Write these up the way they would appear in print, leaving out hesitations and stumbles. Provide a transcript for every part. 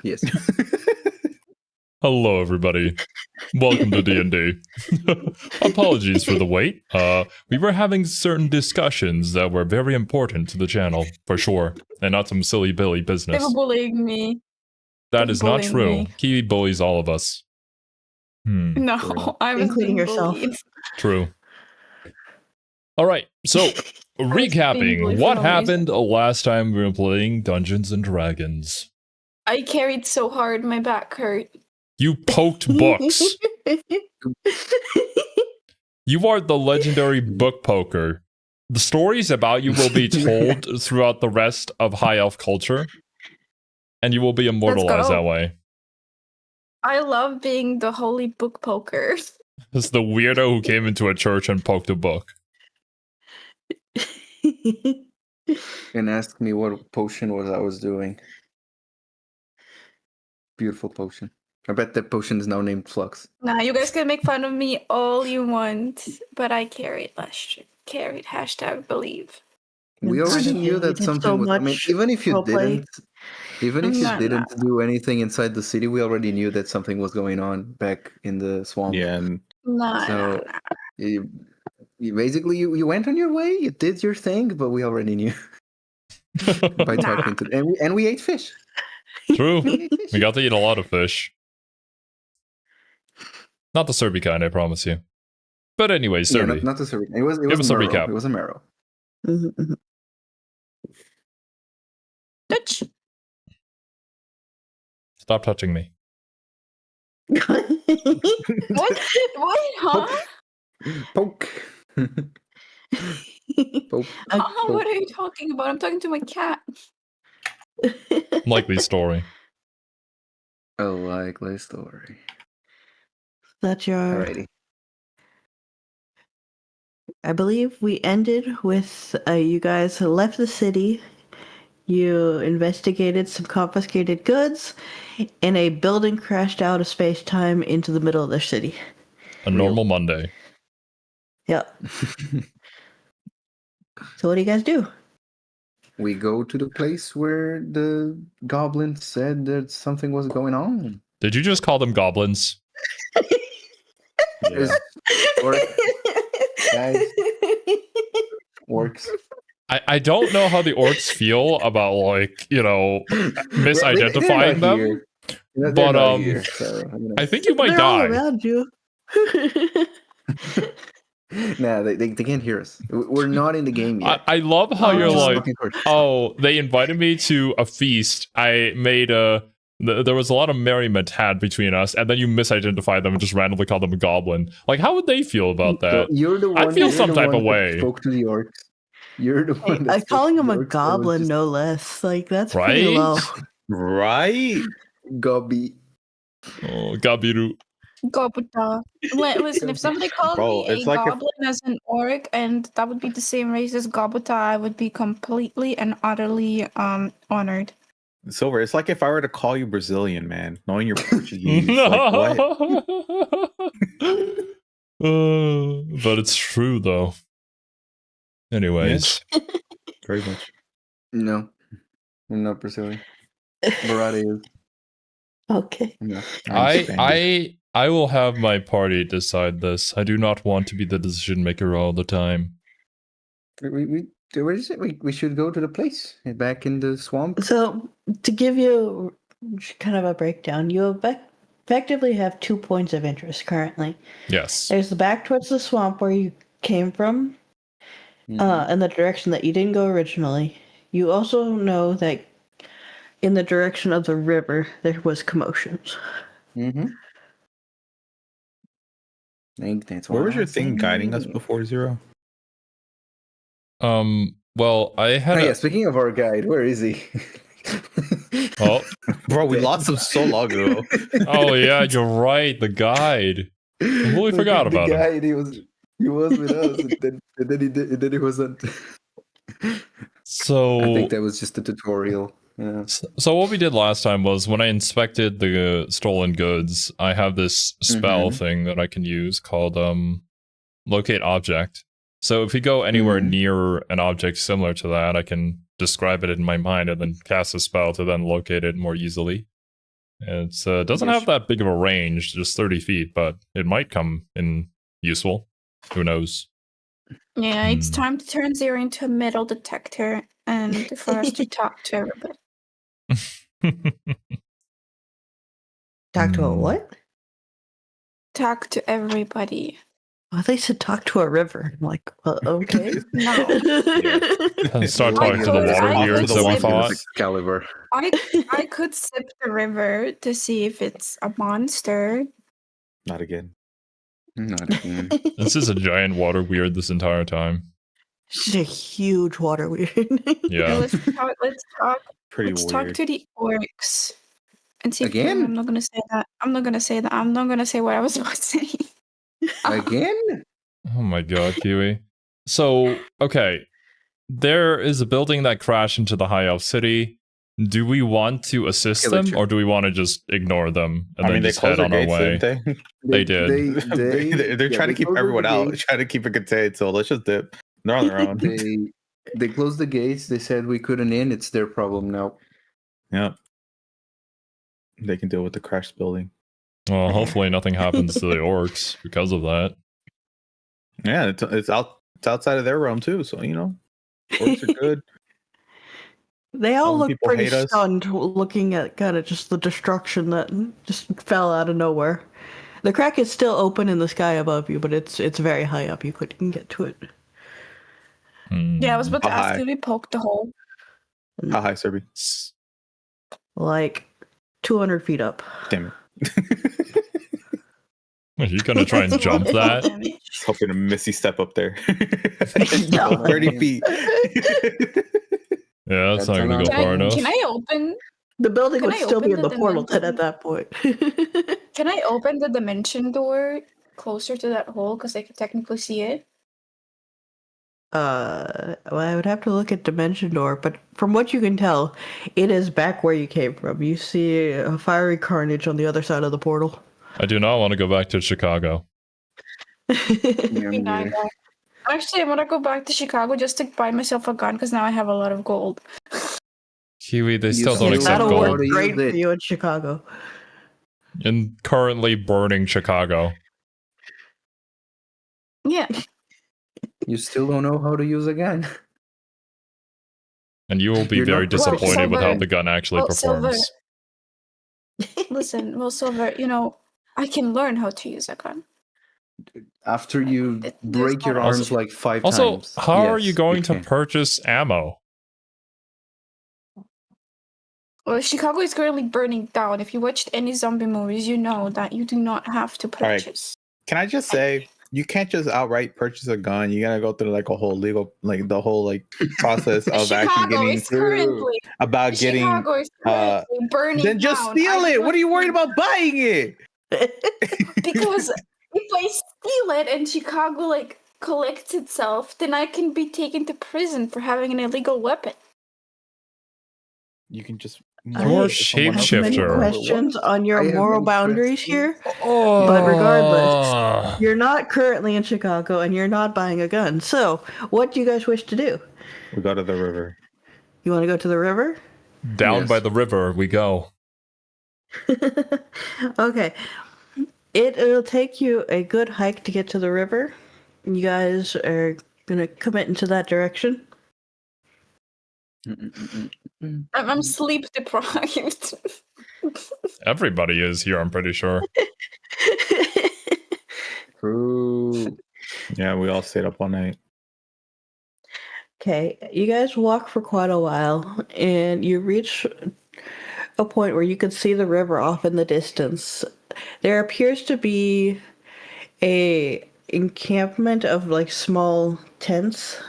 Yes. Hello, everybody. Welcome to D&D. Apologies for the wait. We were having certain discussions that were very important to the channel, for sure, and not some silly Billy They business. were bullying me. That is not bullying true. me. Kiwi bullies all of us. No, I was Including being yourself. bullied. True. All right, so being bullied recapping, for what no happened last time we were playing Dungeons and Dragons? I carried so hard, my back hurt. You poked books. You are the legendary book poker. The stories about you will be told throughout the rest of High Elf culture, and you will be immortalized go. that way. I love being the holy book poker. It's the weirdo who came into a church and poked a book. And asked me what potion I was doing. Beautiful potion. I bet that potion is now named Flux. Nah, you guys can make fun of me all you want, but I carried last year. Carried #believe. We already knew that did something so was. I mean, much even if you roleplay. didn't do anything inside the city, we already knew that something was going on back in the swamp. Yeah, and Nah, So you basically you went on your way, you did your thing, but we already knew by talking to and we ate fish. True. We ate fish. We got to eat a lot of fish. Not the Cerby kind, I promise you. But anyway, Yeah, Cerby. not the Cerby. It was Give us a marrow. recap. It was a marrow. Dutch. Stop touching me. What? What? Huh? Poke. Poke. What are you talking about? I'm talking to my cat. Likely story. A likely story. That's your. Alrighty. I believe we ended with you guys left the city. You investigated some confiscated goods, and a building crashed out of space-time into the middle of the city. A normal Monday. Yep. So what do you guys do? We go to the place where the goblin said that something was going on. Did you just call them goblins? Is- or- Guys, works. I don't know how the orcs feel about, like, you know, misidentifying They're not them. here. They're But, not here, so, you know. I think you might They're all die. around you. Nah, they can't hear us. We're not in the game yet. I love how Oh. you're Just like, Fucking torches. oh, they invited me to a feast. I made there was a lot of merriment had between us, and then you misidentified them and just randomly called them a goblin. Like, how would they feel about So that? you're the one. I'd feel you're some the type one of that way. Spoke to the orcs. You're the one. that I'm spoke calling to him the a orcs, so it's goblin, just no less. Like, that's pretty Right? low. right. Gobby. Oh, Gabiru. Gobuta. Listen, if somebody called Bro, me it's a like if- goblin as an orc, and that would be the same race as Gobuta, I would be completely and utterly honored. Silver, it's like if I were to call you Brazilian, man, knowing you're Portuguese. Like, what? But it's true, though. Anyways. Very much. No, I'm not Brazilian. Barada is. Okay. No. I will have my party decide this. I do not want to be the decision maker all the time. Where is it? We should go to the place back in the swamp. So, to give you kind of a breakdown, you effectively have 2 points of interest currently. Yes. There's the back towards the swamp where you came from, Mhm. in the direction that you didn't go originally. You also know that in the direction of the river, there was commotions. Mhm. I think that's Where what was your I thing guiding us think. before, Xero? Well, I had Oh yeah, speaking of our guide, where is he? Oh. Bro, we lost him so long ago. Oh yeah, you're right, the guide. Completely forgot The about him. guide, he was with us, and then he wasn't. So I think that was just a tutorial. Yeah. So what we did last time was when I inspected the stolen goods, I have this spell thing that I can use called locate object. So if we go anywhere near an object similar to that, I can describe it in my mind and then cast a spell to then locate it more easily. It doesn't Yes. have that big of a range, just 30 feet, but it might come in useful. Who knows? Yeah, it's Hmm. time to turn Xero into a metal detector and for us to talk to everybody. Talk to a Hmm. what? Talk to everybody. Oh, they said talk to a river. I'm like, okay. No. Start Well, talking to the could- water I weirds could that we sip- fought. Excalibur. I could sip the river to see if it's a monster. Not again. Not again. This is a giant water weird this entire time. She's a huge water weird. Yeah. Let's talk Pretty Let's weird. talk to the orcs and see if Again? I'm not gonna say that. I'm not gonna say that. I'm not gonna say what I was about to say. Again? Oh my god, Kiwi. So, okay. There is a building that crashed into the High Elf City. Do we want to assist Kill it, them, sure. or do we want to just ignore them and I then mean, they just head closed their on our gates, way? didn't They did. They're trying to keep closed everyone the out, gates. trying to keep it contained. So let's just dip. They're on their own. They closed the gates. They said we couldn't in. It's their problem now. Yep. They can deal with the crashed building. Well, hopefully nothing happens to the orcs because of that. Yeah, it's outside of their realm too. So orcs are good. They all Some look people pretty hate us. stunned looking at kind of just the destruction that just fell out of nowhere. The crack is still open in the sky above you, but it's very high up. You couldn't get to it. Hmm. Yeah, I was about to How ask high? if we poked the hole. How high, Cerby? Like 200 feet up. Damn it. Are you gonna try and jump that? Hoping a missy step up there. No. 30 feet. Yeah, that's That's not gonna enough. go far enough. Can I open? The building Can would I still be open in the the portal then dimension? at that point. Can I open the dimension door closer to that hole because I can technically see it? Well, I would have to look at Dimension Door, but from what you can tell, it is back where you came from. You see a fiery carnage on the other side of the portal. I do not want to go back to Chicago. Yeah, me neither. Actually, I want to go back to Chicago just to buy myself a gun because now I have a lot of gold. Kiwi, they You still don't still accept That'll gold. work gold. to use great for it. you in Chicago. And currently burning Chicago. Yeah. You still don't know how to use a gun. And you will be You're very not professional. disappointed with how Silver. the gun actually Well, Silver. performs. Listen, well, Silver, I can learn how to use a gun. After you There's break your not- arms like 5 Also, times. how are Yes, you going to can. purchase ammo? Well, Chicago is currently burning down. If you watched any zombie movies, you know that you do not have to right. purchase. Can I just say, you can't just outright purchase a gun. You gotta go through like a whole legal, like the whole process of actually Chicago getting is currently about getting. Chicago is currently burning Then just down. steal I it. What are you worried refuse- about buying it? Because if I steal it and Chicago collects itself, then I can be taken to prison for having an illegal weapon. You can just. I You're have shapeshifter. many questions on your I have moral many boundaries questions. here. Oh. But regardless, you're not currently in Chicago and you're not buying a gun. So, what do you guys wish to do? We go to the river. You want to go to the river? Down Yes. by the river we go. Okay. It'll take you a good hike to get to the river. You guys are going to commit into that direction. I'm sleep deprived. Everybody is here, I'm pretty sure. True. Yeah, we all stayed up all night. Okay, you guys walk for quite a while and you reach a point where you can see the river off in the distance. There appears to be a encampment of small tents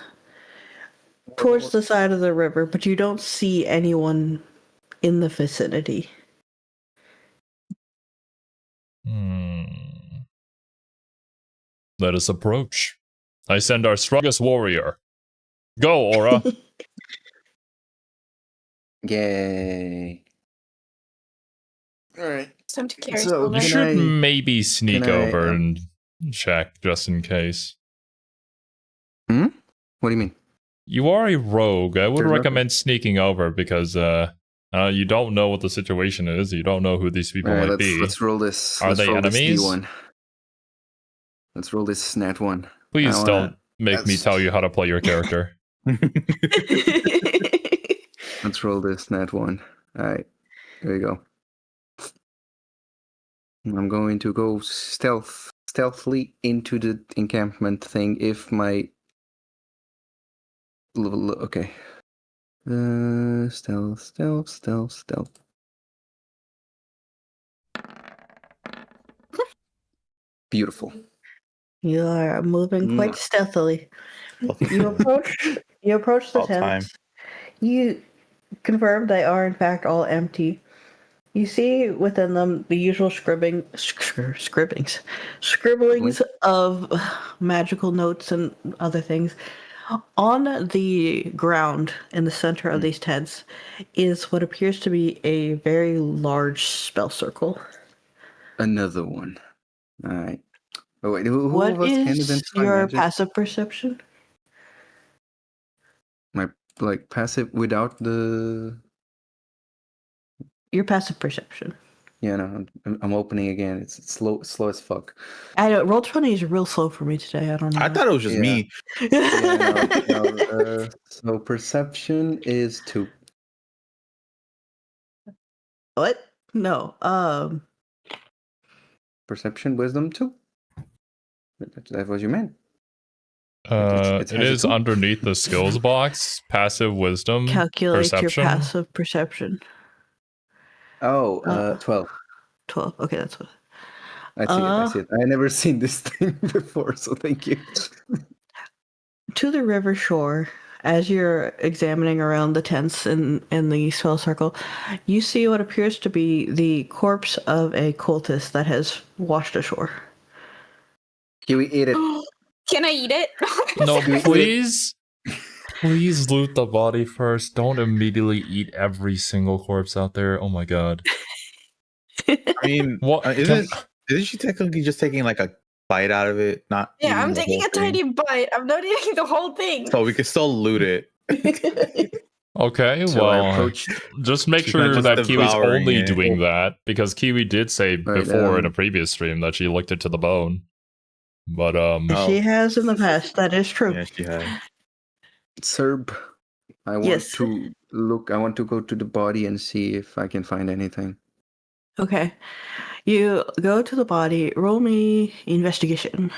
towards the side of the river, but you don't see anyone in the vicinity. Let us approach. I send our strongest warrior. Go, Aura. Yay. Alright. Time to carry So, Silver. You Can should I- maybe sneak can I, over and check just in case. What do you mean? You are a rogue. I would There's recommend sneaking over because you don't know what the situation is. You don't know who these people All right, might be. let's roll this. Are Let's they roll enemies? This D1. Let's roll this nat 1. Please I don't make me that's- tell you how to play your character. Let's roll this nat 1. All right, here we go. I'm going to go stealthily into the encampment thing if my okay. Stealth. Beautiful. You are moving quite stealthily. You approach the All time. tents. You confirm they are in fact all empty. You see within them the usual scribblings of magical notes and other things. On the ground in the center of these tents is what appears to be a very large spell circle. Another one. All right. Oh wait, who What of us can is identify your magic? passive perception? My passive without the. Your passive perception. Yeah, no, I'm opening again. It's slow as fuck. I know Roll20 is real slow for me today. I don't know. I thought it was just Yeah. me. Yeah, no, so perception is 2. What? No. Perception, wisdom 2. That was you meant. It has a is 2. underneath the skills box. Passive wisdom. Calculate perception. your passive perception. Oh, 12. 12. Okay, that's what. I see it. I never seen this thing before, so thank you. To the river shore, as you're examining around the tents in the spell circle, you see what appears to be the corpse of a cultist that has washed ashore. Kiwi, eat it. Can I eat it? No, Kiwi, eat it. please. Please loot the body first. Don't immediately eat every single corpse out there. Oh my god. I mean, What? isn't she technically just taking like a bite out of it? Not Yeah, eating I'm the taking whole a thing? tiny bite. I'm not eating the whole thing. So we can still loot it. Okay, So I well, approached. just make She's not sure just that Kiwi's devouring only it. doing that, because Kiwi did say Right, before in a previous stream that she licked it to the bone. But Oh. She has in the past. That is true. Yeah, she has. Cerb, I want Yes. to look. I want to go to the body and see if I can find anything. Okay. You go to the body. Roll me investigation.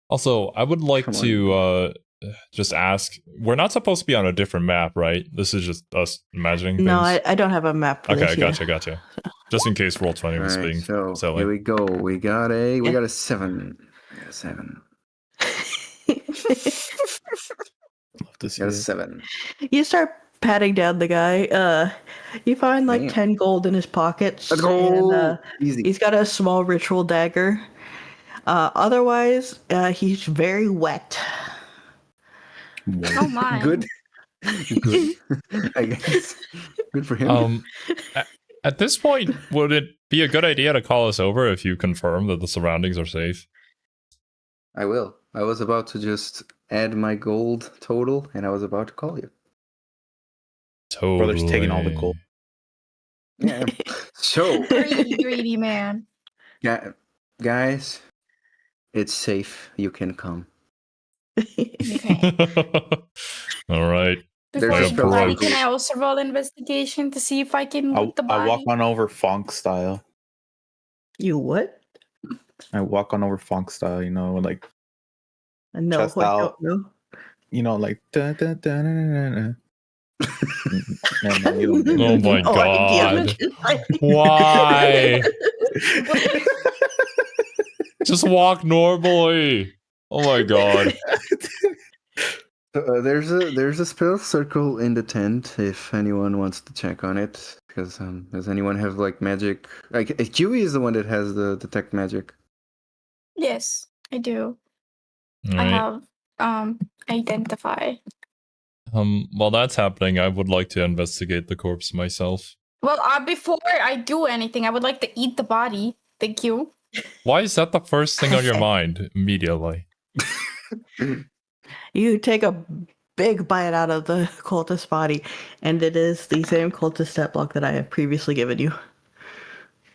also, I would like Come on. to just ask, we're not supposed to be on a different map, right? This is just us imagining things. No, I don't have a map for Okay, this yet. gotcha. Just in case Roll20 was Alright, being so silly. here we go. We got a 7. We got a 7. Love to see Got a it. 7. You start patting down the guy. You find like Damn. 10 gold in his pockets. Let's go. And, Easy. he's got a small ritual dagger. Otherwise, he's very wet. Oh my. Good. Good. I guess. Good for him. At this point, would it be a good idea to call us over if you confirm that the surroundings are safe? I will. I was about to just add my gold total, and I was about to call you. Totally. Brother's taking all the gold. Yeah. So, Greedy man. guys, it's safe. You can come. Okay. All right. Before There's I a do spell that, approach. can I also roll investigation to see if I can loot the I body? walk on over funk style. You what? I walk on over funk style, like No, Chest I out. don't know. like da, da, da, na, na, na. No, you don't Oh my No idea. god. Why? Just walk normally. Oh my god. There's a spell circle in the tent if anyone wants to check on it. Because does anyone have like magic? Like Kiwi is the one that has the detect magic. Yes, I do. All I right. have identify. While that's happening, I would like to investigate the corpse myself. Well, before I do anything, I would like to eat the body. Thank you. Why is that the first thing on your mind immediately? You take a big bite out of the cultist body, and it is the same cultist stat block that I have previously given you.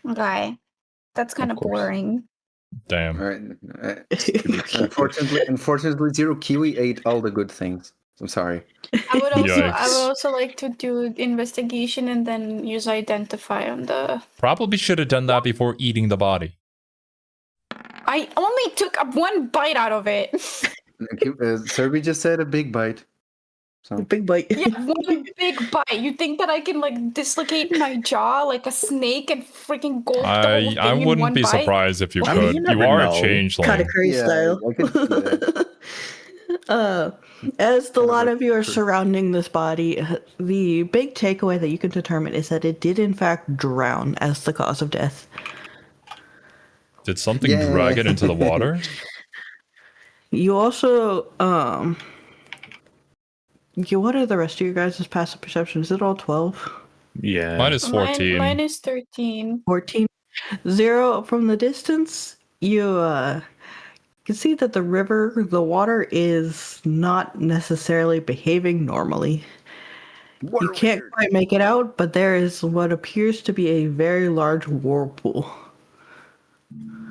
Okay. That's kind of course. boring. Damn. All right. Unfortunately, Zero Kiwi ate all the good things. I'm sorry. I would Yikes. also like to do investigation and then use identify on the. Probably should have done that before eating the body. I only took one bite out of it. Cerby just said a big bite. So Big bite. Yeah, one big bite. You think that I can like dislocate my jaw like a snake and freaking gulp the whole thing I in wouldn't one be bite? surprised if you I mean, could. you You never are know. a changeling. Kind of crazy Yeah, style. I could see that. As the Kind of lot like of you are fruit. surrounding this body, the big takeaway that you can determine is that it did in fact drown as the cause of death. Did something Yeah. drag it into the water? You also, what are the rest of your guys' passive perception? Is it all 12? Yeah. Mine is 14. Mine is 13. 14? Zero, from the distance, you can see that the water is not necessarily behaving normally. You can't quite make it out, but there is what appears to be a very large whirlpool.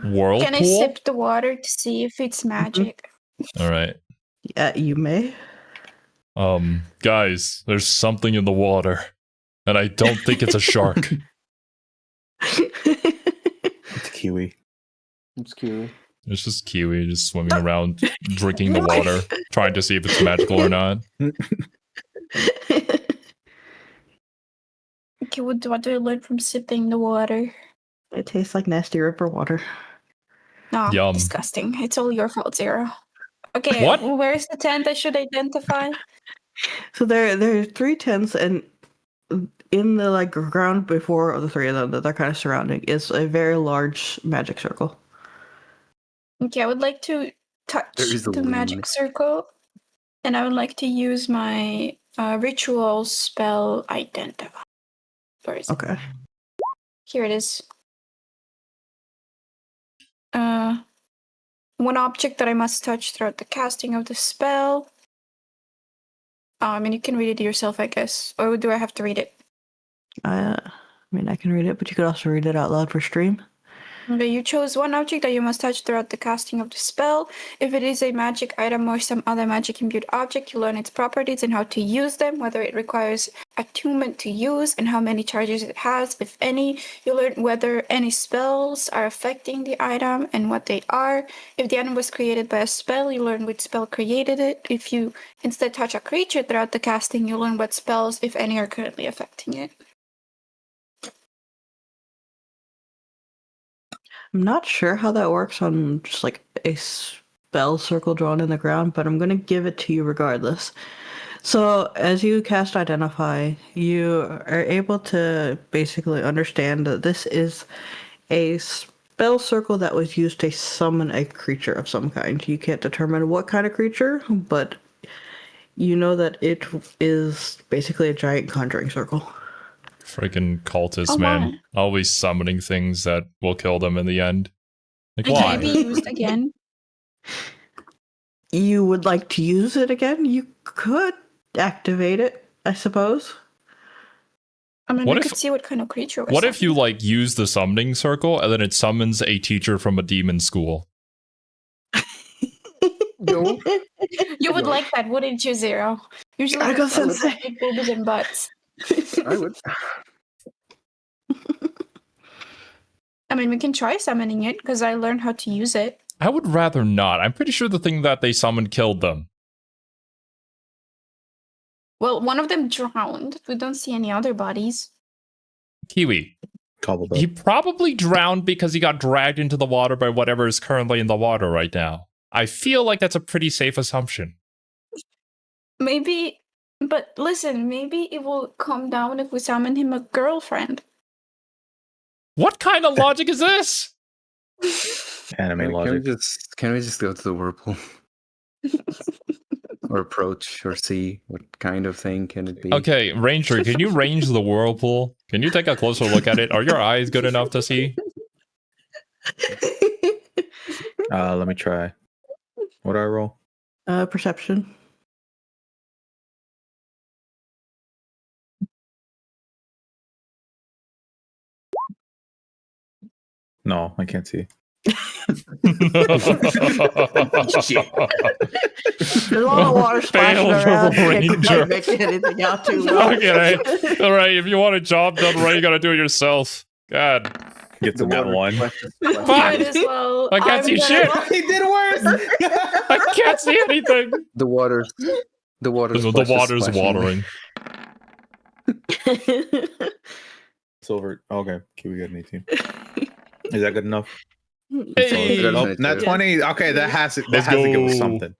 Whirlpool? Can I sip the water to see if it's magic? All right. Yeah, you may. Guys, there's something in the water, and I don't think it's a shark. It's Kiwi. It's Kiwi. It's just Kiwi just swimming around, drinking the water, trying to see if it's magical or not. Okay, what do I learn from sipping the water? It tastes like nasty river water. No, Yum. disgusting. It's all your fault, Xero. Okay, What? where's the tent I should identify? So there are 3 tents, and in the like ground before the 3 of them that they're kind of surrounding is a very large magic circle. Okay, I would like to touch There is a the lane. magic circle, and I would like to use my ritual spell identify. Where is it? Okay. Here it is. One object that I must touch throughout the casting of the spell. I mean, you can read it yourself, I guess. Or do I have to read it? I mean, I can read it, but you could also read it out loud for stream. Okay, you chose one object that you must touch throughout the casting of the spell. If it is a magic item or some other magic imbued object, you learn its properties and how to use them, whether it requires attunement to use and how many charges it has, if any. You learn whether any spells are affecting the item and what they are. If the item was created by a spell, you learn which spell created it. If you instead touch a creature throughout the casting, you learn what spells, if any, are currently affecting it. I'm not sure how that works on just like a spell circle drawn in the ground, but I'm going to give it to you regardless. So as you cast Identify, you are able to basically understand that this is a spell circle that was used to summon a creature of some kind. You can't determine what kind of creature, but you know that it is basically a giant conjuring circle. Freaking cultists, Oh, man. my. Always summoning things that will kill them in the end. Like, Can why? it be used again? You would like to use it again? You could activate it, I suppose. I mean, What we if- could see what kind of creature was What if you, summoned. like, use the summoning circle and then it summons a teacher from a demon school? No. You would like that, wouldn't you, Xero? Usually I the got spells sensei. have big boobs and butts. I would. I mean, we can try summoning it, because I learned how to use it. I would rather not. I'm pretty sure the thing that they summoned killed them. Well, one of them drowned. We don't see any other bodies. Kiwi. Cobbled up. He probably drowned because he got dragged into the water by whatever is currently in the water right now. I feel like that's a pretty safe assumption. Maybe, but listen, maybe it will calm down if we summon him a girlfriend. What kind of logic is this? Anime logic. Can we just go to the whirlpool? Or approach or see what kind of thing can it be? Okay, Ranger, can you range the whirlpool? Can you take a closer look at it? Are your eyes good enough to see? Let me try. What do I roll? Perception. No, I can't see. Shit. There's a lot of water splashing Failed around. Can't ranger. quite make anything out too well. Okay. All right, if you want a job done right, you gotta do it yourself. God. Gets in that water one. splashes- Might as well. I can't see shit. He did worse. I can't see anything. The water. The water. The splashes water's splashing. watering. Silver. Okay, Kiwi got an 18. Is that good enough? Hey. Nope, not 20. Okay, that has to Let's give us go. something.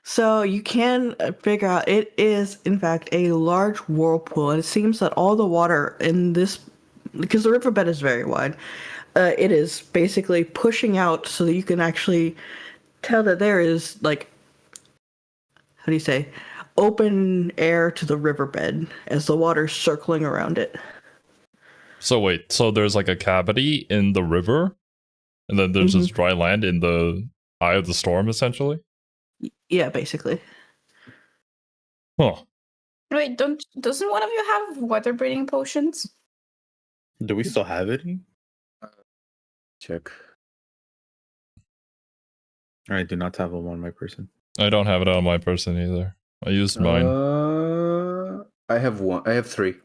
So you can figure out it is in fact a large whirlpool, and it seems that all the water in this, because the riverbed is very wide, it is basically pushing out so that you can actually tell that there is like, how do you say, open air to the riverbed as the water's circling around it. So wait, so there's like a cavity in the river, and then there's this dry land in the eye of the storm, essentially? Yeah, basically. Huh. Wait, doesn't one of you have water breathing potions? Do we still have it? Check. I do not have them on my person. I don't have it on my person either. I used mine. I have one. I have 3.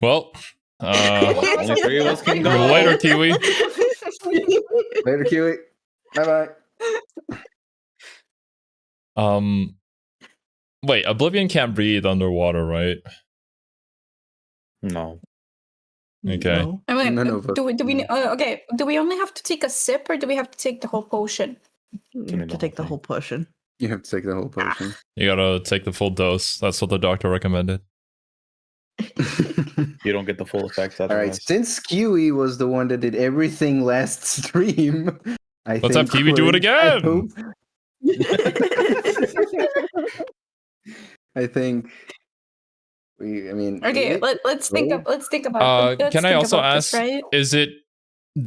Well, Only 3 of us can go. later, Kiwi. Later, Kiwi. Bye bye. Wait, Oblivion can't breathe underwater, right? No. Okay. No. I mean, None of us. do we okay? Do we only have to take a sip, or do we have to take the whole potion? You me have the to take the whole whole potion. You have to take the whole potion. You gotta take the full dose. That's what the doctor recommended. You don't get the full effects. All right. Otherwise. Since Kiwi was the one that did everything last stream, Let's have Kiwi do it again. I think we. I mean. Okay, let's think about. Let's Can I think also about ask, this, right? is it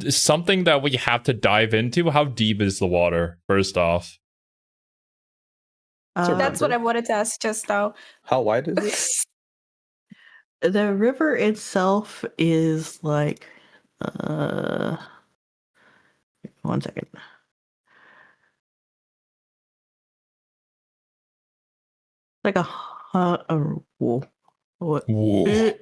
something that we have to dive into? How deep is the water, first off? That's what I wanted to ask just now. How wide is it? The river itself is like, 1 second. Like what? Whoa.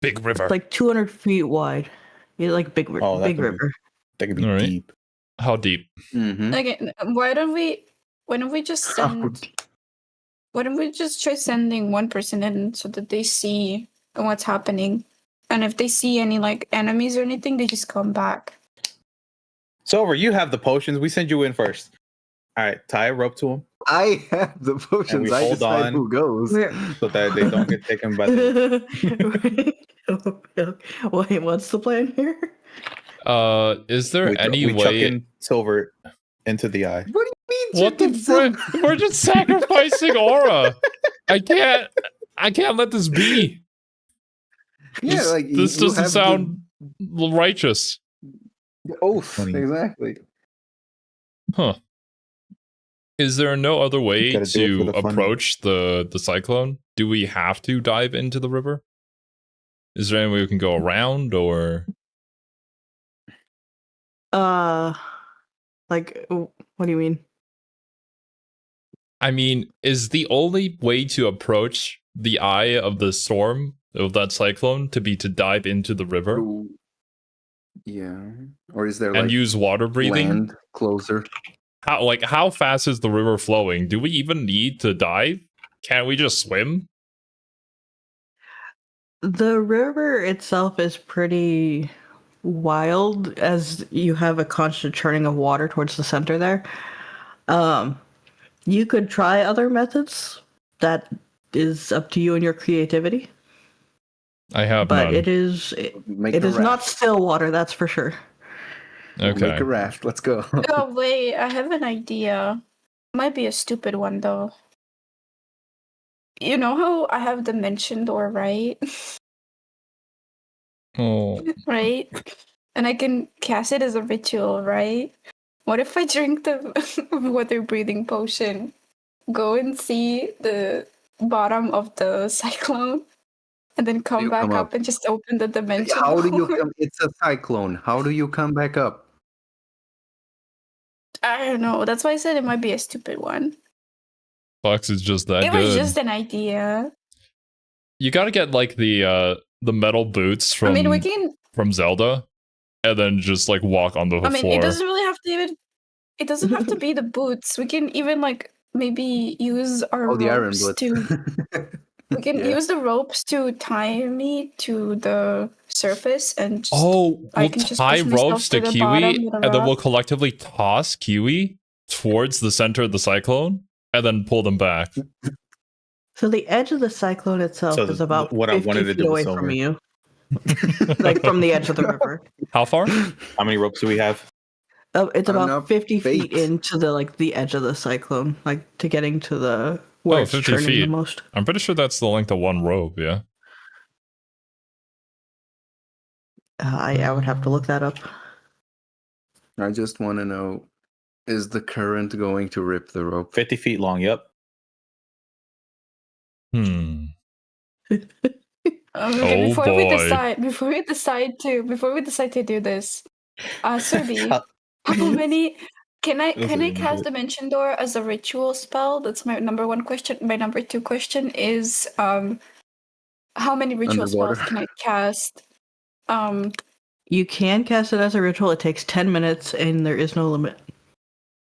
Big river. Like 200 feet wide. Yeah, like big, Oh, that big could be- river. That could be All right. deep. How deep? Mm-hmm. Okay, why don't we just send? Why don't we just try sending one person in so that they see what's happening, and if they see any like enemies or anything, they just come back. Silver, you have the potions. We send you in first. All right, tie a rope to him I have the potions. we I hold decide on. who goes. so that they don't get taken by the. Wait, what's the plan here? Is there any we chuck way? in Silver into the eye. What do you mean? What the chicken frick? We're just sacrificing Aura. I can't let this be. Yeah, This- like this you doesn't have sound righteous. the oath. Funny. Exactly. Huh. Is there no other way Gotta do it for to the funny. approach the cyclone? Do we have to dive into the river? Is there any way we can go around, or Like, what do you mean? I mean, is the only way to approach the eye of the storm of that cyclone to be to dive into the river Ooh. Yeah. Or is there and like use water breathing? land closer? How fast is the river flowing? Do we even need to dive? Can't we just swim? The river itself is pretty wild, as you have a constant churning of water towards the center there. You could try other methods. That is up to you and your creativity. I have But none. it is Make it a is not raft. still water, that's for sure. Okay. Make a raft. Let's go. Oh wait, I have an idea. Might be a stupid one though. You know how I have dimension door, right? Oh. Right? and I can cast it as a ritual, right? What if I drink the water breathing potion, go and see the bottom of the cyclone, and then come You back come up up. and just open the dimension How do you door? come? It's a cyclone. How do you come back up? I don't know. That's why I said it might be a stupid one. Flux is just that It good. was just an idea. You gotta get like the metal boots I from mean, we can. from Zelda, and then just like walk on the I mean, floor. it doesn't really have to even. It doesn't have to be the boots. We can even like maybe use our Oh, the iron ropes blitz. to. We can Yeah. use the ropes to tie me to the surface and just. Oh, I we'll can just tie push myself ropes to to the bottom Kiwi, with a and then we'll rock. collectively toss Kiwi towards the center of the cyclone, and then pull them back. So the edge of the cyclone itself So is about what I 50 wanted to feet do away with from silver. you, like from the edge of the river. How far? How many ropes do we have? It's about Enough 50 feet bait. into the edge of the cyclone, like to getting to the Oh, where it's 50 churning the feet. most. I'm pretty sure that's the length of one rope, yeah. I would have to look that up. I just want to know: is the current going to rip the rope? 50 feet long. Yep. Hmm. Okay, Oh, before we boy. decide to do this, Cerby, how many? Can I This cast is Dimension Door as a ritual spell? That's my number one question. My number two question is how many ritual Underwater. spells can I cast? You can cast it as a ritual. It takes 10 minutes, and there is no limit.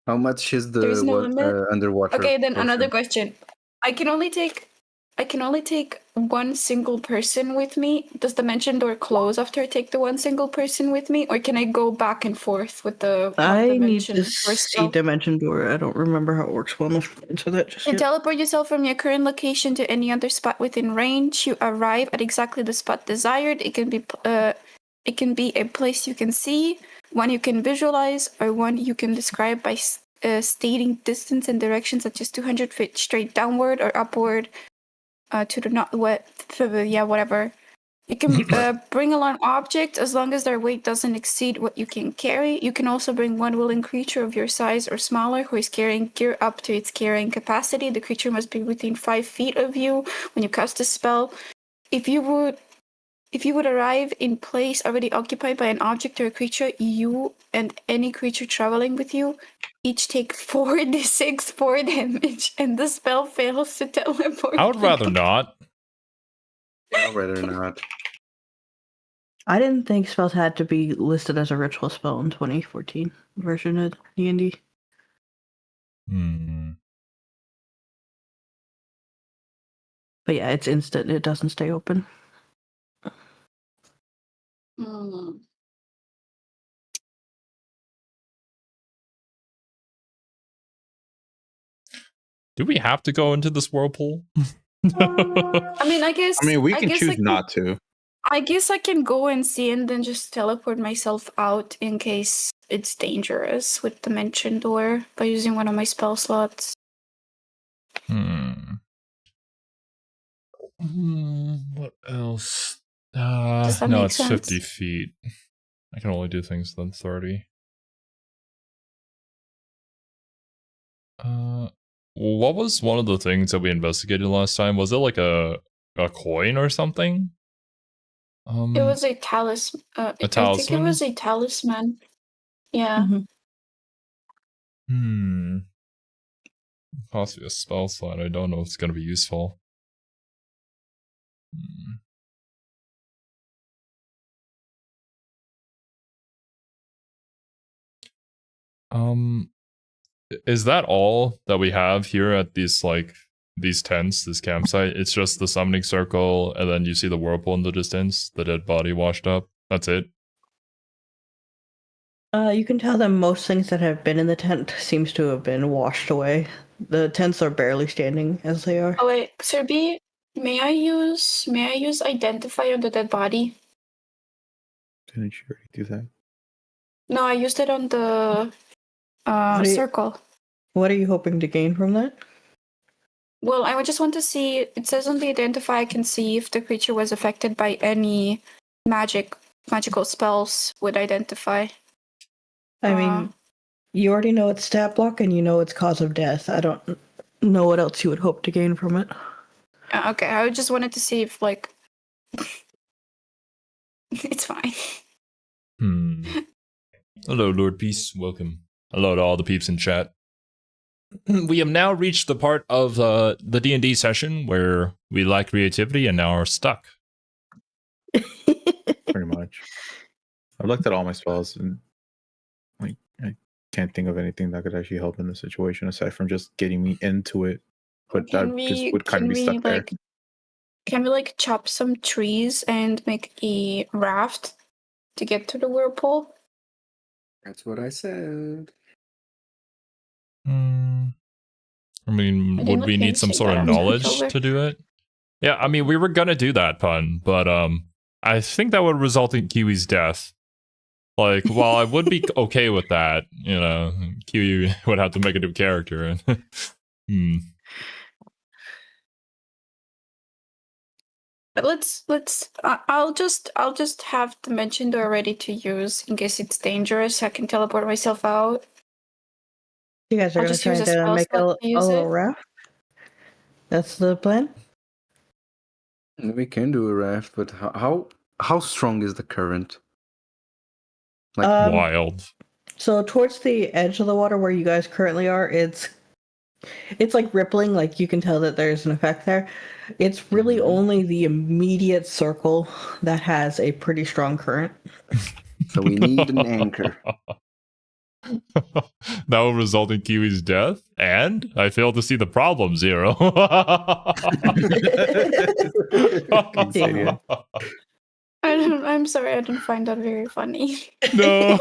How much is There is the no limit? underwater? Okay, then another potion? question. I can only take one single person with me. Does Dimension Door close after I take the one single person with me, or can I go back and forth with the one I need dimension to door see spell? Dimension Door. I don't remember how it works well enough to answer that just You yet. teleport yourself from your current location to any other spot within range. You arrive at exactly the spot desired. It can be a place you can see, one you can visualize, or one you can describe by stating distance and direction, such as 200 feet straight downward or upward to the whatever. You can bring along objects as long as their weight doesn't exceed what you can carry. You can also bring one willing creature of your size or smaller who is carrying gear up to its carrying capacity. The creature must be within 5 feet of you when you cast the spell. If you would arrive in place already occupied by an object or a creature, you and any creature traveling with you each take 4d6 4 damage, and the spell fails to teleport. I would rather not. I'd rather not. I didn't think spells had to be listed as a ritual spell in 2014 version of D&D. Hmm. But yeah, it's instant. It doesn't stay open. Hmm. Do we have to go into this whirlpool? I mean, we can guess choose not to. I guess I can go and see and then just teleport myself out in case it's dangerous with Dimension Door by using one of my spell slots. What else? Does that No, make it's sense? 50 feet. I can only do things than 30. What was one of the things that we investigated last time? Was it like a coin or something? It was a talisman. I think it talisman? was a talisman. Yeah. Mm-hmm. Possibly a spell slot. I don't know if it's going to be useful. Is that all that we have here at these tents, this campsite? It's just the summoning circle, and then you see the whirlpool in the distance, the dead body washed up. That's it. You can tell that most things that have been in the tent seems to have been washed away. The tents are barely standing as they are. Oh wait, Cerby, may I use identify on the dead body? Didn't you already do that? No, I used it on the circle. What are you hoping to gain from that? Well, I would just want to see. It says on the identify, I can see if the creature was affected by any magic magical spells would identify. I mean, you already know it's stat block and you know it's cause of death. I don't know what else you would hope to gain from it. Okay, I just wanted to see if, like... It's fine. Hello, Lord Peace. Welcome. Hello to all the peeps in chat. We have now reached the part of the D&D session where we lack creativity and now are stuck. Pretty much. I've looked at all my spells and like I can't think of anything that could actually help in the situation aside from just getting me into it. But that just would kind of be stuck there. Can we like chop some trees and make a raft to get to the whirlpool? That's what I said. I mean, would we need some sort of knowledge to do it? Yeah, I mean, we were gonna do that, Pun, but I think that would result in Kiwi's death. Like, while I would be okay with that, you know, Kiwi would have to make a new character. But I'll just have the mention door ready to use in case it's dangerous. I can teleport myself out. You guys are going to try to make a little raft? That's the plan? We can do a raft, but how strong is the current? Like wild. So towards the edge of the water where you guys currently are, it's like rippling, like you can tell that there's an effect there. It's really only the immediate circle that has a pretty strong current. So we need an anchor. That will result in Kiwi's death, and I fail to see the problem, Xero. I'm sorry, I don't find that very funny. No.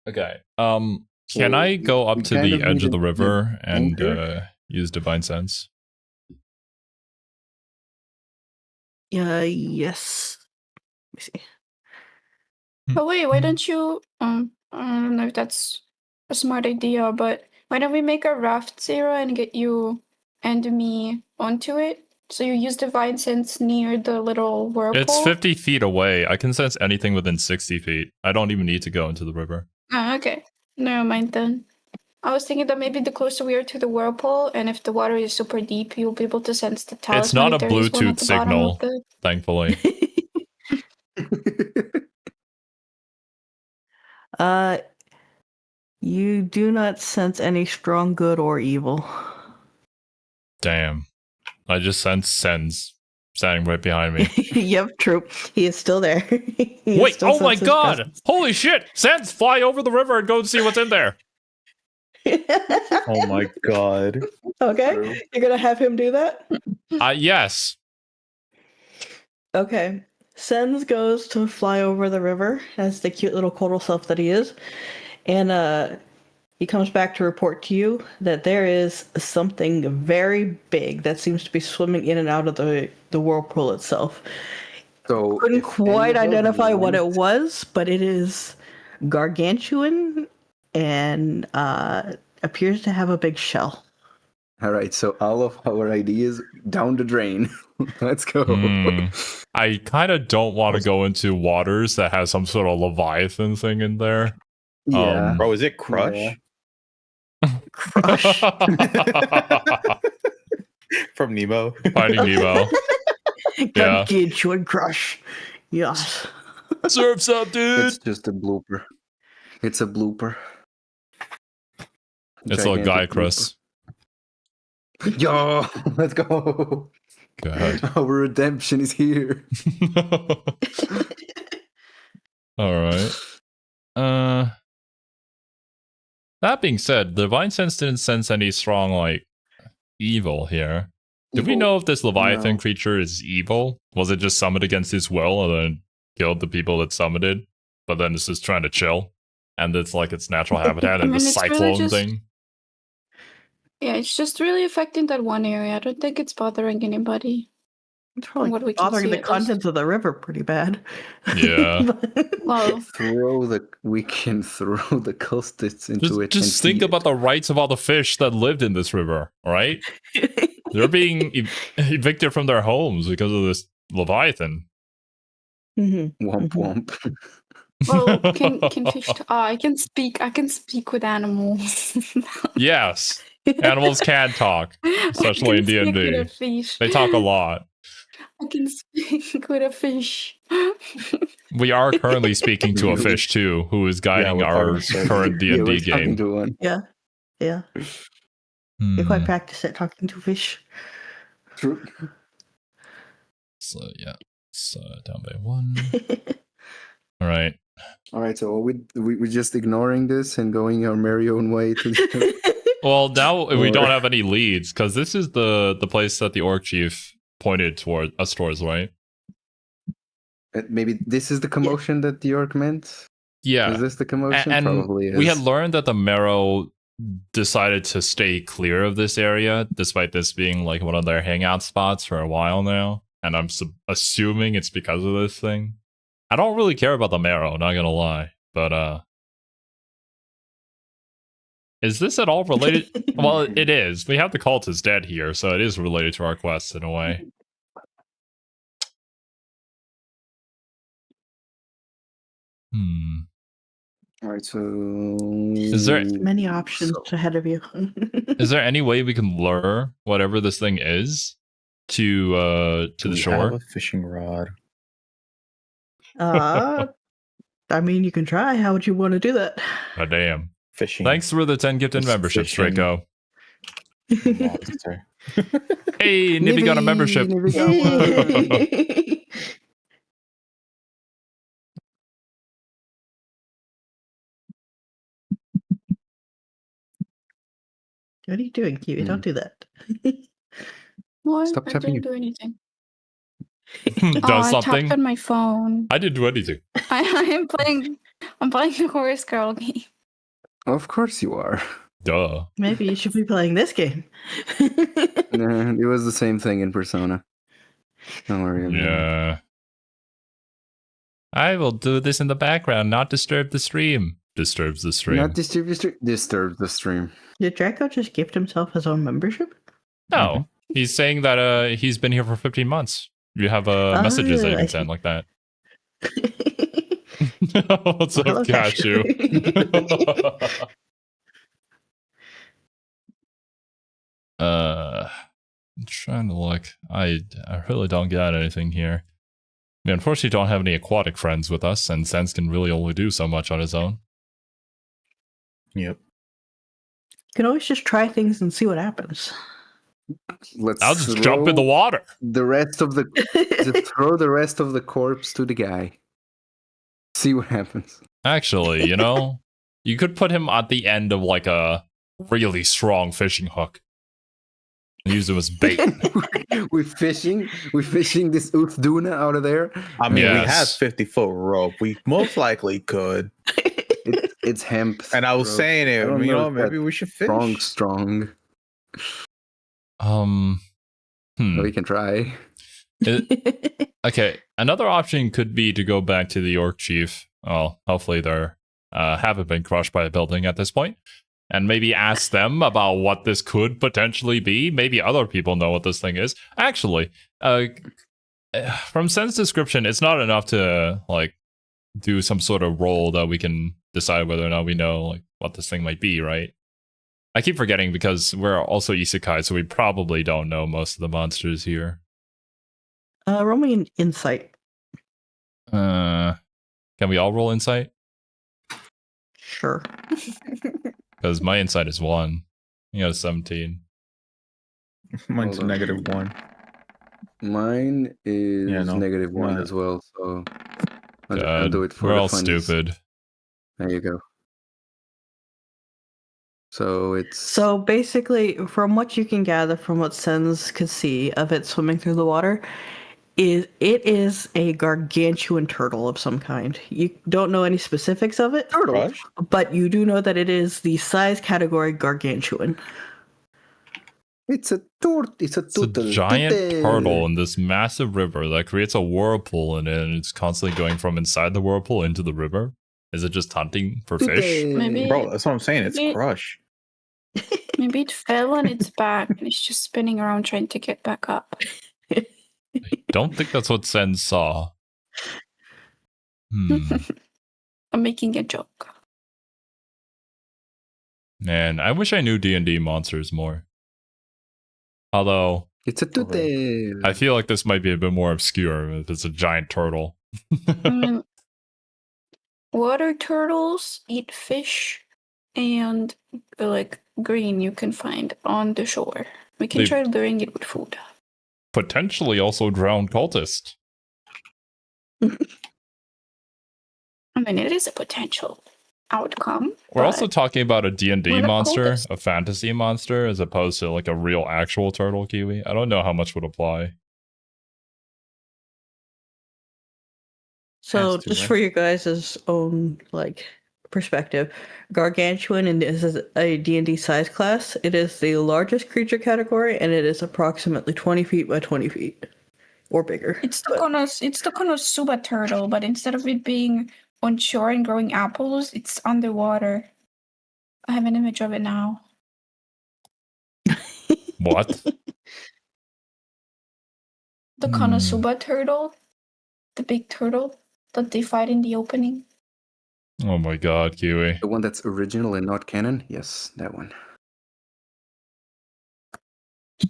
Okay. Can I go up to the edge of the river and use Divine Sense? Yes. Let me see. But wait, why don't you? I don't know if that's a smart idea, but why don't we make a raft, Xero, and get you and me onto it? So you use Divine Sense near the little whirlpool. It's 50 feet away. I can sense anything within 60 feet. I don't even need to go into the river. Oh, okay. Never mind then. I was thinking that maybe the closer we are to the whirlpool, and if the water is super deep, you'll be able to sense the talisman. It's not a Bluetooth signal, thankfully. You do not sense any strong good or evil. Damn. I just sense Sens standing right behind me. Yep, true. He is still there. Wait, oh my god! Presence. Holy shit! Sens, fly over the river and go and see what's in there. Oh my god. Okay, you're gonna have him do that? Yes. Okay. Sens goes to fly over the river as the cute little coral self that he is. And he comes back to report to you that there is something very big that seems to be swimming in and out of the whirlpool itself. So couldn't quite identify what it was, but it is gargantuan and appears to have a big shell. All right, so all of our ideas down the drain. Let's go. I kind of don't want to go into waters that has some sort of Leviathan thing in there. Yeah. Bro, is it Crush? Yeah. Crush. From Nemo. Finding Nemo. Yeah. Gargantuan Crush. Yes. Surf's up, dude. It's just a blooper. It's a blooper. It's a guy, Chris. Yo, let's go. Go ahead. Our redemption is here. All right. That being said, Divine Sense didn't sense any strong, like, evil here. Do we know if this Leviathan creature is evil? Was it just summoned against his will and then killed the people that summoned it? But then it's just trying to chill? And it's like its natural habitat and the cyclone really thing? Yeah, it's just really affecting that one area. I don't think it's bothering anybody. It's probably What we can bothering see the at least. contents of the river pretty bad. Yeah. Well, We can throw the cultists into it. Just think about the rights of all the fish that lived in this river, all right? They're being evicted from their homes because of this Leviathan. Womp womp. well, can fish? I can speak. I can speak with animals. Yes, animals can talk, especially in D&D. They talk a lot. I can speak with a fish. We are currently speaking to a fish too, who is guiding our current D&D game. To one. Yeah. You're quite practiced at talking to fish. True. So yeah, so down by 1. All right. So we're just ignoring this and going our merry own way to the Well, now we don't have any leads because this is the place that the orc chief pointed toward us towards, right? Maybe this is the commotion that the orc meant. Yeah. Is this the commotion? And Probably is. we had learned that the Marrow decided to stay clear of this area, despite this being like one of their hangout spots for a while now. And I'm assuming it's because of this thing. I don't really care about the Marrow, not gonna lie. But, is this at all related? Well, it is. We have the cultist dead here, so it is related to our quest in a way. All right, so is there many options ahead of you? Is there any way we can lure whatever this thing is to the shore? Have a fishing rod. I mean, you can try. How would you want to do that? Oh, damn. Fishing. Thanks for the 10 gifted memberships, Draco. Monster. Hey, Nibby got a membership. Nibby got one. What are you doing, Kiwi? Don't do that. What? Stop I tapping didn't do anything. Does I something? tapped on my phone. I didn't do anything. I'm playing the Horse Girl game. Of course you are. Duh. Maybe you should be playing this game. Nah, it was the same thing in Persona. Don't worry about it. Yeah. I will do this in the background, not disturb the stream. Disturbs the stream. Not disturb the stream. Disturb the stream. Did Draco just gift himself his own membership? No. He's saying that he's been here for 15 months. You have messages that you can send like that. What's up, Cashew? I'm trying to look. I really don't get anything here. We unfortunately don't have any aquatic friends with us, and Sense can really only do so much on his own. Yep. You can always just try things and see what happens. I'll just jump in the water. The rest of the just throw the rest of the corpse to the guy. See what happens. Actually, you could put him at the end of like a really strong fishing hook. And use him as bait. We're fishing this Uthduna out of there. I mean, Yes. we have 50-foot rope. We most likely could. It's hemp. And I was rope. saying I it, don't know if maybe we should fish. Strong. We can try. Okay, another option could be to go back to the orc chief. Well, hopefully they haven't been crushed by a building at this point. And maybe ask them about what this could potentially be. Maybe other people know what this thing is. Actually, from Sen's description, it's not enough to like do some sort of roll that we can decide whether or not we know like what this thing might be, right? I keep forgetting because we're also isekai, so we probably don't know most of the monsters here. Roll me an insight. Can we all roll insight? Sure. Because my insight is 1. You got a 17. Mine's Hold on. -1. Mine is -1 as well, so I'll do it for we're the all funnies. stupid. There you go. So it's So basically, from what you can gather from what Sens could see of it swimming through the water, it is a gargantuan turtle of some kind. You don't know any specifics of it, turtle. but you do know that it is the size category gargantuan. It's a It's a It's a turtle. giant Tute. turtle in this massive river that creates a whirlpool in it, and it's constantly going from inside the whirlpool into the river. Is it just hunting for fish? Maybe, Bro, that's what I'm saying. It's maybe- Crush. Maybe it fell on its back and it's just spinning around trying to get back up. Don't think that's what Sen saw. I'm making a joke. Man, I wish I knew D&D monsters more. Although, It's a Tute. I feel like this might be a bit more obscure if it's a giant turtle. I mean, water turtles eat fish and like green you can find on the shore. We can try luring it with food. Potentially also drowned cultist. I mean, it is a potential outcome. We're also talking about a D&D monster, cultist. a fantasy monster, as opposed to like a real actual turtle, Kiwi. I don't know how much would apply. So, just for you guys' own like perspective, Gargantuan and this is a D&D size class. It is the largest creature category, and it is approximately 20 feet by 20 feet or bigger. It's the Konosuba turtle, but instead of it being on shore and growing apples, it's underwater. I have an image of it now. What? The Konosuba turtle, the big turtle that they fight in the opening. Oh my god, Kiwi. The one that's original and not canon? Yes, that one. Can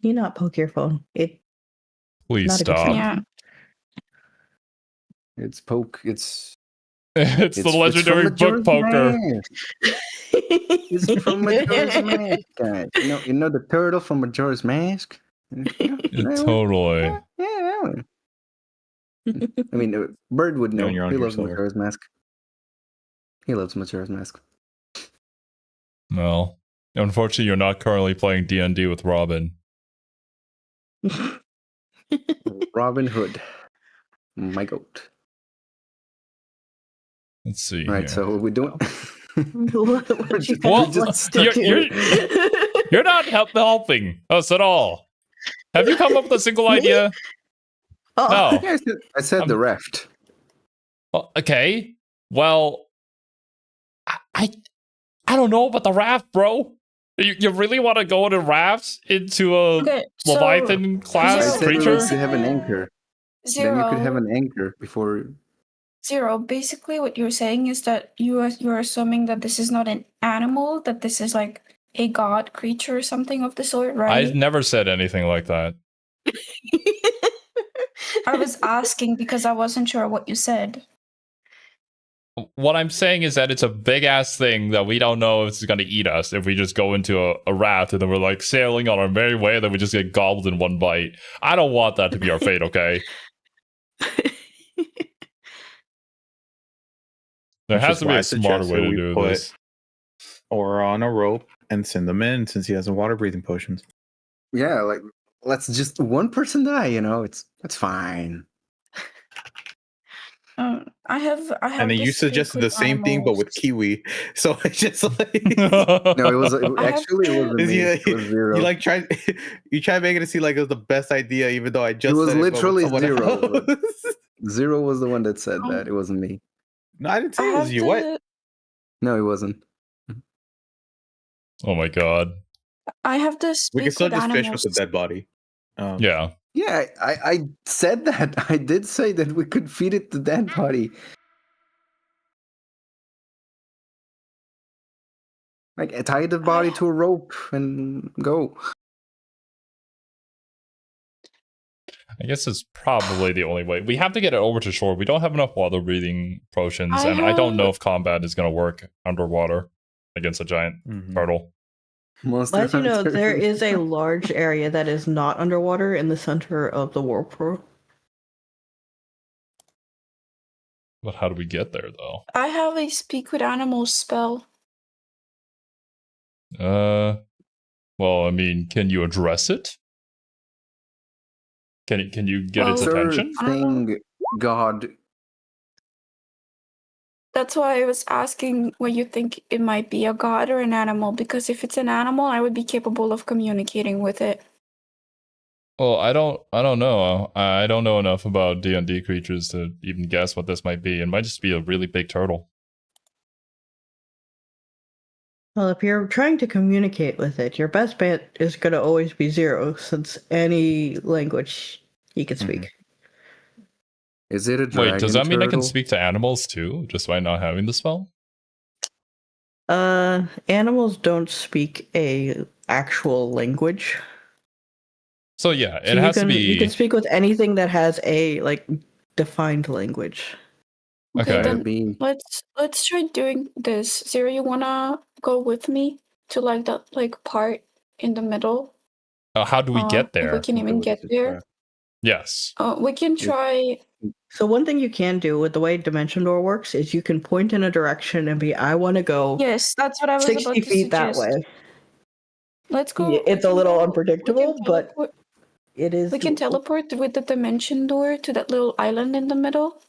you not poke your phone? Please not a good stop. thing. Yeah. It's poke. It's the legendary book poker. It's from Majora's Mask, guys. You know the turtle from Majora's Mask? Totally. Yeah, that one. I mean, Bird would know. You're on He here loves somewhere. Majora's Mask. He loves Majora's Mask. Well, unfortunately, you're not currently playing D&D with Robin. Robin Hood. My goat. Let's see. Right, here. so we don't. What you Well, guys like stuck You're not helping us at all. Have you come up with a single idea? Oh. No. Yeah, I said the raft. Well, okay. Well, I don't know about the raft, bro. You really want to go on a raft into a Leviathan class I said creature? we have an anchor. Then you could have an anchor before. Xero, basically what you're saying is that you're assuming that this is not an animal, that this is like a god creature or something of the sort, right? I never said anything like that. I was asking because I wasn't sure what you said. What I'm saying is that it's a big ass thing that we don't know if it's going to eat us if we just go into a raft and then we're like sailing on our merry way and then we just get gobbled in one bite. I don't want that to be our fate, okay? There has to be a smarter way to do this. Or on a rope and send them in since he has a water breathing potions. Yeah, like let's just one person die. It's fine. I have. And then you suggested the same thing, but with Kiwi. So it's just like no, it was actually it wasn't me. It was Xero. You like tried making it seem like it was the best idea, even though I just it was said literally it, Xero. Xero was the one that said that. It wasn't me. No, I didn't say it was you. What? No, it wasn't. Oh my god. I have to speak. We can still just animals. fish with the dead body. Yeah. Yeah, I said that. I did say that we could feed it the dead body. Like tie the body to a rope and go. I guess it's probably the only way. We have to get it over to shore. We don't have enough water breathing potions, I don't know if combat is going to work underwater against a giant turtle. As you know, there is a large area that is not underwater in the center of the whirlpool. But how do we get there, though? I have a speak with animals spell. Well, I mean, can you address it? Can you get its attention? Thing God That's why I was asking what you think it might be, a god or an animal, because if it's an animal, I would be capable of communicating with it. Well, I don't know. I don't know enough about D&D creatures to even guess what this might be. It might just be a really big turtle. Well, if you're trying to communicate with it, your best bet is going to always be Xero, since any language he can speak. Is it a dragon? Wait, does that mean I can turtle? speak to animals too, just by not having the spell? Animals don't speak a actual language. So yeah, it So has to be. You can speak with anything that has a defined language. Okay. Then let's try doing this. Xero, you wanna go with me to that part in the middle? How do we get there? If we can even get there. Yes. We can try. So one thing you can do with the way Dimension Door works is you can point in a direction and be, I want to go. Yes, that's what I was 60 about to feet suggest. that way. Let's go. Yeah, it's a little unpredictable, but it is. We can teleport with the Dimension Door to that little island in the middle,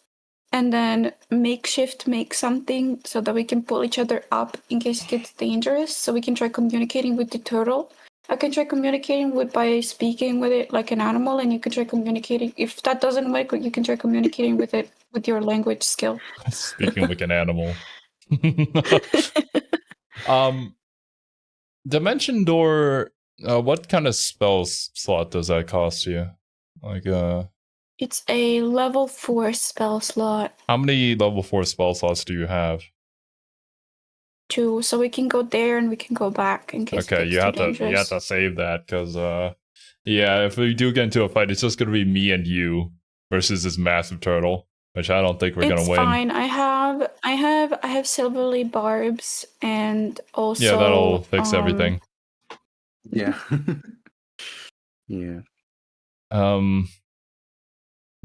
and then make something so that we can pull each other up in case it gets dangerous. So we can try communicating with the turtle. I can try communicating by speaking with it like an animal, and you can try communicating. If that doesn't work, you can try communicating with it with your language skill. Speaking like an animal. Dimension Door, what kind of spell slot does that cost you? It's a level 4 spell slot. How many level 4 spell slots do you have? 2, so we can go there and we can go back in case. Okay, you have to save that because yeah, if we do get into a fight, it's just gonna be me and you versus this massive turtle, which I don't think we're gonna win. It's fine. I have silverly barbs and also yeah, that'll fix everything. Yeah. Yeah.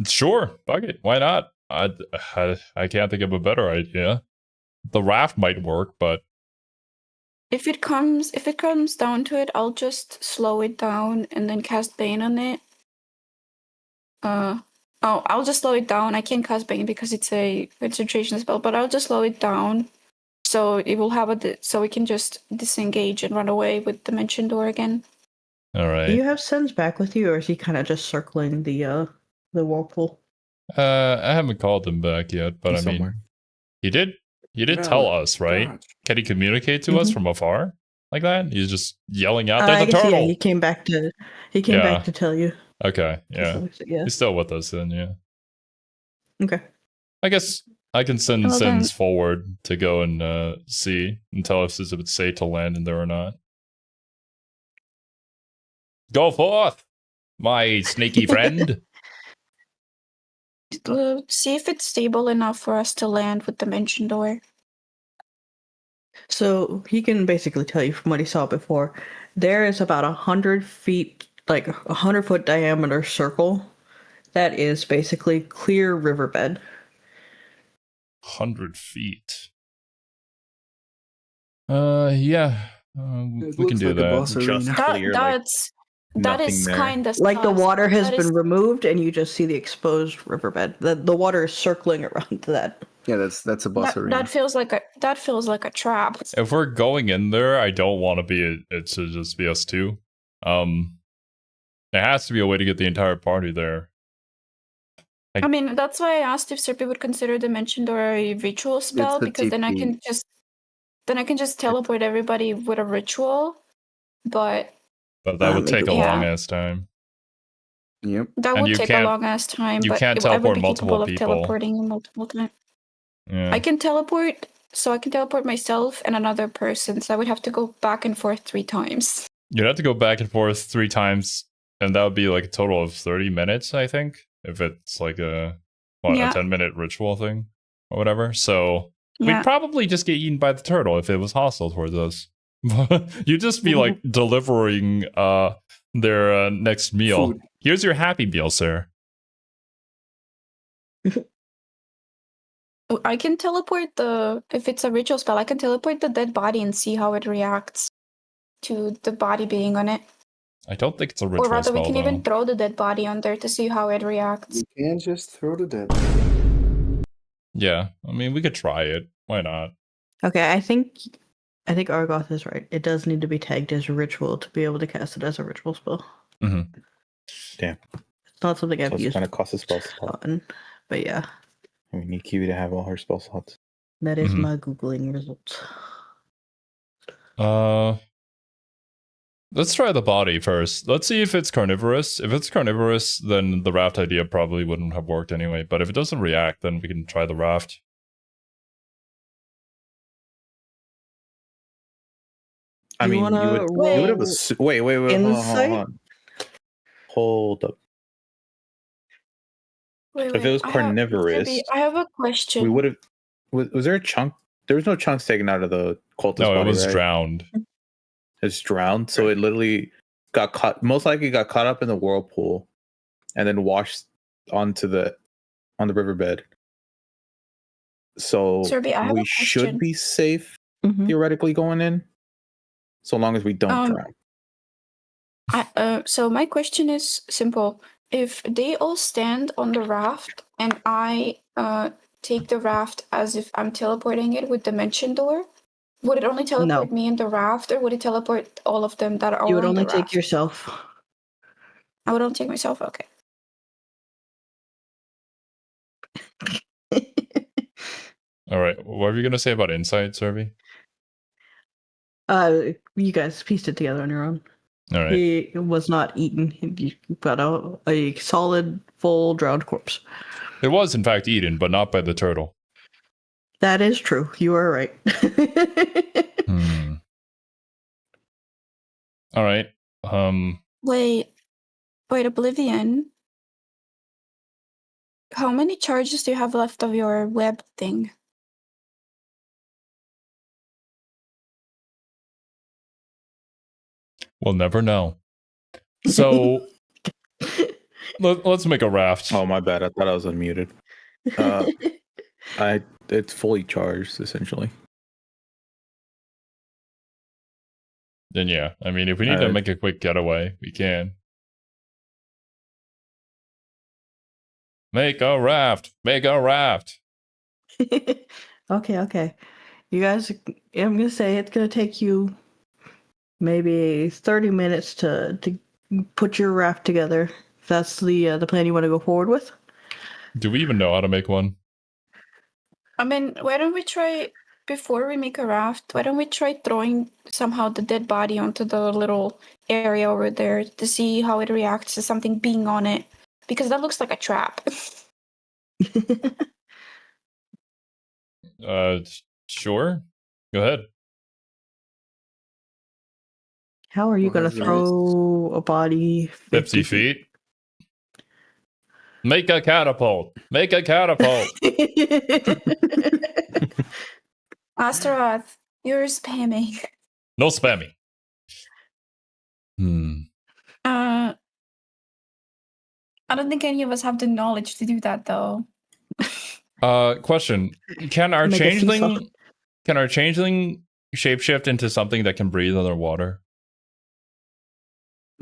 Sure, fuck it, why not? I can't think of a better idea. The raft might work, but if it comes down to it, I'll just slow it down and then cast Bane on it. I'll just slow it down. I can't cast Bane because it's a concentration spell, but I'll just slow it down so it will have so we can just disengage and run away with Dimension Door again. All right. Do you have Sens back with you, or is he kind of just circling the whirlpool? I haven't called him back yet, but He's I mean, somewhere. he did tell us, right? God. Can he communicate to us from afar like that? He's just yelling out, "There's I a guess, turtle!" Yeah, he came back to tell you. Okay, yeah. Yeah. He's still with us then, yeah. Okay. I guess I can send Sins forward to go and see and tell us if it's safe to land in there or not. Go forth, my sneaky friend. See if it's stable enough for us to land with Dimension Door. So he can basically tell you from what he saw before. There is about 100 feet, like 100-foot diameter circle that is basically clear riverbed. 100 feet. Yeah. We can do that. That is kind of like the water has been removed and you just see the exposed riverbed. The water is circling around that. Yeah, that's a boss arena. That feels like a trap. If we're going in there, I don't want it to just be us two. There has to be a way to get the entire party there. I mean, that's why I asked if Cerby would consider Dimension Door a ritual spell, because then I can just teleport everybody with a ritual. But that would take a long ass time. Yep. That would take a long ass time. You can't teleport multiple people. Of teleporting multiple times. Yeah. I can teleport, so I can teleport myself and another person. So I would have to go back and forth 3 times. You'd have to go back and forth 3 times, and that would be like a total of 30 minutes, I think, if it's like a 10-minute ritual thing or whatever. So we'd probably just get eaten by the turtle if it was hostile towards us. You'd just be like delivering their next meal. Food. Here's your happy meal, sir. I can teleport if it's a ritual spell, I can teleport the dead body and see how it reacts to the body being on it. I don't think it's a ritual spell. Or rather, we can even throw the dead body on there to see how it reacts. You can just throw the dead. Yeah, I mean, we could try it. Why not? Okay, I think Argoth is right. It does need to be tagged as a ritual to be able to cast it as a ritual spell. Mm-hmm. Damn. It's not something I've So it's used gonna cost a spell slot. But yeah, We need Kiwi to have all her spell slots. that is my Googling results. Let's try the body first. Let's see if it's carnivorous. If it's carnivorous, then the raft idea probably wouldn't have worked anyway. But if it doesn't react, then we can try the raft. I mean, you would have wait, hold up. Wait, if it was carnivorous, I have a question. We would have. Was there a chunk? There was no chunks taken out of the cultist body, No, it was right? drowned. It's drowned, so it literally got caught. Most likely, got caught up in the whirlpool, and then washed on the riverbed. So Cerby, we should be safe theoretically going in, so long as we don't drown. So my question is simple. If they all stand on the raft and I take the raft as if I'm teleporting it with Dimension Door, would it only teleport me in the raft, or would it teleport all of them that are on the raft? You would only take yourself. I would only take myself, okay. All right, what were you going to say about insight, Cerby? You guys pieced it together on your own. All right. He was not eaten. He got a solid, full, drowned corpse. It was, in fact, eaten, but not by the turtle. That is true. You are right. All right. Wait, Oblivion. How many charges do you have left of your web thing? We'll never know. So let's make a raft. Oh, my bad. I thought I was unmuted. It's fully charged essentially. Then yeah, I mean, if we need to make a quick getaway, we can. Make a raft. Make a raft. Okay. You guys, I'm gonna say it's gonna take you maybe 30 minutes to put your raft together. If that's the plan you want to go forward with. Do we even know how to make one? I mean, why don't we try, before we make a raft, why don't we try throwing somehow the dead body onto the little area over there to see how it reacts to something being on it? Because that looks like a trap. Sure. Go ahead. How are you going to throw a body 50 feet? Make a catapult. Make a catapult. Astaroth, you're spamming. No spamming. I don't think any of us have the knowledge to do that, though. Question: Can our changeling shapeshift into something that can breathe underwater?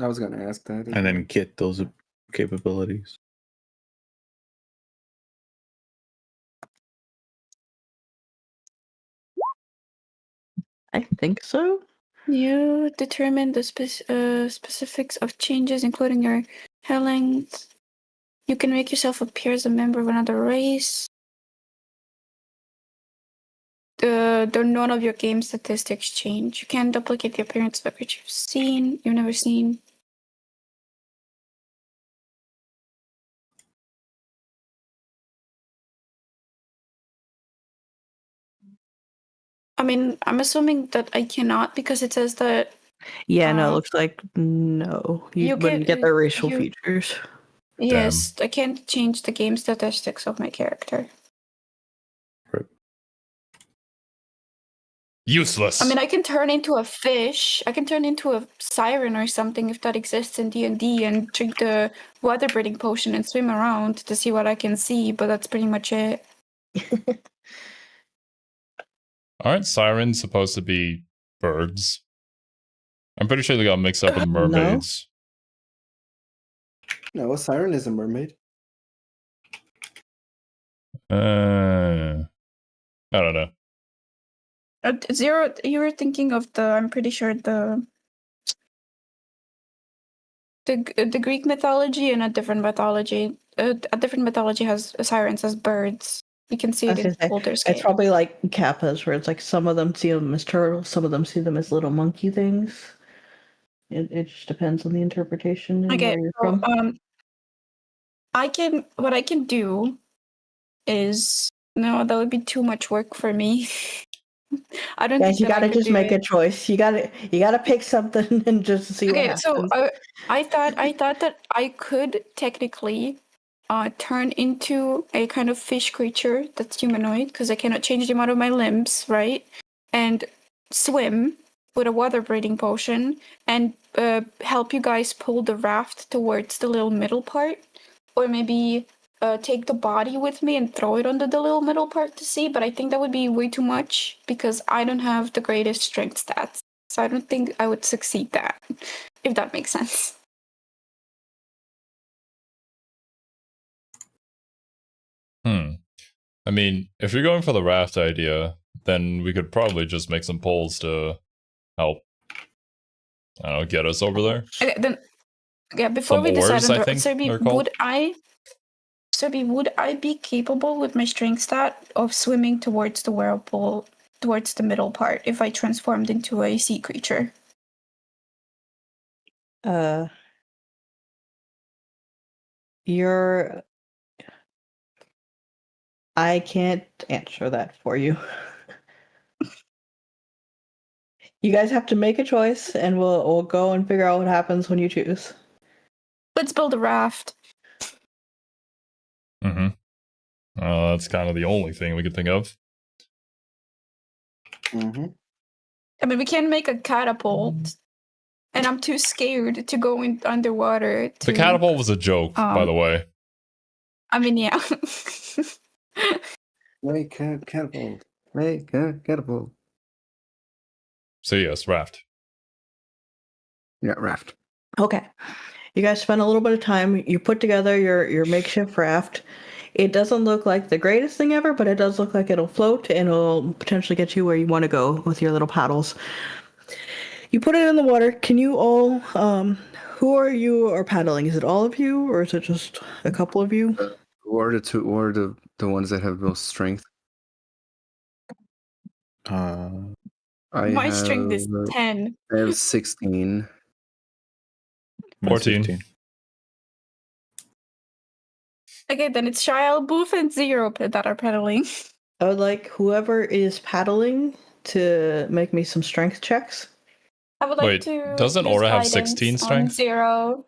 I was going to ask that. And then get those capabilities. I think so. You determine the specifics of changes, including your hair length. You can make yourself appear as a member of another race. None of your game statistics change. You can duplicate the appearance of a creature you've never seen. I mean, I'm assuming that I cannot because it says that. Yeah, no, it looks like no. You wouldn't get the racial features. Yes, I can't change the game statistics of my character. Useless. I mean, I can turn into a fish. I can turn into a siren or something if that exists in D&D and drink the water breathing potion and swim around to see what I can see, but that's pretty much it. Aren't sirens supposed to be birds? I'm pretty sure they got mixed up with mermaids. No, a siren is a mermaid. I don't know. Xero, you were thinking of I'm pretty sure the Greek mythology and a different mythology. A different mythology has sirens as birds. You can see it in Baldur's Gate. It's probably like Kappas, where it's like some of them see them as turtles, some of them see them as little monkey things. It just depends on the interpretation and where you're from. What I can do is that would be too much work for me. I don't think you gotta just make a choice. You gotta pick something and just see what happens. So I thought that I could technically turn into a kind of fish creature that's humanoid, because I cannot change the amount of my limbs, right? And swim with a water breathing potion and help you guys pull the raft towards the little middle part, or maybe take the body with me and throw it onto the little middle part to see. But I think that would be way too much because I don't have the greatest strength stats, so I don't think I would succeed that, if that makes sense. I mean, if you're going for the raft idea, then we could probably just make some polls to help, I don't know, get us over there. Okay, then, before we decide on Cerby, would I be capable with my strength stat of swimming towards the whirlpool, towards the middle part, if I transformed into a sea creature? I can't answer that for you. You guys have to make a choice, and we'll go and figure out what happens when you choose. Let's build a raft. That's kind of the only thing we could think of. I mean, we can make a catapult, and I'm too scared to go in underwater. The catapult was a joke, by the way. I mean, yeah. Make a catapult. Make a catapult. So yes, raft. Yeah, raft. Okay. You guys spend a little bit of time. You put together your makeshift raft. It doesn't look like the greatest thing ever, but it does look like it'll float and it'll potentially get you where you want to go with your little paddles. You put it in the water. Can you all, who are you paddling? Is it all of you, or is it just a couple of you? Who are the ones that have most strength? My strength is 10. I have 16. 14. Okay, then it's Shyah ElBuff and Xero that are paddling. I would like whoever is paddling to make me some strength checks. I would like to. Doesn't Aura have 16 strength? Xero.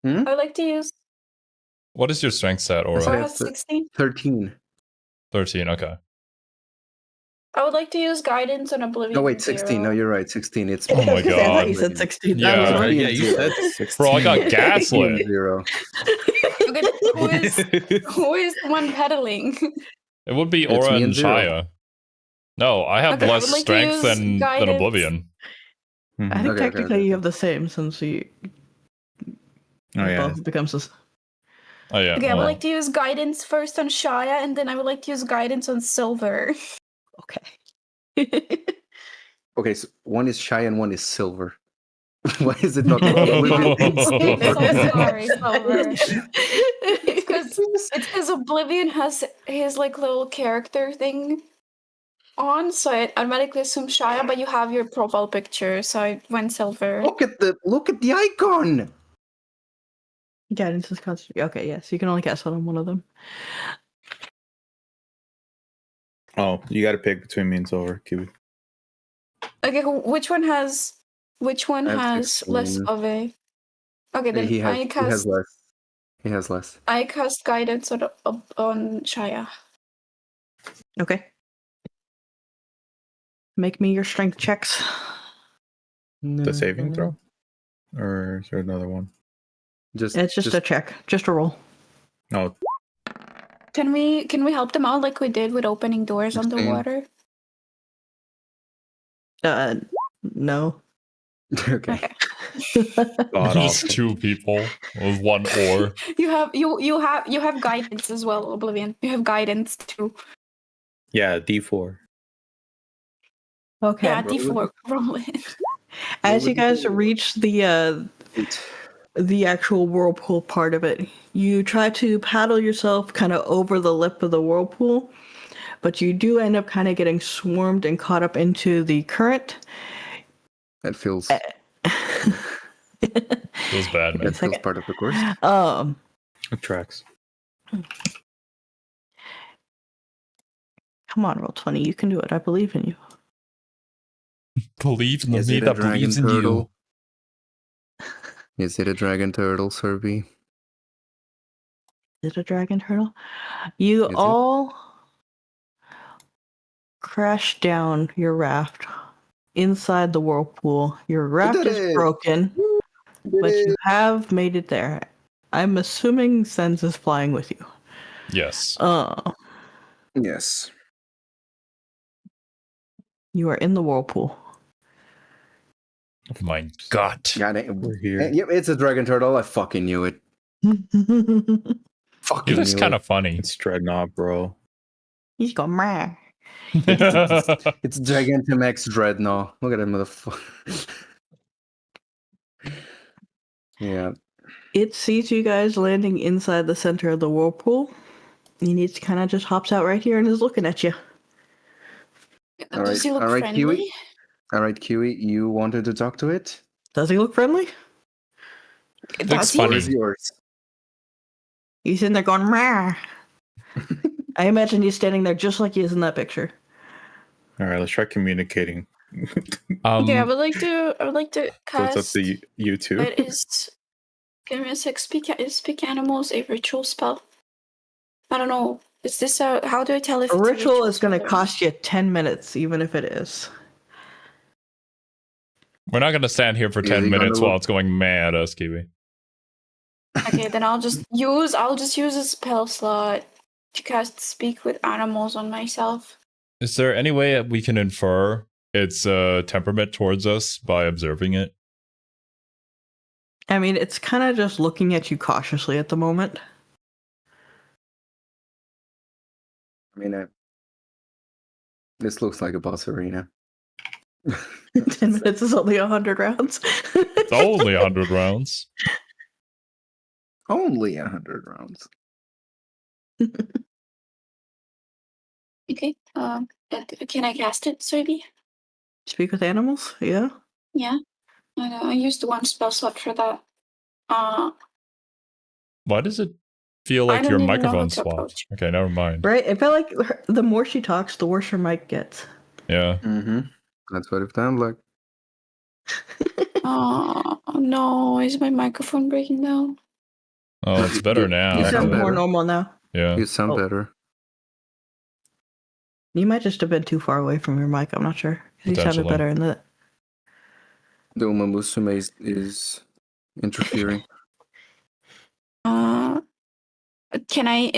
I would like to use. What is your strength stat, Aura? Aura has 16. 13. 13, okay. I would like to use guidance on Oblivion. No, wait, 16. No, you're right. 16. It's. Oh my god. I thought you said 16. Yeah, you said 16. Bro, I got gaslit. 0. Okay, who is the one pedaling? It would be Aura and Shyah. No, I have less strength than Oblivion. I think technically you have the same, since you both becomes this. Oh yeah. Okay, I would like to use guidance first on Shyah, and then I would like to use guidance on Silver. Okay. Okay, so one is Shyah and one is Silver. Why is it not? I'm so sorry, Silver. It's because Oblivion has his like little character thing on, so I automatically assume Shyah, but you have your profile picture, so I went Silver. Look at the icon. Guidance is constant. Okay, yes, you can only cast on one of them. Oh, you got to pick between me and Silver, Kiwi. Okay, which one has less of a? Okay, then he has less. He has less. I cast guidance on Shyah. Okay. Make me your strength checks. The saving throw, or is there another one? It's just a check, just a roll. No. Can we help them out like we did with opening doors underwater? No. Okay. God Just awful. 2 people with 1 ore. You have guidance as well, Oblivion. You have guidance too. Yeah, D4. Okay. Yeah, D4. Roll it. As you guys reach the actual whirlpool part of it, you try to paddle yourself kind of over the lip of the whirlpool, but you do end up kind of getting swarmed and caught up into the current. That feels. Feels bad, man. That feels part of the course. It tracks. Come on, Roll20. You can do it. I believe in you. Believe in Is me it a that dragon believes in you. turtle? Is it a dragon turtle, Cerby? Is it a dragon turtle? You Is all crash down your raft inside the whirlpool. Your raft is broken, but you have made it there. I'm assuming Sen's is flying with you. Yes. Yes. You are in the whirlpool. Oh my god. Got it. We're here. Yep, it's a dragon turtle. I fucking knew it. Fucking He looks knew kind it. of funny. It's Dreadnought, bro. He's going meh. It's Gigantamax Dreadnought. Look at that motherfucker. Yeah. It sees you guys landing inside the center of the whirlpool. It kind of just hops out right here and is looking at you. Does he look friendly? Kiwi. All right, Kiwi, you wanted to talk to it? Does he look friendly? Looks funny. Where's yours? He's in there going meh. I imagine he's standing there just like he is in that picture. All right, let's try communicating. Okay, I would like to cast. So it's up to you two. It is. Give me a sec. Speak animals a ritual spell. I don't know. Is this a? How do I tell if A it's ritual is going to spell? cost you 10 minutes, even if it is. We're not going to stand here for 10 minutes while it's going mad at us, Kiwi. Okay, then I'll just use a spell slot to cast speak with animals on myself. Is there any way we can infer its temperament towards us by observing it? I mean, it's kind of just looking at you cautiously at the moment. I mean, this looks like a boss arena. 10 minutes is only 100 rounds. It's only 100 rounds. Only 100 rounds. Okay. Can I cast it, Cerby? Speak with animals? Yeah. Yeah. I used one spell slot for that. Why does it feel like your microphone swapped? Okay, never mind. Right? I felt like the more she talks, the worse her mic gets. Yeah. Mm-hmm. That's what it sounds like. Oh no! Is my microphone breaking down? Oh, it's better now. You sound better. more normal now. Yeah. You sound better. You might just have been too far away from your mic. I'm not sure. You sounded better in the. The Uma Musume is interfering. Can I,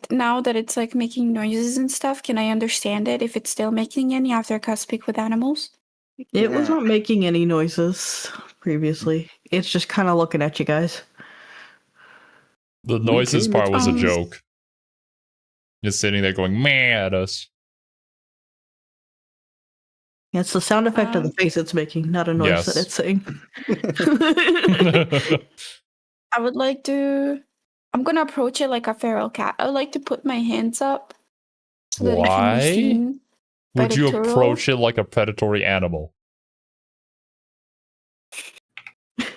now that it's like making noises and stuff, can I understand it if it's still making any after I cast speak with animals? It was not making any noises previously. It's just kind of looking at you guys. The noises part was a joke. Just sitting there going meh at us. It's the sound effect of the face it's making, not a noise that it's saying. I would like to. I'm gonna approach it like a feral cat. I would like to put my hands up. So that it can be seen would you turtle. approach it like a predatory animal?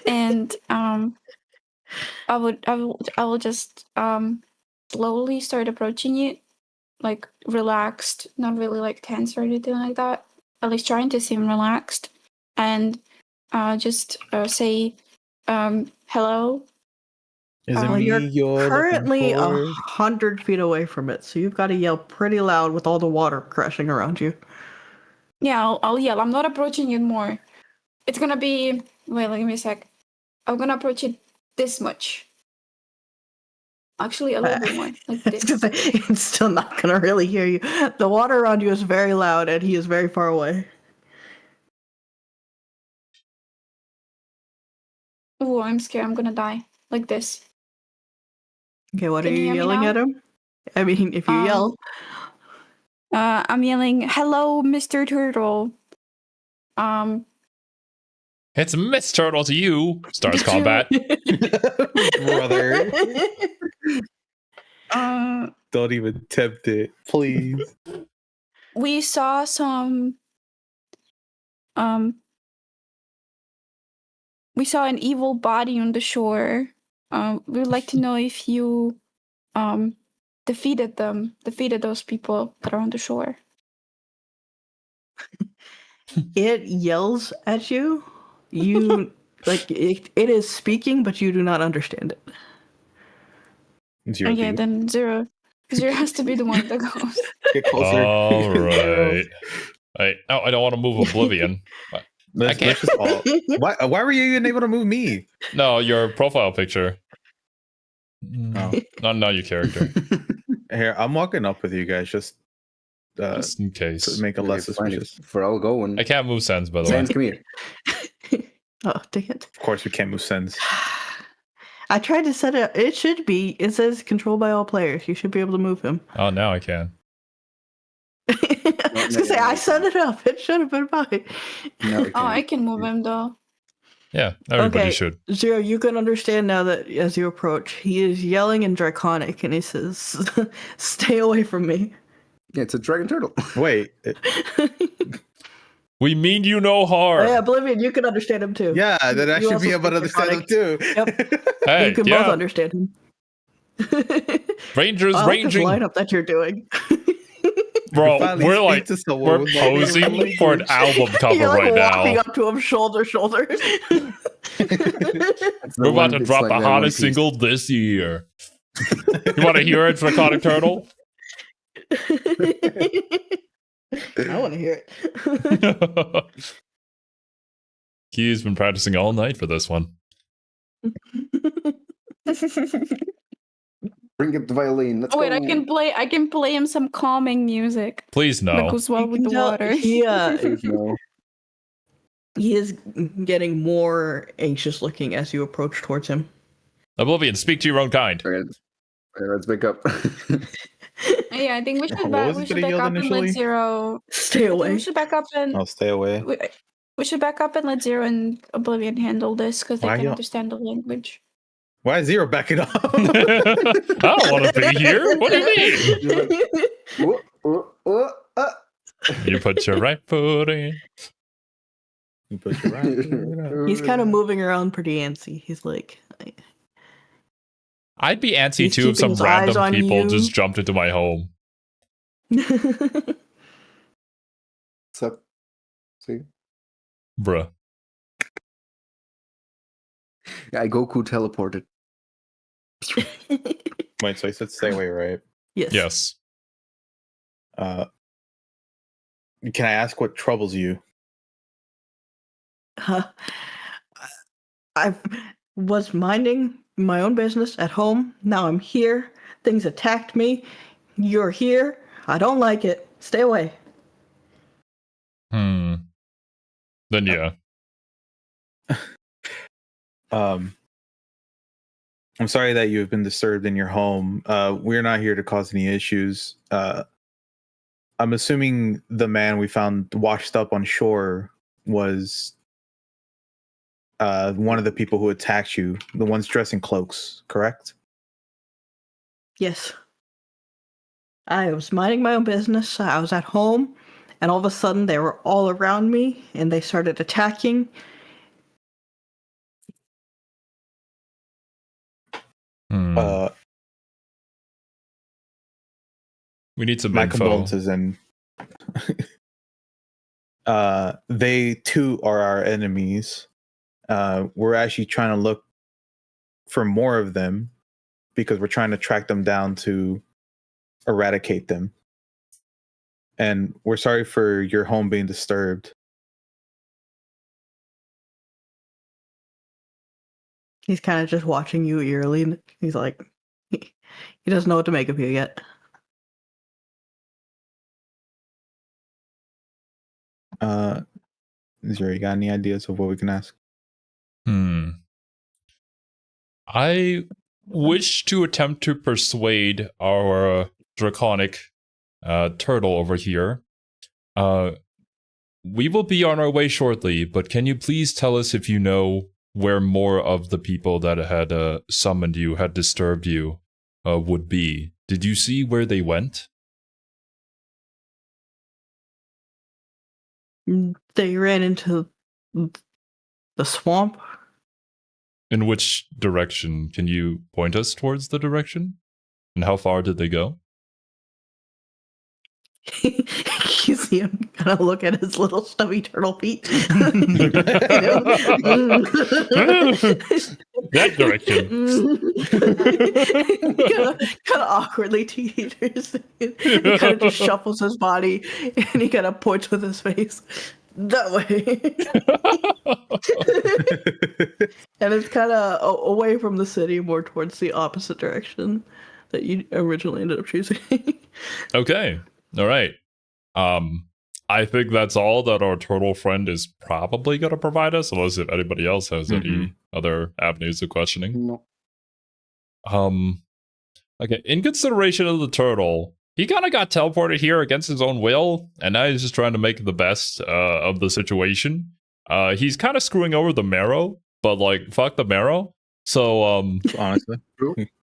And I will just slowly start approaching it, like relaxed, not really like tense or anything like that. At least trying to seem relaxed, and just say hello. Is it me you're currently 100 feet away from it, so you've got to yell pretty loud with all the water crashing around you. Yeah, I'll yell. I'm not approaching it more. It's gonna be. Wait, give me a sec. I'm gonna approach it this much. Actually, a little bit more. Like this. It's still not gonna really hear you. The water around you is very loud, and he is very far away. Oh, I'm scared. I'm gonna die. Like this. Okay, what Can are you you hear me yelling now? at him? I mean, if you yell. I'm yelling, "Hello, Mr. Turtle." It's Miss Turtle to you. Starts combat. Brother. Don't even tempt it, please. We saw some. We saw an evil body on the shore. We would like to know if you, defeated those people that are on the shore. It yells at you. You like it is speaking, but you do not understand it. Xero, Okay, then Xero has to be the one that goes. Get closer. All right. I don't want to move Oblivion. I can't. Just all... Why were you even able to move me? No, your profile picture. Oh. Not your character. Here, I'm walking up with you guys just in case. to make it less suspicious. For all going. I can't move Sens, by the Sens, way. come here. Oh, dang it. Of course, we can't move Sens. I tried to set it. It should be. It says controlled by all players. You should be able to move him. Oh, now I can. I was gonna say I set it up. It should have been fine. No, I can move him though. Yeah, everybody Okay, should. Xero, you can understand now that as you approach, he is yelling in Draconic, and he says, "Stay away from me." Yeah, it's a dragon turtle. Wait. We mean you no harm. Oh, yeah, Oblivion, you can understand him too. Yeah, then I You should be also able to speak understand them too. Yep. Hey, You can both understand him. Rangers I like this ranging. lineup that you're doing. Bro, we're like we're posing for an album cover You're like right walking now. up to him shoulder. We're about to drop the hottest single this year. You want to hear it, Draconic Turtle? I want to hear it. Key's been practicing all night for this one. Bring up the violin. Let's Oh wait, go. I can play him some calming music. Please no. That goes well with the water. No. He is getting more anxious looking as you approach towards him. Oblivion, speak to your own kind. Okay, let's back up. Yeah, I think we should What back, was we it should that he back yelled up and let initially? Xero. Stay away. We should back up and I'll stay away. we should back up and let Xero and Oblivion handle this because they Why can y'all- understand the language. Why is Xero backing up? I don't want to be here. What do you mean? You put your right foot in. You put your right. He's kind of moving around pretty antsy. He's like I'd be antsy He's too if some keeping his eyes random on people you. just jumped into my home. What's up? See? Bruh. Yeah, Goku teleported. Wait, so I said stay away, right? Yes. Yes. Can I ask what troubles you? I was minding my own business at home. Now I'm here. Things attacked me. You're here. I don't like it. Stay away. Then yeah. I'm sorry that you have been disturbed in your home. We're not here to cause any issues. I'm assuming the man we found washed up on shore was one of the people who attacked you, the ones dressed in cloaks, correct? Yes. I was minding my own business. I was at home, and all of a sudden they were all around me, and they started attacking. We need some my info. condolences, and they too are our enemies. We're actually trying to look for more of them because we're trying to track them down to eradicate them. And we're sorry for your home being disturbed. He's kind of just watching you eerily. He's like, he doesn't know what to make of you yet. Is there you got any ideas of what we can ask? I wish to attempt to persuade our draconic turtle over here. We will be on our way shortly, but can you please tell us if you know where more of the people that had summoned you, had disturbed you, would be? Did you see where they went? They ran into the swamp. In which direction? Can you point us towards the direction? And how far did they go? You see him kind of look at his little stubby turtle feet. That direction. kind of awkwardly teeters. He kind of just shuffles his body and he kind of points with his face that way. And it's kind of away from the city, more towards the opposite direction that you originally ended up choosing. Okay. All right. I think that's all that our turtle friend is probably going to provide us, unless if anybody else has any other avenues of questioning. No. Okay. In consideration of the turtle, he kind of got teleported here against his own will, and now he's just trying to make the best of the situation. He's kind of screwing over the marrow, but like, fuck the marrow. So, honestly,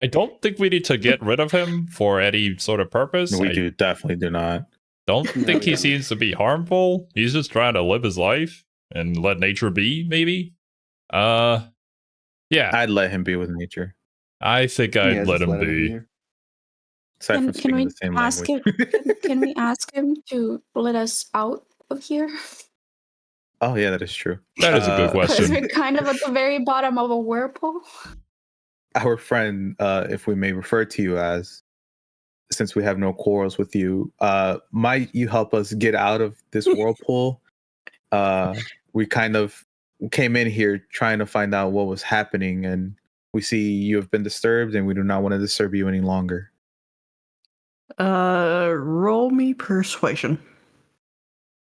I don't think we need to get rid of him for any sort of purpose. We definitely do not. Don't think he seems to be harmful. He's just trying to live his life and let nature be, maybe. Yeah. I'd let him be with nature. I think I'd let him be. Aside from Can we the same ask him? Can we ask him to let us out of here? Oh yeah, that is true. That is a good Because question. we're kind of at the very bottom of a whirlpool. Our friend, if we may refer to you as, since we have no quarrels with you, might you help us get out of this whirlpool? We kind of came in here trying to find out what was happening, and we see you have been disturbed, and we do not want to disturb you any longer. Roll me persuasion.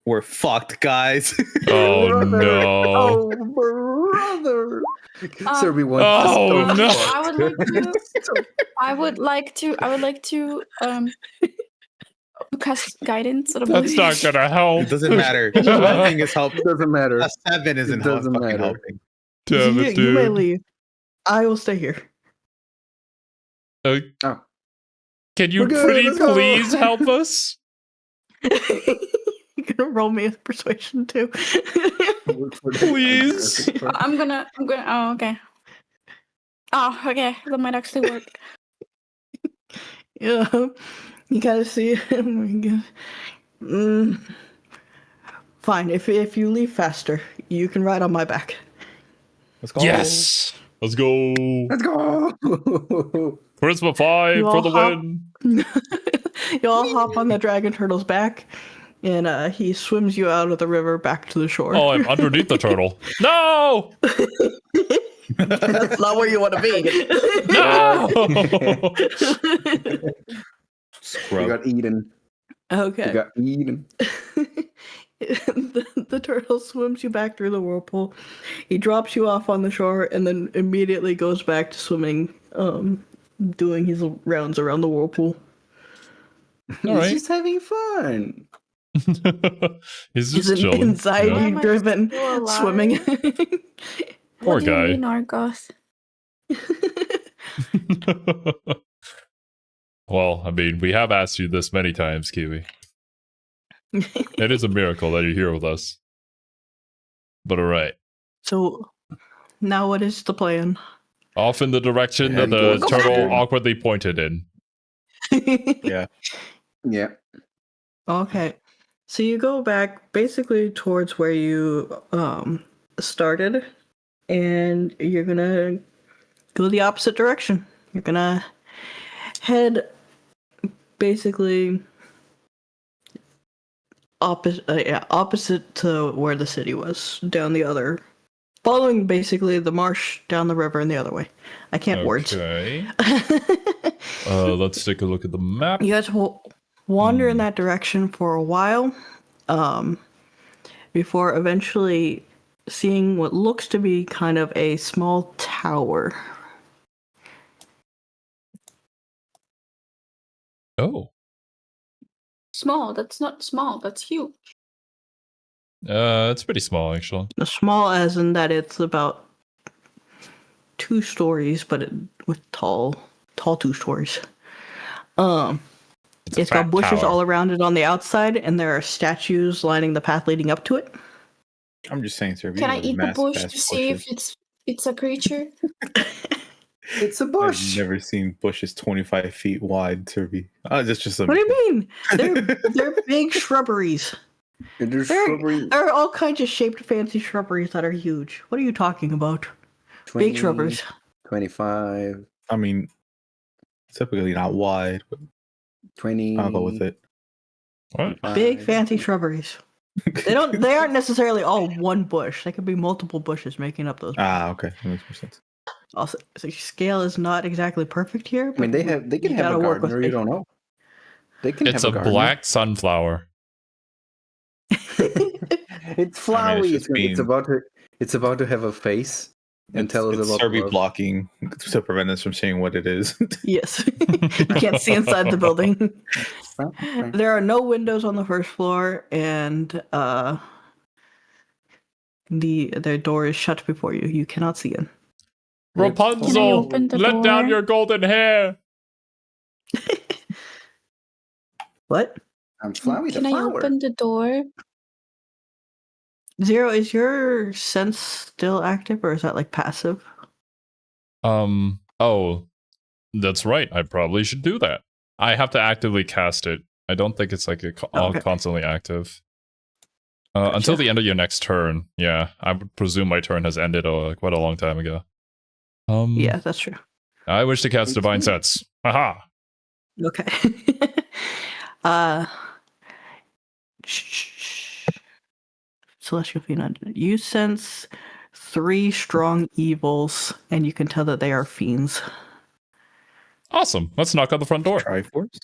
We're fucked, guys. Oh no. Oh, brother. Cerby wants oh, to no. I would like to cast guidance. That's not gonna help. It doesn't matter. Nothing is helping. It doesn't matter. A 7 isn't doesn't fucking matter. helping. Damn it, You may dude. leave. I will stay here. Oh. Can you We're good, pretty let's go. please help us? You can roll me a persuasion too. Please. I'm gonna. Oh, okay. Oh, okay. That might actually work. Yeah, you gotta see him. Fine. If you leave faster, you can ride on my back. Let's go. Yes. Let's go. Let's go. Charisma 5 You for all the hop- win. You all hop on the dragon turtle's back, and he swims you out of the river back to the shore. Oh, I'm underneath the turtle. No! That's not where you want to be. No! You Scrub. got eaten. Okay. You got eaten. The turtle swims you back through the whirlpool. He drops you off on the shore and then immediately goes back to swimming, doing his rounds around the whirlpool. All right. He's just having fun. He's He's just an chilling. anxiety-driven Why am I still swimming. Poor What do you guy. mean, Argoth? Well, I mean, we have asked you this many times, Kiwi. It is a miracle that you're here with us. But all right. So, now what is the plan? Off in the direction that And the towards turtle the- awkwardly pointed in. Yeah. Yeah. Okay. So you go back basically towards where you started, and you're gonna go the opposite direction. You're gonna head basically opposite to where the city was, down the other, following basically the marsh down the river and the other way. I can't words. Okay. Let's take a look at the map. You guys will wander in that direction for a while, before eventually seeing what looks to be kind of a small tower Oh. Small. That's not small. That's huge. It's pretty small, actually. Small as in that it's about 2 stories, but with tall 2 stories. It's got bushes all around it on the outside, and there are statues lining the path leading up to it. I'm just saying, sir. Can I eat the bush to see if it's a creature? It's a bush. I've never seen bushes 25 feet wide, Cerby. Oh, that's just What do you mean? They're big shrubberies. There are all kinds of shaped fancy shrubberies that are huge. What are you talking about? 20, Big shrubberies. 25. I mean, typically not wide, but 20. I'll go with it. What? Big fancy shrubberies. They aren't necessarily all one bush. They could be multiple bushes making up those. Okay, that makes more sense. Also, the scale is not exactly perfect here. I mean, they can have a gardener. You don't know. They can. It's have a black sunflower. It's flowery. It's about to have a face and tell us about Cerby blocking to prevent us from seeing what it is. Yes, you can't see inside the building. There are no windows on the first floor, and their door is shut before you. You cannot see in. Rapunzel, let down your golden hair. What? I'm flowery. Can I open the door? Xero, is your sense still active, or is that like passive? Oh, that's right. I probably should do that. I have to actively cast it. I don't think it's like constantly active. Gotcha. Until the end of your next turn. Yeah, I would presume my turn has ended quite a long time ago. Yeah, that's true. I wish to cast Divine Sense. Haha. Okay. Celestial Fiend. You sense 3 strong evils, and you can tell that they are fiends. Awesome. Let's knock on the front door. Triforce?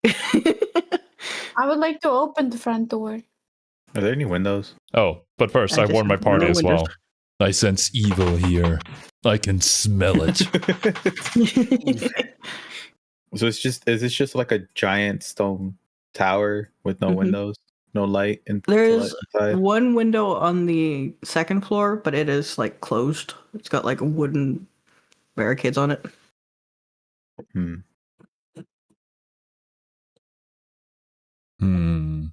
I would like to open the front door. Are there any windows? Oh, but first I warn my party as well. I sense evil here. I can smell it. So is this just like a giant stone tower with no windows, no light There's one window on the second floor, but it is like closed. It's got like wooden barricades on it.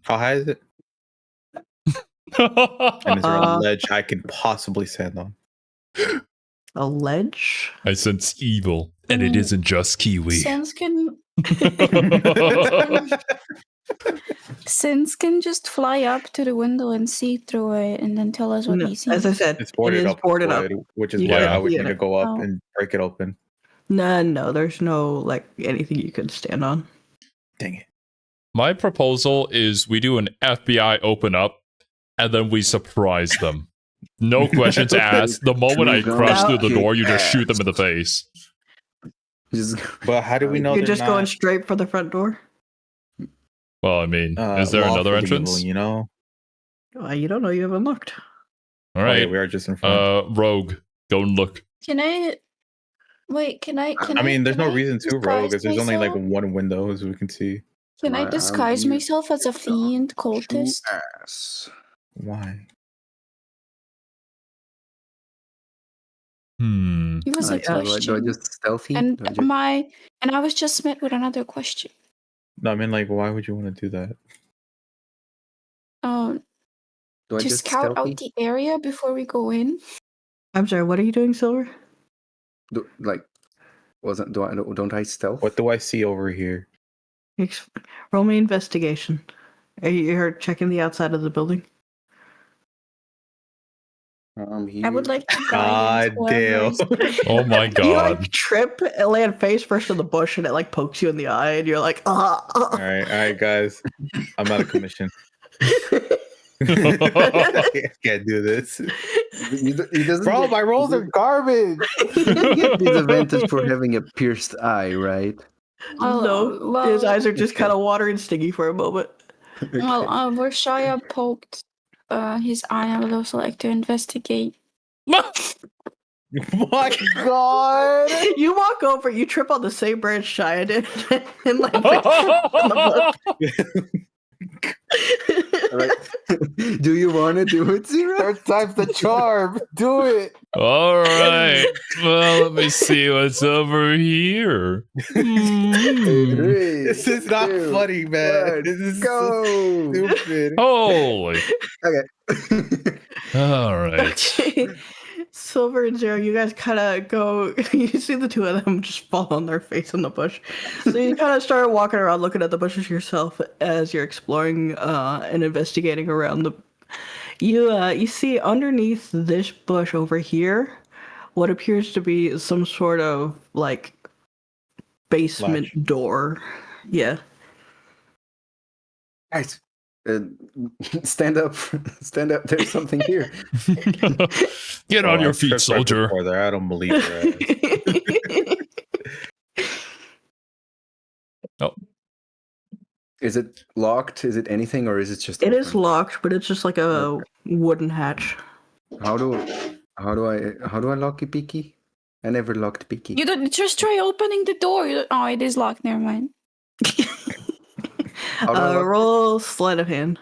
How high is it? And is there a ledge I can possibly stand on? A ledge? I sense evil, and it isn't just Kiwi. Sense can just fly up to the window and see through it, and then tell us what he sees. As I said, it's boarded up, which is why I would need to go up and break it open. No, there's no like anything you could stand on. Dang it. My proposal is we do an FBI open up, and then we surprise them. No questions asked. The moment I crush through the door, you just shoot them in the face. But how do we know you're just going straight for the front door? Well, I mean, is there another entrance? Evil, you don't know. You haven't looked. All right, we are just in front. Rogue, go and look. Can I? Wait, can I? I mean, there's no reason to rogue, because there's only like one window as we can see. Can I disguise myself as a fiend cultist? Why? It was a question. Do I just stealthy? And I was just met with another question. No, I mean, like, why would you want to do that? To scout out the area before we go in. I'm sorry. What are you doing, Silver? Don't I stealth? What do I see over here? Roll me investigation. Are you checking the outside of the building? I would like to God damn. Oh my god. You like trip and land face first in the bush, and it like pokes you in the eye, and you're like, All right, guys. I'm out of commission. I can't do this. Bro, my rolls are garbage. He doesn't get disadvantage for having a pierced eye, right? No, his eyes are just kind of watery and stingy for a moment. Well, where Shyah poked his eye, I would also like to investigate. My God! You walk over, you trip on the same branch Shyah did, and like on the Alright. Do you want to do it, Xero? Third time's the charm. Do it. All right. Well, let me see what's over here. This is not funny, man. This is go. so stupid. Holy. Okay. All right. Okay. Silver and Xero, you guys kind of go. You see the two of them just fall on their face in the bush. So you kind of start walking around, looking at the bushes yourself as you're exploring and investigating around the. You see underneath this bush over here, what appears to be some sort of like basement door. Yeah. Guys, stand up. Stand up. There's something here. Get on your feet, soldier. There. I don't believe her. Oh. Is it locked? Is it anything, or is it just? It open? is locked, but it's just like a wooden hatch. How do I lock it, Peaky? I never locked Peaky. You don't just try opening the door. Oh, it is locked. Never mind. Roll sleight of hand.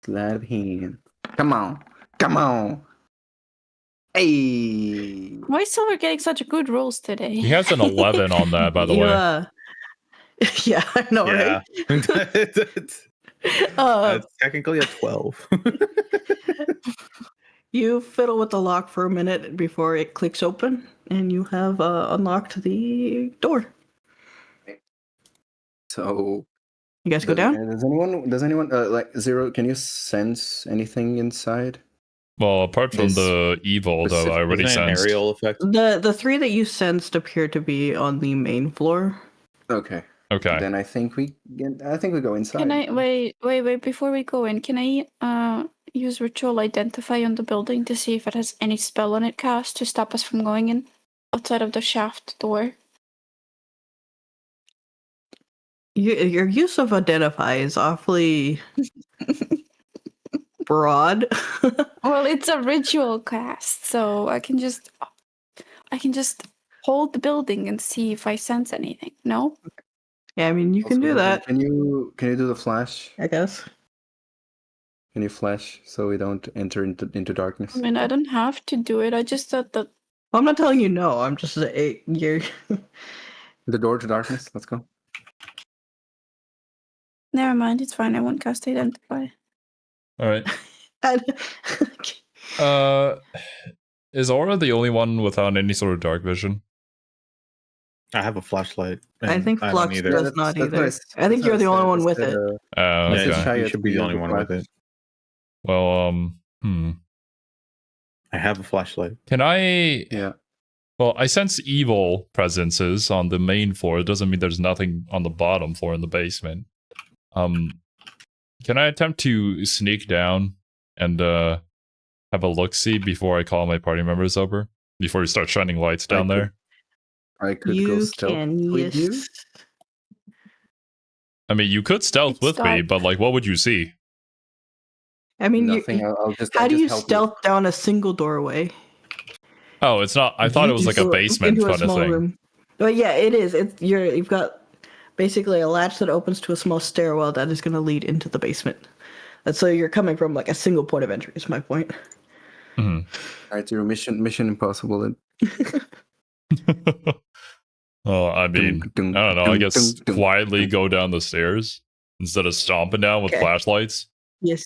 Sleight of hand. Come on. Come on. Hey. Why is Silver getting such good rolls today? He has an 11 on that, by the way. Yeah, I know, right? It's technically a 12. You fiddle with the lock for a minute before it clicks open, and you have unlocked the door. So, you guys go down. Does anyone like Xero? Can you sense anything inside? Well, apart from the evil, though, I already sensed. Aerial effect. The three that you sensed appear to be on the main floor. Okay. Okay. Then I think we go inside. Can I wait? Before we go in, can I use ritual identify on the building to see if it has any spell on it cast to stop us from going in outside of the shaft door? Your use of identify is awfully broad. Well, it's a ritual cast, so I can just hold the building and see if I sense anything. No? Yeah, I mean you can do that. Can you do the flash? I guess. Can you flash so we don't enter into darkness? I mean, I don't have to do it. I just thought that. Well, I'm not telling you no. I'm just you're. The door to darkness. Let's go. Never mind. It's fine. I won't cast identify. All right. Is Aura the only one without any sort of dark vision? I have a flashlight. I think Flux does not either. Nice. I think you're the only one with it. Okay. You should be the only one with it. Well, I have a flashlight. Can I? Yeah. Well, I sense evil presences on the main floor. It doesn't mean there's nothing on the bottom floor in the basement. Can I attempt to sneak down and have a look-see before I call my party members over? Before we start shining lights down there? I could go stealth with you. I mean, you could stealth with me, but like, what would you see? I mean, nothing. How do you stealth down a single doorway? Oh, it's not. I thought it was like a basement kind of thing. Room. But yeah, it is. You've got basically a latch that opens to a small stairwell that is going to lead into the basement. And so you're coming from like a single point of entry. Is my point. Mm-hmm. All right, your mission impossible. Then. Oh, I mean, I don't know. I guess quietly go down the stairs instead of stomping down with flashlights. Yes,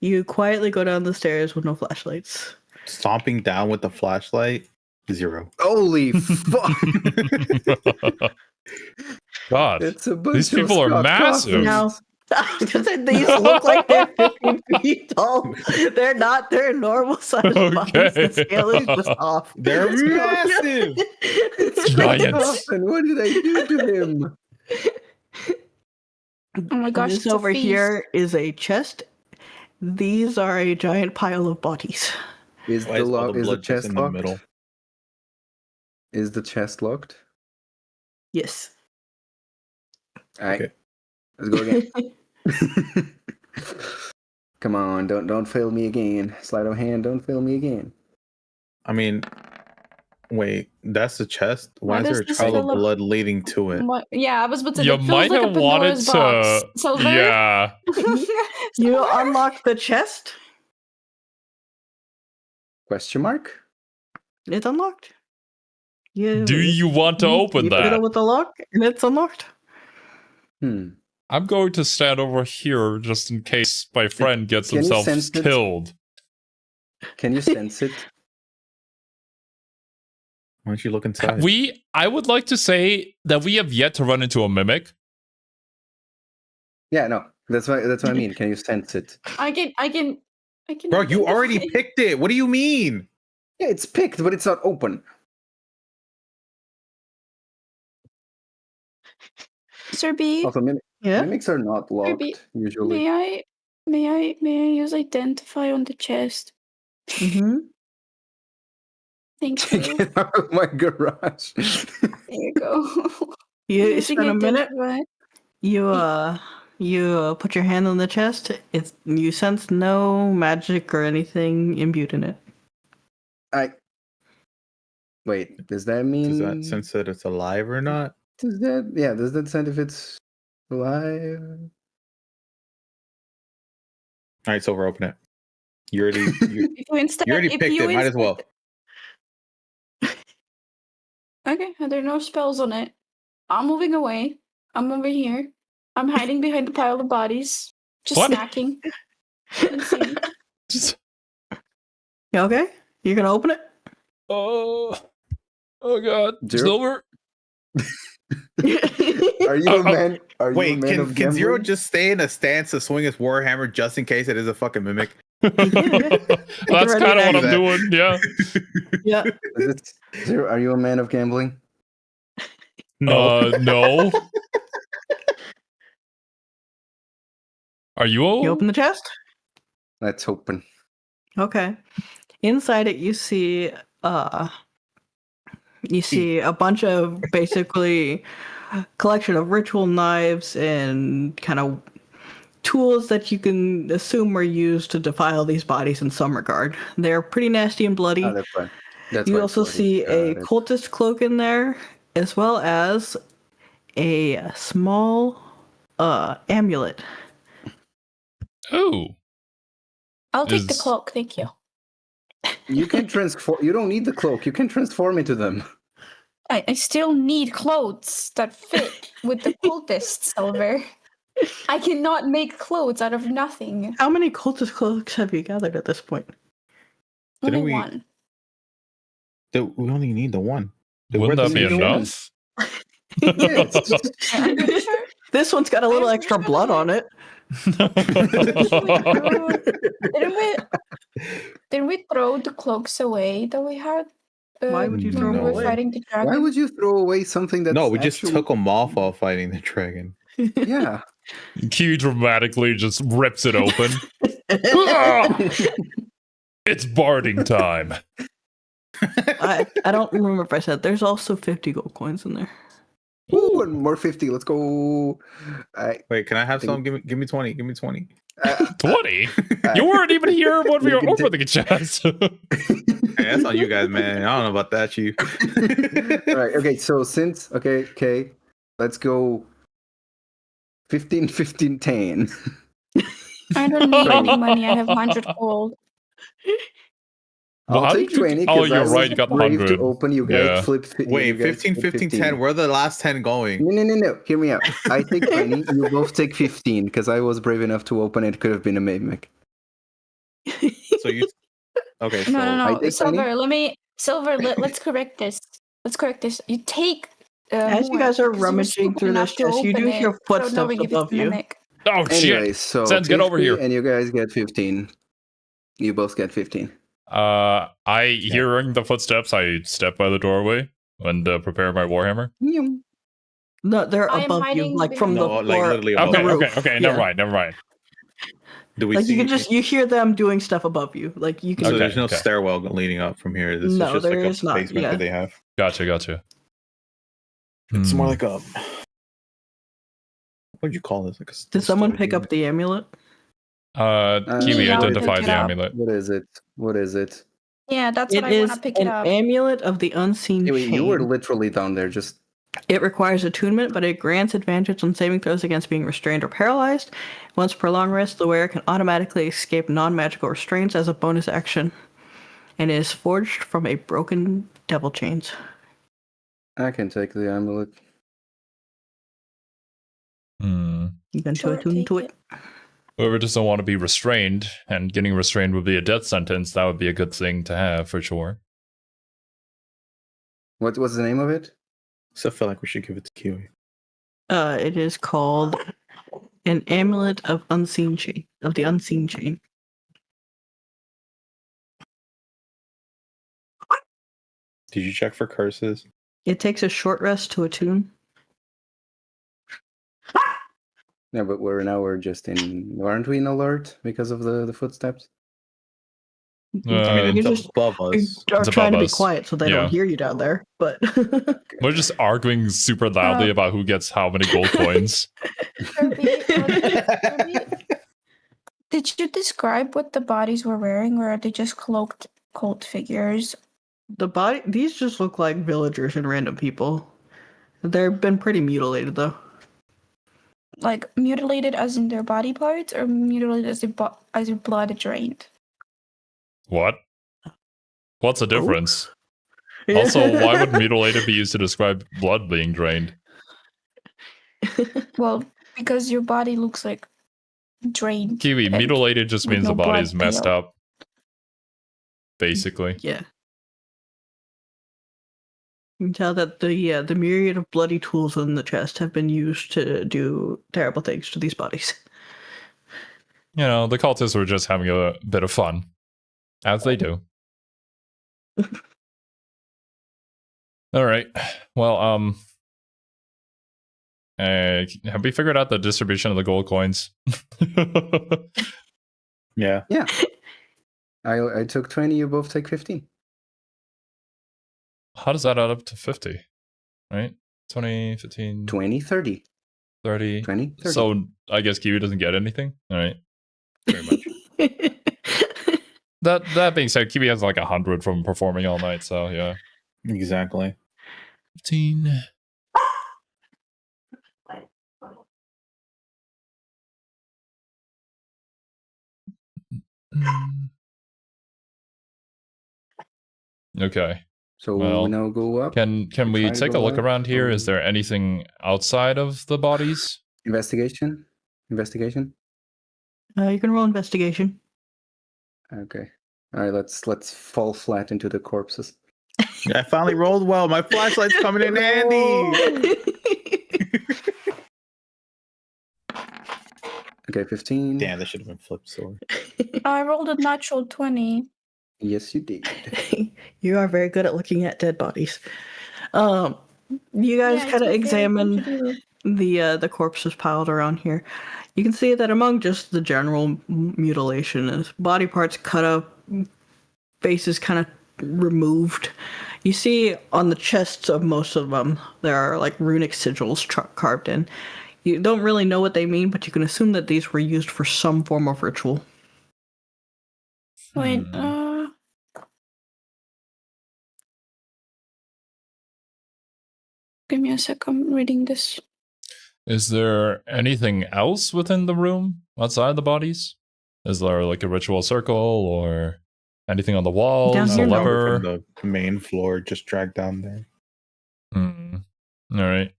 you quietly go down the stairs with no flashlights. Stomping down with the flashlight, 0. Holy fuck! God, these people are massive. Now, these look like they're 15 feet tall. They're not. They're normal size bodies. The scale is just off. They're massive. Giants. And what did I do to him? Oh my gosh! This over here is a chest. These are a giant pile of bodies. Is the chest locked? Is the chest locked? Yes. All right. Okay. Let's go again. Come on, don't fail me again. Sleight of hand, don't fail me again. I mean, Wait, that's the chest? Why is does there a this trail of fill up- blood leading to it? Yeah, I was about to say, You it feels might like a have wanted Pandora's box. to. Silver? Yeah. You unlock the chest. Question mark? It's unlocked. You, Do you want to open you that? fiddle with the lock, and it's unlocked. I'm going to stand over here just in case my friend gets Can you himself sense it? killed. Can you sense it? Why don't you look inside? I would like to say that we have yet to run into a mimic. Yeah, no. That's what I mean. Can you sense it? I can. Bro, you already picked it. What do you mean? Yeah, it's picked, but it's not open. Cerby, Also, Yeah. mimics are not locked Maybe- usually. may I use identify on the chest? Mm-hmm. Thank you. Get out of my garage. There you go. You Using spend a minute. identify. You put your hand on the chest. You sense no magic or anything imbued in it. Wait, does that mean? Does that sense that it's alive or not? Does that sense if it's alive? All right, Silver, open it. You already If you already picked it. Might as well. Okay, there are no spells on it. I'm moving away. I'm over here. I'm hiding behind the pile of bodies. Just What? snacking. Let's see. Just, You okay? You gonna open it? oh god. Zero? Silver? Are you a man? Are you a Wait, man of can Zero gambling? just stay in a stance to swing his warhammer just in case it is a fucking mimic? That's ready kind of to what I'm that. doing, yeah. Yeah. Is it Zero? Are you a man of gambling? No. Are you You open the chest? Let's open. Okay. Inside it, you see a bunch of basically collection of ritual knives and kind of tools that you can assume are used to defile these bodies in some regard. They're pretty nasty and bloody. Oh, that's fine. That's You why also it's see a bloody. cultist cloak in there, as well as a small amulet. Oh. I'll take the Is- cloak, thank you. You can transform. You don't need the cloak. You can transform into them. I still need clothes that fit with the cultists, Silver. I cannot make clothes out of nothing. How many cultist cloaks have you gathered at this point? Didn't Only we- one. We only need the one. Wouldn't that be the other enough? Yeah, it's just, I'm pretty sure. This one's got a little I'm extra pretty blood sure- on it. Didn't we throw the cloaks away that we had? Why would you when throw we them were away? fighting the dragon? why would you throw away something that's No, we just actually- took them off while fighting the dragon. Yeah. Kiwi dramatically just rips it open. It's barding time. I don't remember if I said there's also 50 gold coins in there. Ooh, and more 50. Let's go. Wait, can I have Think- some? Give me 20. Give me 20. 20? You weren't even here when we You were can opening the chest. Hey, that's on you guys, man. I don't know about that, Chief. All right. Okay. So since okay, let's go. 15, 15, 10. I don't need any money. I have 100 gold. Well, I'll how take did you- 20. oh, 'cause you're I was right, you got the brave 100. to open. You guys Yeah. flip. Wait, you guys 15, flip 15, 10. Where are the last 10 going? No. Hear me out. I take 20. You both take 15 because I was brave enough to open it. Could have been a mimic. So you. Okay, so. No, I no. take Silver, 20? let's correct this. Let's correct this. You take. As you more, guys are because you were rummaging stupid through enough this to chest, you open do it, hear so now footsteps we give it to above the you. mimic. Oh, Anyway, shit. so Sens, get over 50, here. and you guys get 15. You both get 15. Hearing the footsteps, I step by the doorway and prepare my warhammer. No, they're I am above you, hiding like from the No, like floor. literally above. Okay, the roof. okay. Yeah. Never mind. Do we Like see? you can you hear them doing stuff above you. Like you can. So Okay, there's no okay. stairwell leading up from here. This No, is just there like is a not, basement yeah. that they have. Gotcha. It's more Hmm. like a. What would you call this? Like a Did someone pick storage up the amulet? Kiwi, Yeah, identify pick it the up. amulet. What is it? Yeah, that's what I want to pick it up. It is an amulet of the unseen chain. You were literally down there, just... It requires attunement, but it grants advantage on saving throws against being restrained or paralyzed. Once per long rest, the wearer can automatically escape non-magical restraints as a bonus action. And is forged from a broken devil chains. I can take the amulet. You can attune to it. Whoever doesn't want to be restrained, and getting restrained would be a death sentence, that would be a good thing to have for sure. What was the name of it? So I feel like we should give it to Kiwi. It is called an amulet of the unseen chain. Did you check for curses? It takes a short rest to attune. Yeah, but we're just in... Aren't we in alert because of the footsteps? I mean, You're it's just above us. are It's trying to above be us. quiet so they don't hear you down there, but... We're just arguing super loudly about who gets how many gold coins. Did you describe what the bodies were wearing, or are they just cloaked cult figures? These just look like villagers and random people. They've been pretty mutilated, though. Like, mutilated as in their body parts, or mutilated as their blood drained? What? What's the difference? Yeah. Also, why would mutilated be used to describe blood being drained? Well, because your body looks like drained. Kiwi, mutilated just means no the body is blood messed pale. up. Basically. Yeah. You can tell that the myriad of bloody tools in the chest have been used to do terrible things to these bodies. You know, the cultists were just having a bit of fun. As they do. Alright. Well, have we figured out the distribution of the gold coins? Yeah. Yeah. I took 20, you both take 15. How does that add up to 50? Right? 20, 15... 20, 30. 30. 20, 30. So, I guess Kiwi doesn't get anything? Alright. Very much. That being said, Kiwi has like 100 from performing all night, so yeah. Exactly. 15. Okay. So Well, we now go up. Can we try to take a go look up, around here? or- Is there anything outside of the bodies? Investigation? Investigation? You can roll investigation. Okay. Alright, let's fall flat into the corpses. I finally rolled well. My flashlight's coming in handy. Okay, 15. Damn, that should have been flipped sword. I rolled a natural 20. Yes, you did. You are very good at looking at dead bodies. You guys kind of examine the corpses piled around here. You can see that among just the general mutilation is body parts cut up, faces kind of removed. You see on the chests of most of them, there are like runic sigils carved in. You don't really know what they mean, but you can assume that these were used for some form of ritual. Wait, give me a sec, I'm reading this. Is there anything else within the room outside the bodies? Is there like a ritual circle or anything on the walls? Down A here, no. lever? From the main floor, just dragged down there. All right.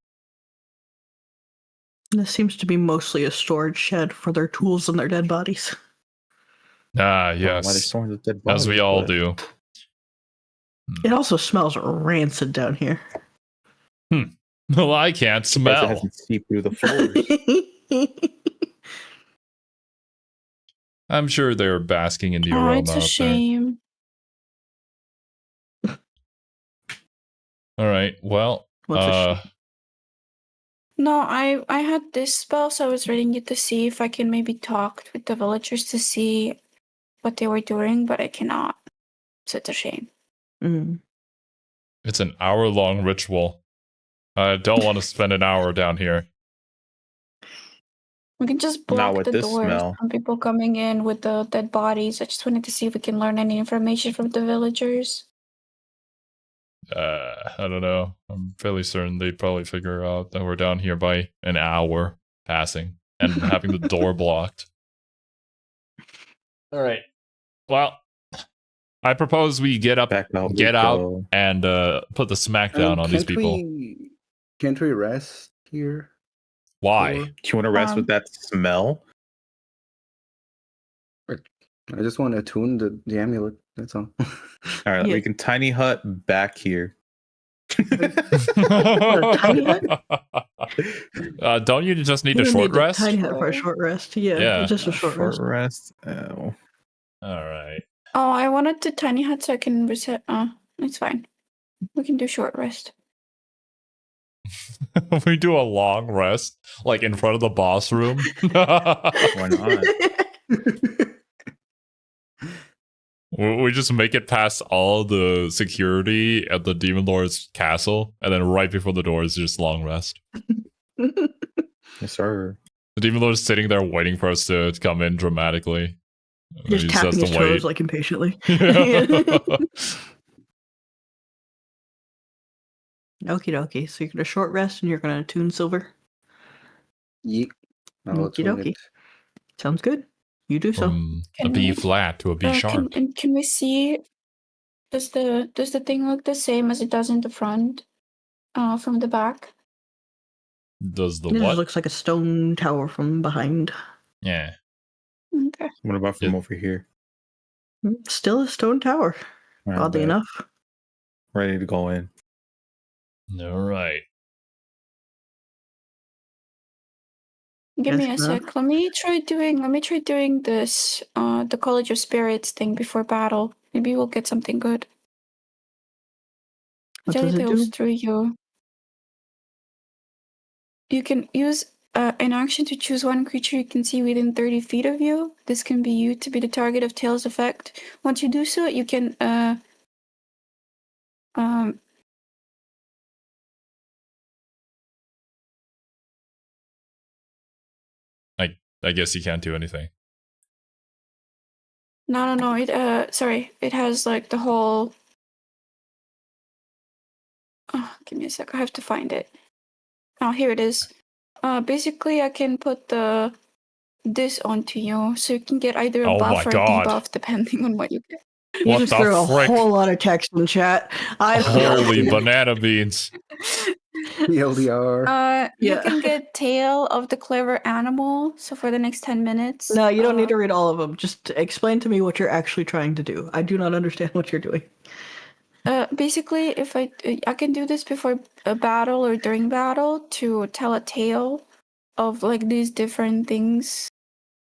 This seems to be mostly a storage shed for their tools and their dead bodies. Ah, Why they're yes. storing the dead As we bodies, all but- do. It also smells rancid down here. Well, I can't Of course, it smell. hasn't seeped through the floors. I'm sure they're basking in the Oh, aroma it's a out there. shame. All right. Well, What's a shame? No, I had this spell, so I was reading it to see if I can maybe talk with the villagers to see what they were doing, but I cannot. So it's a shame. Mm. it's an hour-long ritual. I don't want to spend an hour down here. We can just block the doors from people coming in with the dead bodies. I just wanted to see if we can learn any information from the villagers. I don't know. I'm fairly certain they'd probably figure out that we're down here by an hour passing and having the door blocked. All right. Well, I propose we get up, get out, and put the smackdown on these people. Can't we rest here? Why? You want to rest with that smell? I just want to attune the amulet. That's all. All right, we can tiny hut back here. Tiny hut? Don't you just need a short rest? Tiny hut for a short rest. Yeah, just a short rest. Oh. All right. Oh, I wanted to tiny hut so I can reset. Oh, it's fine. We can do short rest. We do a long rest, like in front of the boss room. Why not? We just make it past all the security at the Demon Lord's castle, and then right before the door is just long rest. Yes, sir. The Demon Lord is sitting there waiting for us to come in dramatically. Just tapping his toes like impatiently. Okie dokie. So you're gonna short rest and you're gonna tune silver. Yeet. Okie dokie. Sounds good. You do so. From a B flat to a B sharp. Can we see? Does the thing look the same as it does in the front? From the back. Does the it what? It looks like a stone tower from behind. Yeah. Okay. What about from over here? Still a stone tower. Oddly enough. Ready to go in. All right. Give me a sec. Let me try doing this the College of Spirits thing before battle. Maybe we'll get something good. What does it do? Through you. You can use an action to choose one creature you can see within 30 feet of you. This can be you to be the target of Tail's effect. Once you do so, you can I guess you can't do anything. No. It sorry. It has like the whole. Oh, give me a sec. I have to find it. Oh, here it is. Basically, I can put this onto you, so you can get either a buff or a debuff depending on what you get. You just threw a whole lot of text in chat. Holy banana beans. TLDR. You can get Tail of the Clever Animal, so for the next 10 minutes. No, you don't need to read all of them. Just explain to me what you're actually trying to do. I do not understand what you're doing. Basically, if I can do this before a battle or during battle to tell a tale of like these different things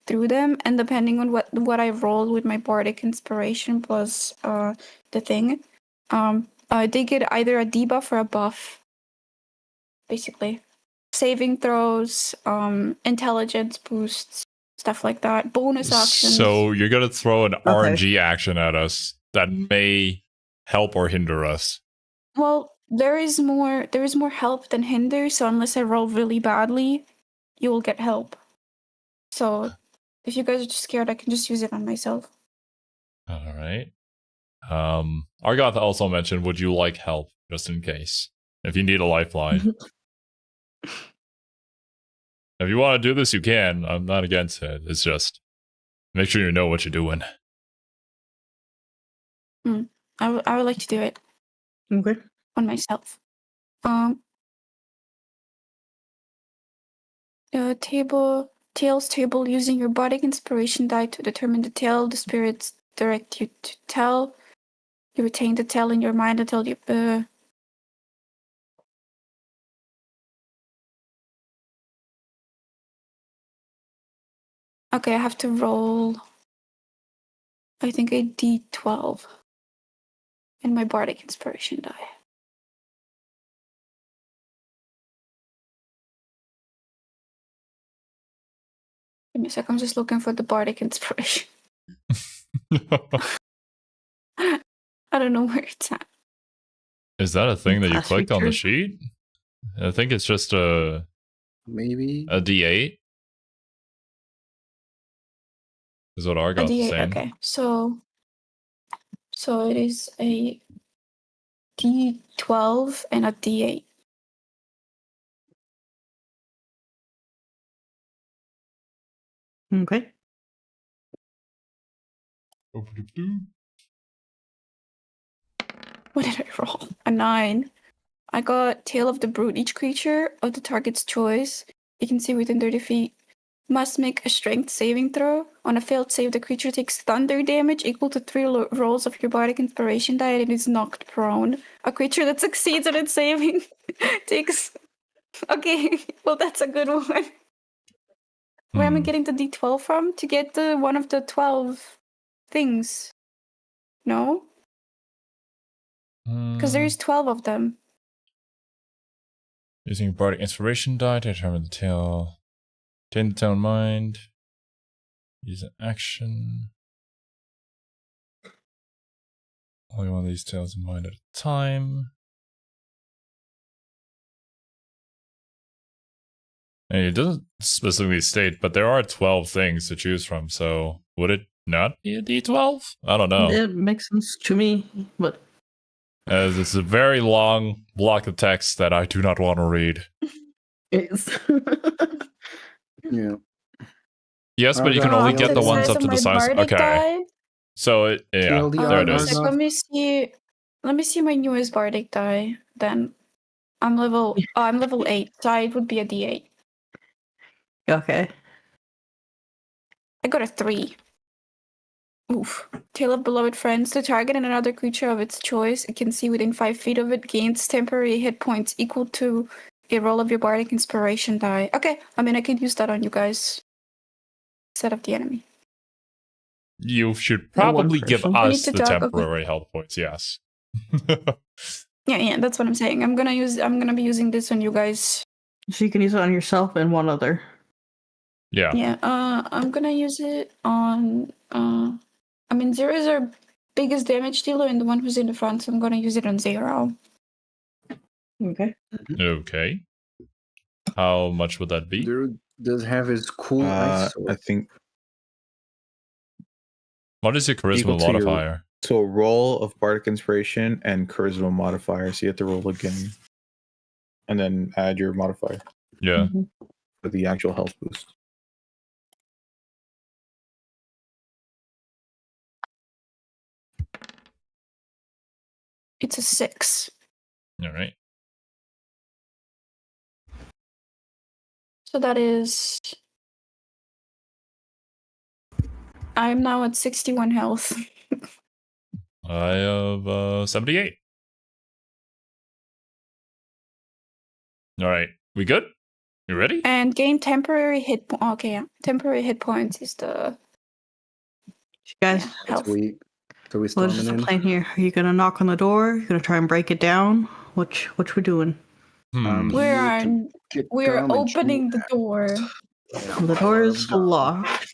through them, and depending on what I rolled with my bardic inspiration plus the thing, they get either a debuff or a buff. Basically, saving throws, intelligence boosts, stuff like that, bonus actions. So you're gonna throw an RNG action at us that may help or hinder us. Well, there is more help than hinder, so unless I roll really badly, you will get help. So if you guys are just scared, I can just use it on myself. All right. Argoth also mentioned, would you like help, just in case? If you need a lifeline. If you want to do this, you can. I'm not against it. It's just, make sure you know what you're doing. I would like to do it. Okay. On myself. Tail's table, using your bardic inspiration die to determine the tale the spirits direct you to tell. You retain the tale in your mind until you Okay, I have to roll I think a D12 in my bardic inspiration die. Give me a sec, I'm just looking for the bardic inspiration. I don't know where it's at. Is that a thing that you clicked on the sheet? I think it's just maybe a D8. is what Argoth is saying. Okay, so it is a D12 and a D8. Okay. What did I roll? A 9. I got Tail of the Brute. Each creature of the target's choice, you can see within 30 feet, must make a strength saving throw. On a failed save, the creature takes thunder damage equal to 3 rolls of your bardic inspiration die and is knocked prone. A creature that succeeds on its saving takes... Okay, well that's a good one. Where am I getting the D12 from? To get the one of the 12 things. No? Because there's 12 of them. Using bardic inspiration die to determine the tail. Obtain the tail in mind. Use an action. Only one of these tails in mind at a time. And it doesn't specifically state, but there are 12 things to choose from, so would it not be a D12? I don't know. It makes sense to me, but... As it's a very long block of text that I do not want to read. It's... Yeah. Yes, but you can only get the ones up to the size. Okay. Die. So it, yeah, there it is. Let me see my newest bardic die. Then I'm level 8, so it would be a D8. Okay. I got a 3. Oof. Tail of beloved friends. The target and another creature of its choice it can see within 5 feet of it gains temporary hit points equal to a roll of your bardic inspiration die. Okay, I mean I could use that on you guys instead of the enemy. You should probably give us the temporary okay. health points, yes. Yeah, that's what I'm saying. I'm gonna be using this on you guys. So you can use it on yourself and one other. Yeah. Yeah, I'm gonna use it on I mean Xero is our biggest damage dealer and the one who's in the front, so I'm gonna use it on Xero. Okay. Okay. How much would that be? Xero does have his cool ice sword. I think. What is your charisma modifier? So a roll of bardic inspiration and charisma modifier. So you have to roll again, and then add your modifier. Yeah. For the actual health boost. It's a 6. All right. So that is... I'm now at 61 health. I have 78. All right. We good? You ready? And gain temporary hit points. Okay, yeah. Temporary hit points is the... Guys, health. So we what's storming the in? plan here? Are you gonna knock on the door? You gonna try and break it down? What we doing? We're opening the door. The door is locked.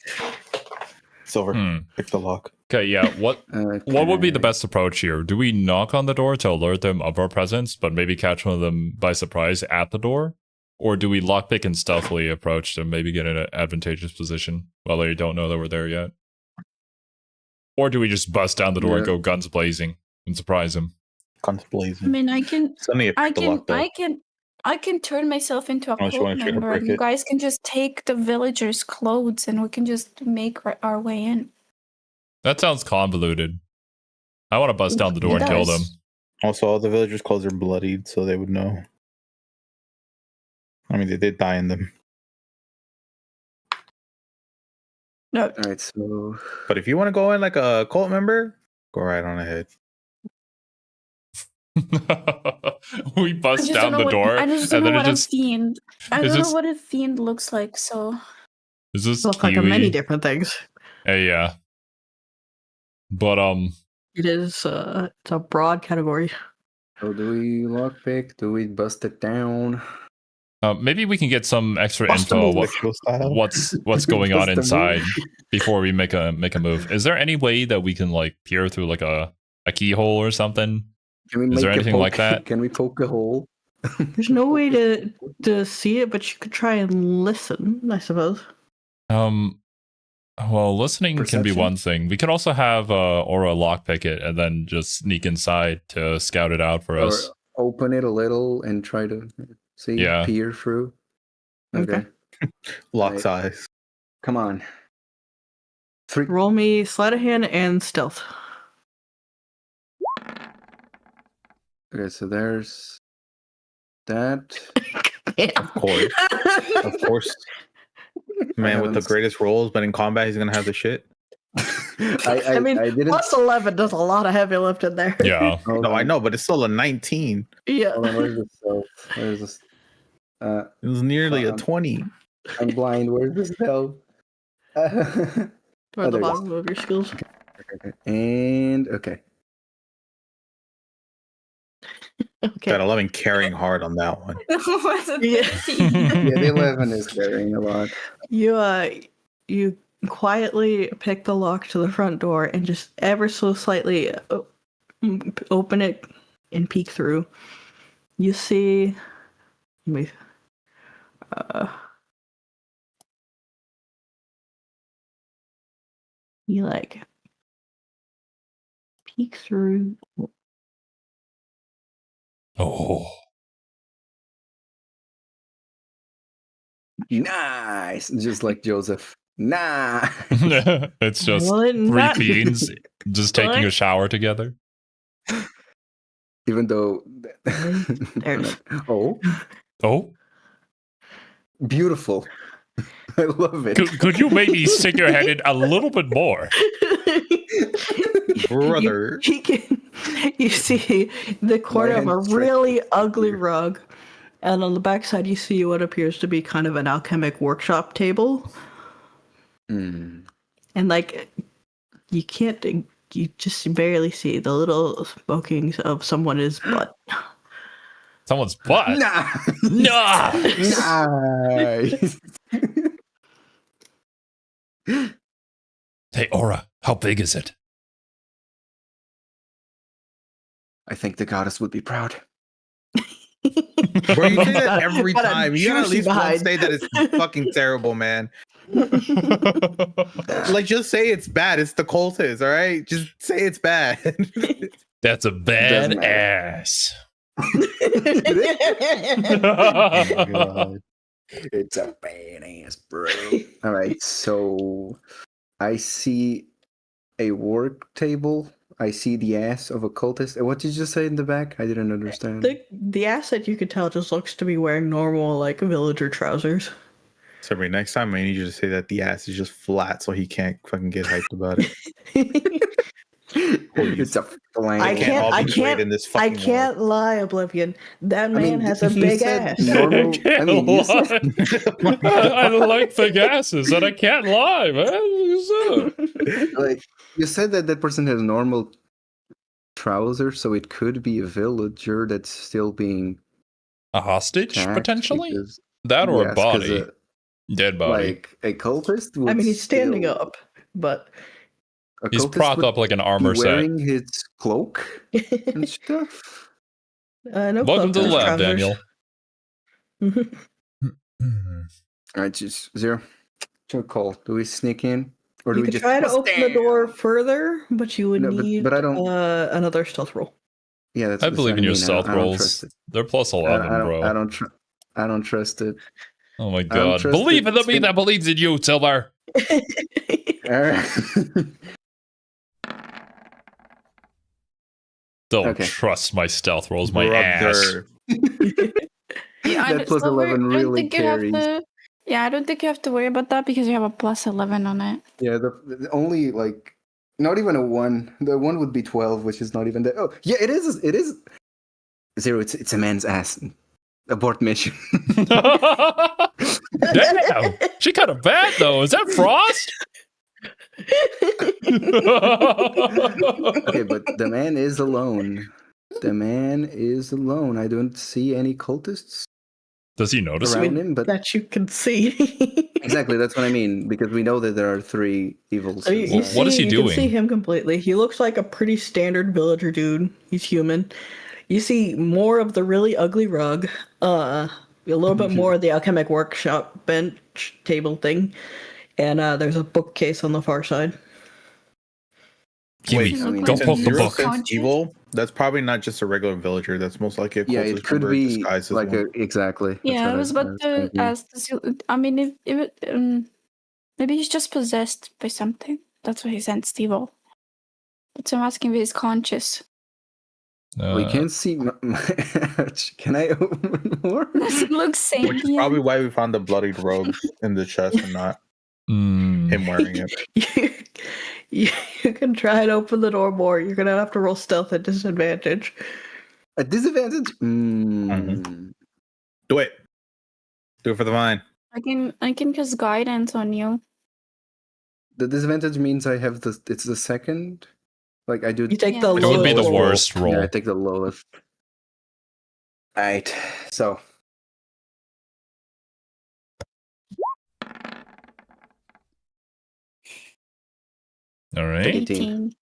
Silver, pick the lock. Okay, yeah. What would be the best approach here? Do we knock on the door to alert them of our presence, but maybe catch one of them by surprise at the door? Or do we lockpick and stealthily approach them, maybe get in an advantageous position while they don't know that we're there yet? Or do we just bust down the door and go guns blazing and surprise them? Guns blazing. I mean, I can turn myself into a cult member, and you guys can just take the villagers' clothes, and we can just make our way in. That sounds convoluted. I want to bust down the door and kill them. Also, all the villagers' clothes are bloodied, so they would know. I mean, they did die in them. No. All right, so... But if you want to go in like a cult member, go right on ahead. We bust down the door. I just don't know what a fiend. I don't know what a fiend looks like. So is this looks like many different things? Yeah, but it is. It's a broad category. So do we lockpick? Do we bust it down? Maybe we can get some extra info. What's going on inside before we make a move? Is there any way that we can like peer through like a keyhole or something? Is there anything like that? Can we poke a hole? There's no way to see it, but you could try and listen, I suppose. Well, listening can be one thing. We can also have Aura lockpick it and then just sneak inside to scout it out for us. Open it a little and try to peer through. Okay. Lock's eyes. Come on. 3. Roll me sleight of hand and stealth. Okay, so there's that. Of course. Of course. Man with the greatest rolls, but in combat he's gonna have the shit. I mean, I didn't... plus 11 does a lot of heavy lifting there. Yeah. No, I know, but it's still a 19. Yeah. Hold on, where's the stealth? Where's this? It was nearly a 20. I'm blind. Where's the stealth? Toward the bottom of your skills. Okay. And okay. Okay. Got 11 carrying hard on that one. Yeah. The 11 is carrying a lot. You quietly pick the lock to the front door and just ever so slightly open it and peek through. You see, you like peek through. Oh. Nice. Just like Joseph. Nah. It's just three fiends just taking a shower together. Even though Oh. Beautiful. I love it. Could you maybe stick your head in a little bit more? Brother. You see the corner of a really ugly rug, and on the backside you see what appears to be kind of an alchemic workshop table. And like you just barely see the little smokings of someone's butt. Someone's butt? Nice. Hey, Aura, how big is it? I think the goddess would be proud. Bro, you say that every time. You gotta at least once say that it's fucking terrible, man. Like, just say it's bad. It's the cultists, all right? Just say it's bad. That's a bad ass. Oh God. It's a badass, bro. All right, so I see a work table. I see the ass of a cultist. What did you just say in the back? I didn't understand. The ass that you could tell just looks to be wearing normal, like, villager trousers. Sorry, next time I need you to say that the ass is just flat so he can't fucking get hyped about it. It's a flank. I can't lie, Oblivion. That man has a big ass. Normal, I like big asses, and I can't lie, man. Like, you said that person has normal trousers, so it could be a villager that's still being a hostage, potentially? That or a body. Dead body. Like, a cultist would he's standing up, but... He's propped up like an armor set. Wearing his cloak and stuff. No Welcome to the lab, trousers. Daniel. Alright, just Xero. To call. Do we sneak in? Or do You we could just try to open the door further, but you would need but I don't... another stealth roll. Yeah, that's I believe in your stealth rolls. They're plus 11, bro. I don't trust it. Oh my god. Believe in the me that believes in you, Silver. Don't trust my stealth rolls, my ass. Yeah, that plus 11 really carries. I don't think you have to worry about that because you have a plus 11 on it. Yeah, the only, like, not even a 1. The 1 would be 12, which is not even that. Oh, yeah, it is. Xero, it's a man's ass. Abort mission. Damn! She kind of bad, though. Is that Frost? Okay, but the man is alone. I don't see any cultists. Does he notice around him? But that you can see. Exactly, that's what I mean. Because we know that there are 3 evils. What is he doing? You can see him completely. He looks like a pretty standard villager dude. He's human. You see more of the really ugly rug. A little bit more of the alchemic workshop bench table thing. And there's a bookcase on the far side. Kiwi, Wait, don't poke the Xero book. sense evil. That's probably not just a regular villager. That's most likely a cultist it could member be disguised as like one. exactly. Yeah, I was about to thinking. ask. I mean, if maybe he's just possessed by something. That's why he sensed evil. But I'm asking if he's conscious. We can't see. Can I open more? It looks same. Which is probably why we found the bloodied robe in the chest and not him wearing it. You can try and open the door more. You're gonna have to roll stealth at disadvantage. A disadvantage? Do it. Do it for the vine. I can cast guidance on you. The disadvantage means I have the. It's the second. Like I do. You take the It lowest. would be the roll. worst roll. Yeah, I take the lowest. Alright, so. All right. 18.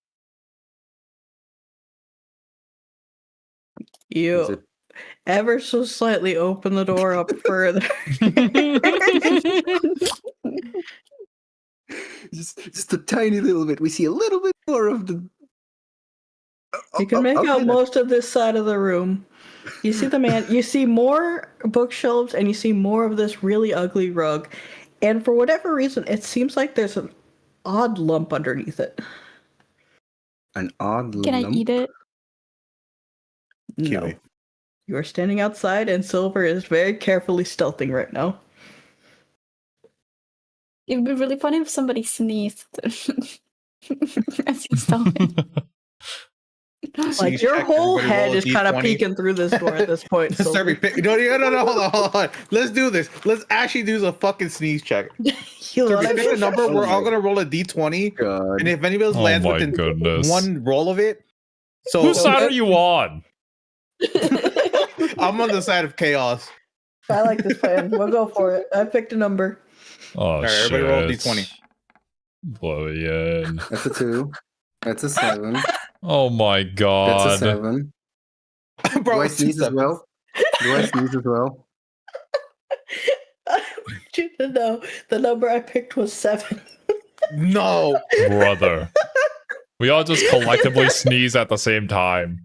You ever so slightly open the door up further. just a tiny little bit. We see a little bit more of the. You can make out most of this side of the room. You see the man. You see more bookshelves, and you see more of this really ugly rug. And for whatever reason, it seems like there's an odd lump underneath it. An odd lump. Can I eat it? No. Kiwi. You are standing outside, and Silver is very carefully stealthing right now. It would be really funny if somebody sneezed as he's stealthing. Like your check, whole everybody head roll a is kind of D20. peeking through this door at this point. Cerby, no, hold on. Let's do this. Let's actually do a fucking sneeze check. You know what I Cerby, pick a mean? number. We're all gonna roll a d20, God. and if anybody else Oh lands my within goodness. one roll of it, so Whose side are you on? I'm on the side of chaos. I like this plan. We'll go for it. I picked a number. Oh, All right, shit. everybody roll d20. Blow it in. That's a 2. That's a 7. Oh my god. That's a 7. Bro, Do I it's sneeze as 7. well? Do I sneeze as well? I want you to know the number I picked was 7. No. Brother. We all just collectively sneeze at the same time.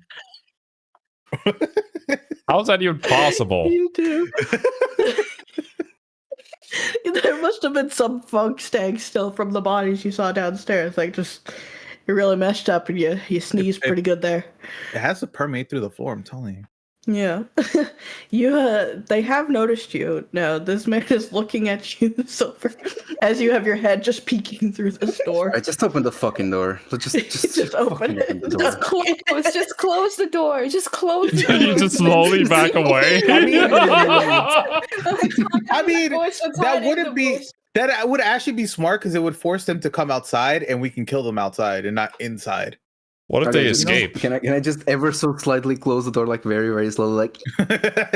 How is that even possible? You do. There must have been some funk staying still from the bodies you saw downstairs. Like, just, you're really messed up and you sneezed pretty good there. It has to permeate through the floor, I'm telling you. Yeah. They have noticed you. No, this man is looking at you, Silver, as you have your head just peeking through this door. I just opened the fucking door. Let's just Just open fucking it. the door. Just close the door. Just close the door. You just slowly back away. I mean, that wouldn't be. That would actually be smart because it would force them to come outside, and we can kill them outside and not inside. What if Okay, they just- escape? Can I just ever so slightly close the door, like very, very slowly, like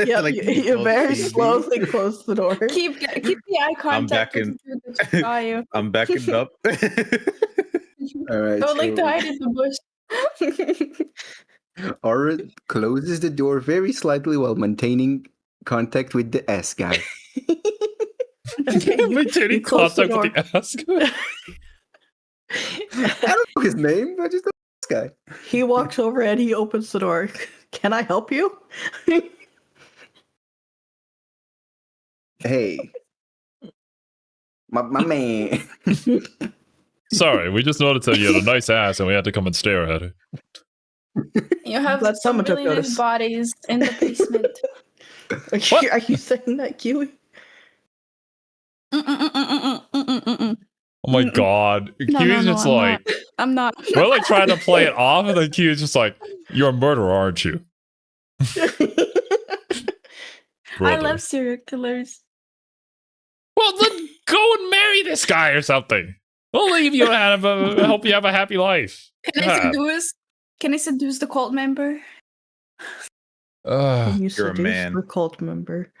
Yeah, Like, you very baby. slowly close the door. Keep the eye contact. backing- with the guy. I'm backing up. all right. Don't like to so hide in the bush. Aura closes the door very slightly while maintaining contact with the S guy. Okay, Maintaining close the contact with the ass guy. I don't know his name, but just the S guy. He walks over and he opens the door. Can I help you? Hey, my man. Sorry, we just noticed that you had a nice ass and we had to come and stare at it. You have Glad some someone took really nice notice. bodies in the basement. Are you saying that, Kiwi? Oh my god. No, Kiwi's no, just I'm like, I'm not. we're like trying to play it off, and then Kiwi's just like, you're a murderer, aren't you? I Brother. love serial killers. Well, then go and marry this guy or something. We'll leave you and help you have a happy life. Can I Yeah. seduce? Can I seduce the cult member? Ugh. You You're a seduced man. the cult member.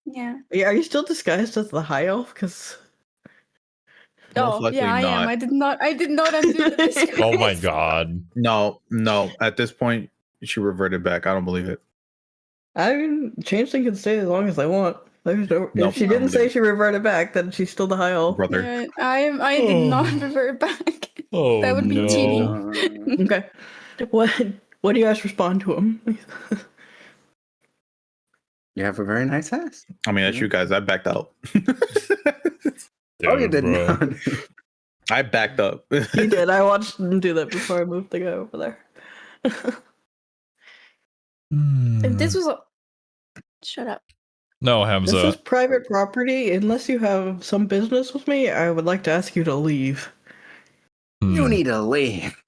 Yeah. Are you still disguised as the high elf? Because Most likely yeah, I am. not. I did not undo the disguise. Oh my god. No. At this point, she reverted back. I don't believe it. I mean, changeling can stay as long as they want. There's no. Nope, If she I'm didn't say leaving. she reverted back, then she's still the high elf. Brother. Yeah, I did not revert back. Oh, That would be cheating. Okay. What do you guys respond to him? You have a very nice ass. I mean, that's you guys. I backed out. Oh, you did bro. not. I backed up. He did. I watched him do that before I moved the guy over there. If this was a... Shut up. No, This is Hamza. private property. Unless you have some business with me, I would like to ask you to leave. You need to leave.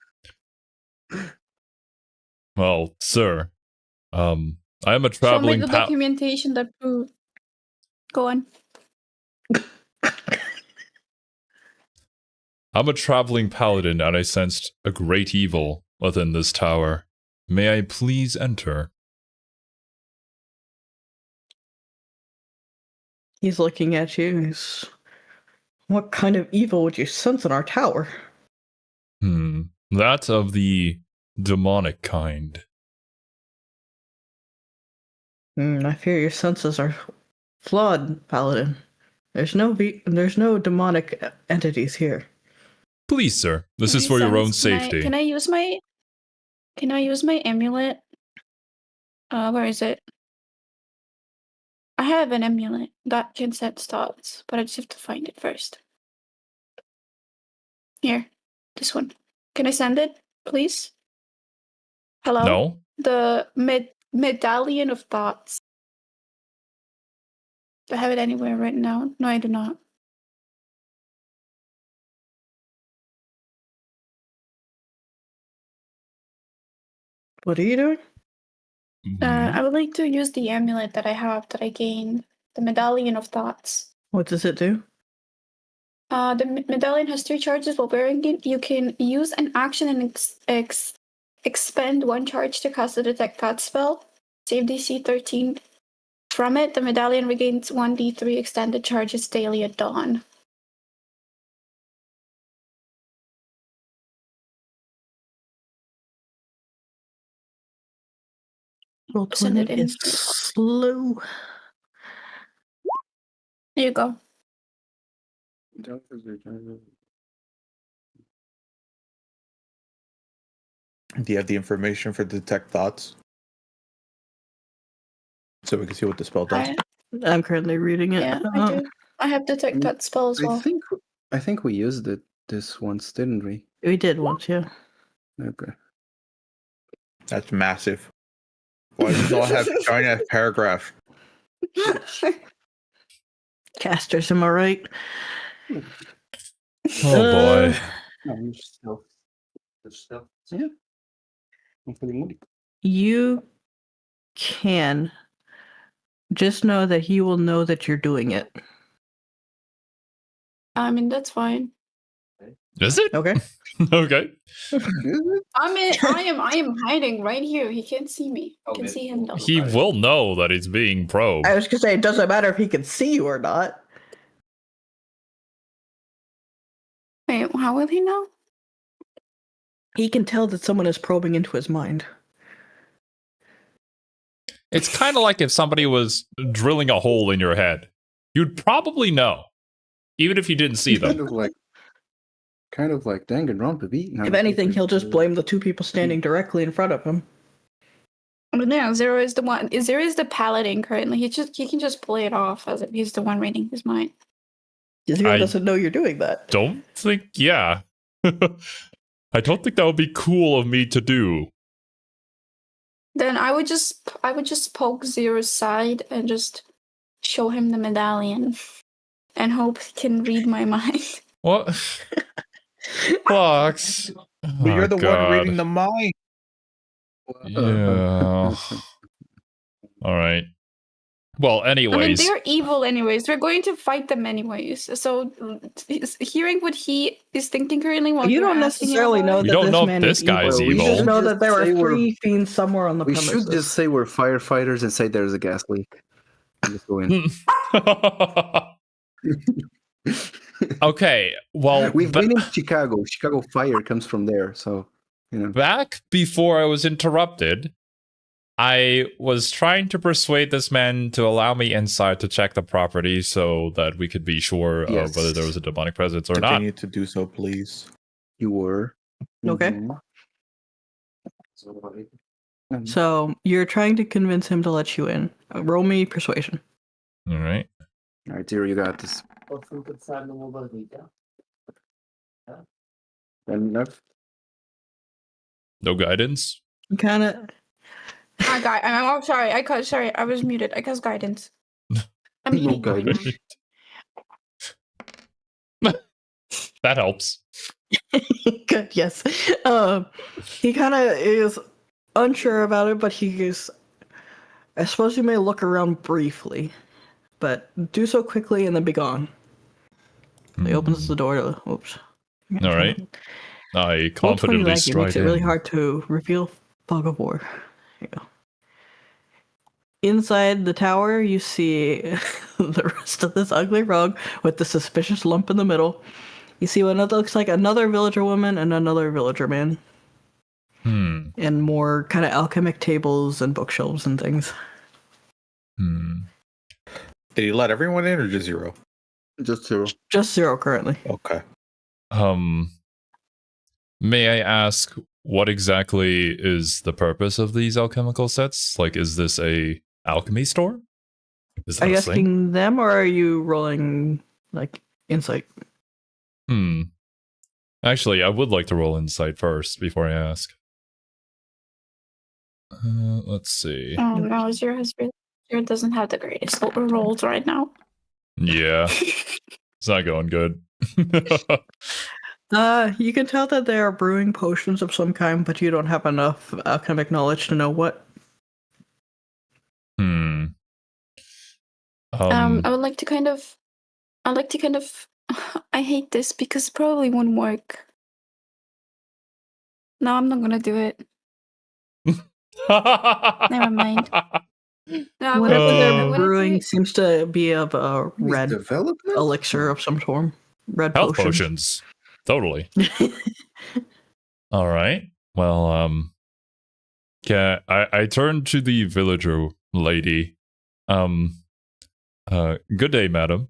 Well, sir, I am a Show me traveling the documentation that proves. Go on. I'm a traveling paladin, and I sensed a great evil within this tower. May I please enter? He's looking at you. What kind of evil would you sense in our tower? That of the demonic kind. I fear your senses are flawed, Paladin. There's no demonic entities here. Please, sir, this is for your own safety. Can I use my amulet? Where is it? I have an amulet that can set thoughts, but I just have to find it first. Here, this one. Can I send it, please? Hello? No? The medallion of thoughts. Do I have it anywhere right now? No, I do not. What are you doing? I would like to use the amulet that I have that I gained. The medallion of thoughts. What does it do? The medallion has 3 charges. While wearing it, you can use an action and expend 1 charge to cast a detect thought spell. Save DC 13. From it, the medallion regains 1d3 extended charges daily at dawn. Roll Send it 20 in. is slow. There you go. Do you have the information for detect thoughts? So we can see what the spell does. I'm currently reading it. Yeah, I do. I have detect that spell as well. I think we used it this once, didn't we? We did once, yeah. Okay. That's massive. Why do you not have giant paragraph? Casters, am I right? Oh boy. Yeah. You can just know that he will know that you're doing it. I mean, that's fine. Is it? Okay. Okay. I am hiding right here. He can't see me. I can see him though. He will know that he's being probed. I was gonna say it doesn't matter if he can see you or not. Wait, how will he know? He can tell that someone is probing into his mind. It's kind of like if somebody was drilling a hole in your head. You'd probably know, even if you didn't see them. Kind of like Danganronpa beat. If anything, he'll just blame the 2 people standing directly in front of him. But now Xero is the one. Xero is the paladin currently. He can just play it off as if he's the one reading his mind. Xero doesn't know you're doing that. Don't think, yeah. I don't think that would be cool of me to do. Then I would just poke Xero's side and just show him the medallion, and hope he can read my mind. What? Flux. But you're the one reading the mind. Yeah. All right. Well, anyways. I mean, they're evil anyways. We're going to fight them anyways. So, hearing what he is thinking currently while You you're don't asking necessarily him know about We that don't this know man if this is guy's evil. evil. We just know that there are Say we're- 3 fiends somewhere on the We premises. should just say we're firefighters and say there's a gas leak. And just go in. Okay, well, We've been in Chicago. Chicago fire comes from there, so you know. back before I was interrupted, I was trying to persuade this man to allow me inside to check the property so that we could be sure of whether there was a demonic presence or not. Continue to do so, please. You were. Okay. Mhm. So you're trying to convince him to let you in. Roll me persuasion. All right. All right, Xero, you got this. Enough. No guidance. Kind of. I'm sorry. Sorry, I was muted. I cast guidance. I'm No eating right now. guidance. That helps. Good, yes. He kind of is unsure about it, but he is. I suppose you may look around briefly, but do so quickly and then be gone. So he opens the door to. Oops. All right. I Roll 20 confidently lag, it stride makes it really in. hard to reveal fog of war. There you go. Inside the tower, you see the rest of this ugly rug with the suspicious lump in the middle. You see what looks like another villager woman and another villager man. And more kind of alchemic tables and bookshelves and things. Did he let everyone in or just Xero? Just Xero. Just Xero currently. Okay. May I ask what exactly is the purpose of these alchemical sets? Like, is this a alchemy store? Is that Are you a thing? asking them or are you rolling like insight? Actually, I would like to roll insight first before I ask. Let's see. Oh no, Xero doesn't have the greatest rolls right now. Yeah. It's not going good. You can tell that they are brewing potions of some kind, but you don't have enough alchemic knowledge to know what. I would like to kind of I hate this because it probably won't work. No, I'm not gonna do it. Never mind. No, Whatever they're brewing seems to be of a red development elixir of some form. Red Health potion. potions. Totally. All right. Well, I turned to the villager lady. Good day, madam.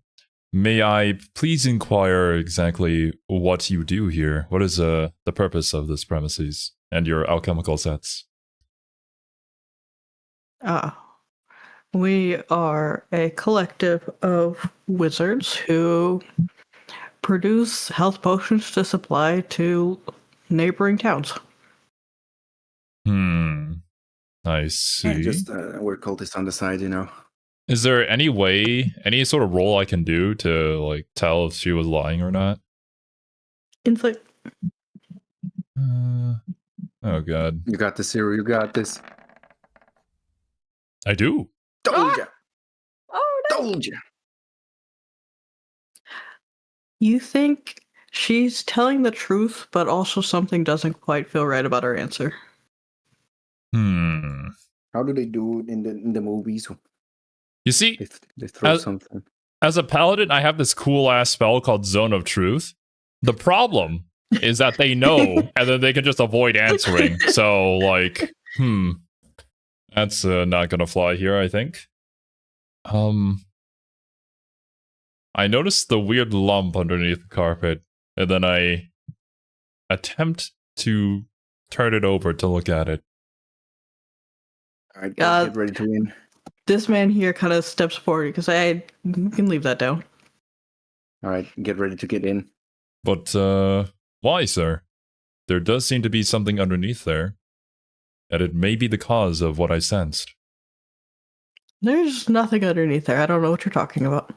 May I please inquire exactly what you do here? What is the purpose of this premises and your alchemical sets? We are a collective of wizards who produce health potions to supply to neighboring towns. I see. Just we're cultists on the side, you know. Is there any way, any sort of role I can do to like tell if she was lying or not? Insight. Oh god. You got this, Xero. You got this. I do. Told ya. Oh no. Told ya. You think she's telling the truth, but also something doesn't quite feel right about her answer. How do they do it in the movies? You see, They throw something. As a paladin, I have this cool ass spell called Zone of Truth. The problem is that they know, and then they can just avoid answering. So, like, that's not gonna fly here, I think. I noticed the weird lump underneath the carpet, and then I attempt to turn it over to look at it. All right, get ready to win. This man here kind of steps forward because you can leave that down. All right, get ready to get in. But why, sir? There does seem to be something underneath there, and it may be the cause of what I sensed. There's nothing underneath there. I don't know what you're talking about.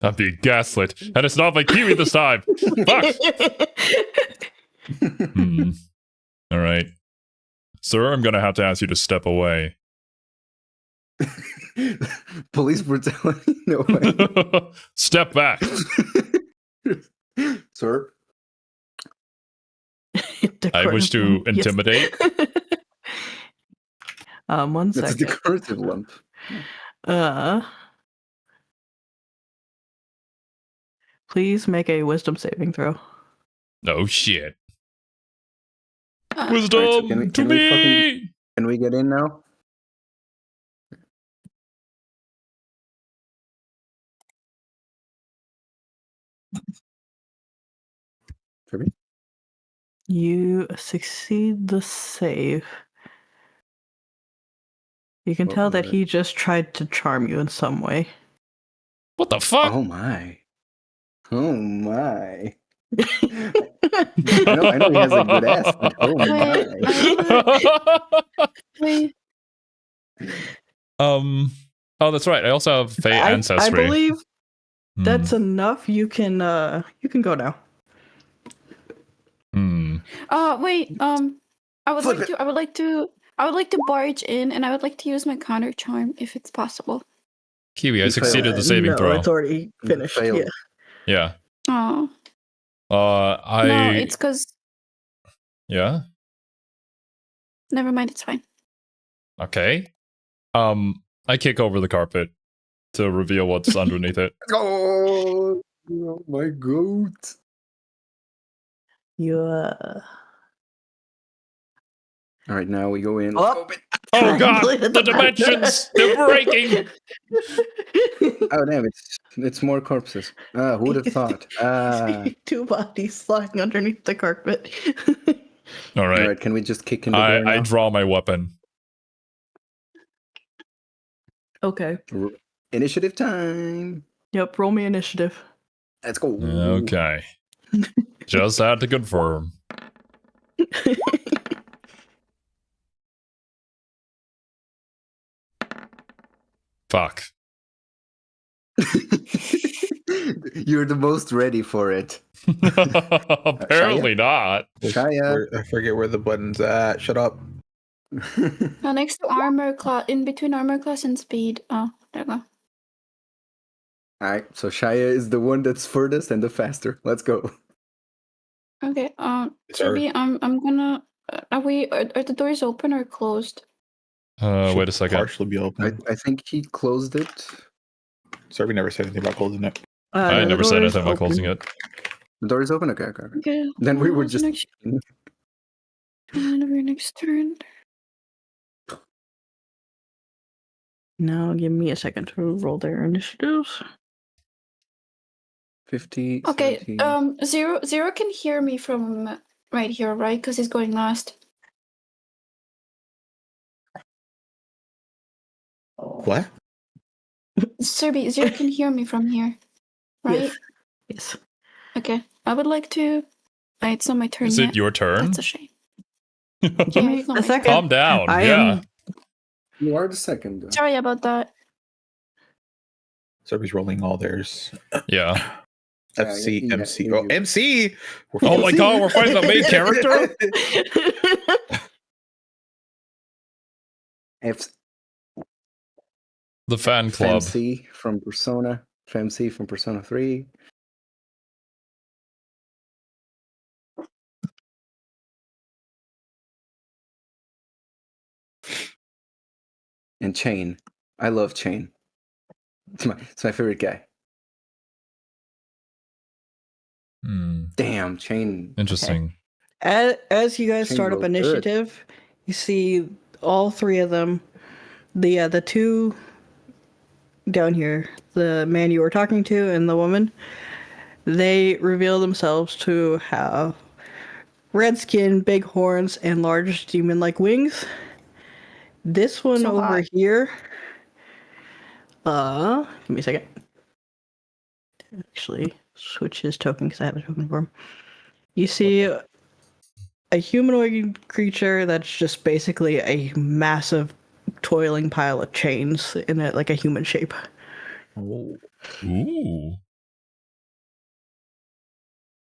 I'm being gaslit, and it's not my Kiwi this time. Fuck. All right, sir. I'm gonna have to ask you to step away. Police brutality? No way. Step back. Sir? I wish to intimidate. One That's second. the cursive lump. Please make a wisdom saving throw. No shit. Right, Wisdom so to me. Can we get in now? Cerby? You succeed the save. You can tell that he just tried to charm you in some way. What the fuck? Oh my. Oh my. I know he has a good ass, but oh my. Wait. Oh, that's right. I also have Fey ancestry. I believe that's enough. You can go now. Wait. I would like to barge in, and I would like to use my counter charm if it's possible. Kiwi, I succeeded the saving throw. It's already finished. Yeah. Oh. No, it's because. Yeah. Never mind. It's fine. Okay. I kick over the carpet to reveal what's underneath it. Oh my goat. All right, now we go in. Oh god, the dimensions! They're breaking! Oh damn, it's more corpses. Who would have thought? 2 bodies flying underneath the carpet. All right, can we just kick in the door now? I draw my weapon. Okay. Initiative time. Yep, roll me initiative. Let's go. Okay. Just had to confirm. Fuck. You're the most ready for it. Apparently not. Shyah. I forget where the button's at. Shut up. Next to armor class, in between armor class and speed. Oh, there we go. Alright, so Shyah is the one that's furthest and the faster. Let's go. Okay, Cerby, I'm gonna. Are the doors open or closed? Wait a second. Partially be open. I think he closed it. Cerby never said anything about closing it. I never said anything about closing it. The door is open? Okay. Then we were just... Your next turn. Now give me a second to roll their initiatives. 50. Okay, 30. Xero can hear me from right here, right? Because he's going last. What? Cerby, Xero can hear me from here, right? Yes. Okay, I would like to. It's not my turn Is yet. it your turn? That's a shame. Give me a second. Calm down. You are the second. Sorry about that. Cerby's rolling all theirs. Yeah. FC, MC. Oh, MC! Oh my god, we're fighting the main character? The fan club. FMC from Persona. FMC from Persona 3. And Chain. I love Chain. It's my favorite guy. Damn, Chain. Interesting. Okay. As you guys Chain start up rolled initiative, you see all 3 of them. The 2 down here, the man you were talking to and the woman, they reveal themselves to have red skin, big horns, and large demon-like wings. This one So over hot. here, give me a second. Actually, switch his token because I have a token for him. You see a humanoid creature that's just basically a massive toiling pile of chains in like a human shape. Oh. Ooh.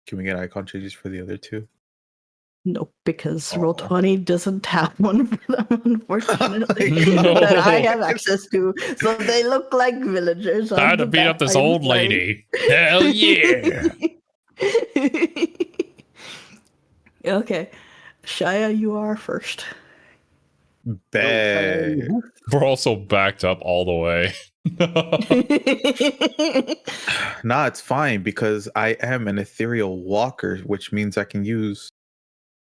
Can we get icon changes for the other 2? Nope, because Roll20 doesn't have one for them, unfortunately, No. that I have access to. So they look like villagers. I had to beat up this old lady. Hell yeah. Okay. Shyah, you are first. Bad. We're also backed up all the way. Nah, it's fine because I am an ethereal walker, which means I can use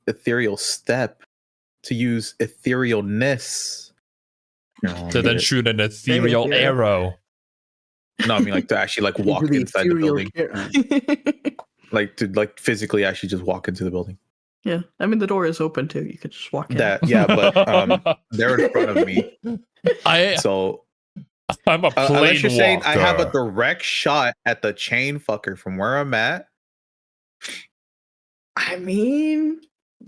ethereal step to use etherealness. To then shoot an ethereal arrow. No, I mean like to actually like walk inside the building. Like to like physically actually just walk into the building. Yeah, I mean the door is open too. You could just walk in. But they're in front of me. I'm a plane unless you're saying walker. I have a direct shot at the chain fucker from where I'm at. I mean,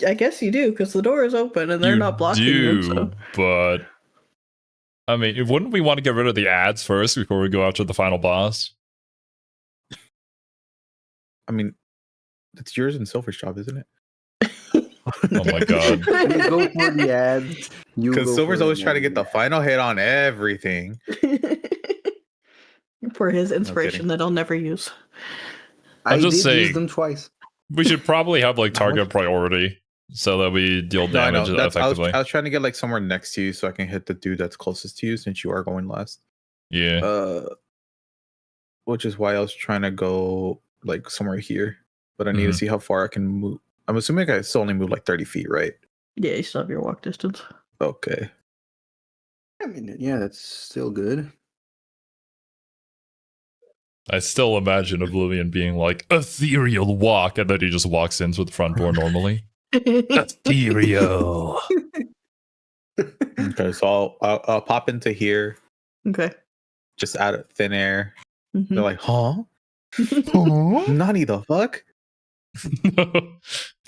I guess you do because the door is open and they're not blocking you. So. But I mean, wouldn't we want to get rid of the ads first before we go after the final boss? I mean, it's yours and Silver's job, isn't it? Oh my god! You go for the ads. Because Silver's always trying to get the final hit on everything. For his inspiration that I'll never use. I'm just saying, use them twice. We should probably have like target priority so that we deal damage effectively. I was trying to get like somewhere next to you so I can hit the dude that's closest to you since you are going last. Yeah. Which is why I was trying to go like somewhere here, but I need to see how far I can move. I'm assuming I still only move like 30 feet, right? Yeah, you still have your walk distance. Okay. I mean, yeah, that's still good. I still imagine Oblivion being like, ethereal walk, and then he just walks in through the front door normally. Ethereal. Okay, so I'll pop into here. Okay. Just out of thin air. Mm-hmm. They're like, huh? Nani the fuck?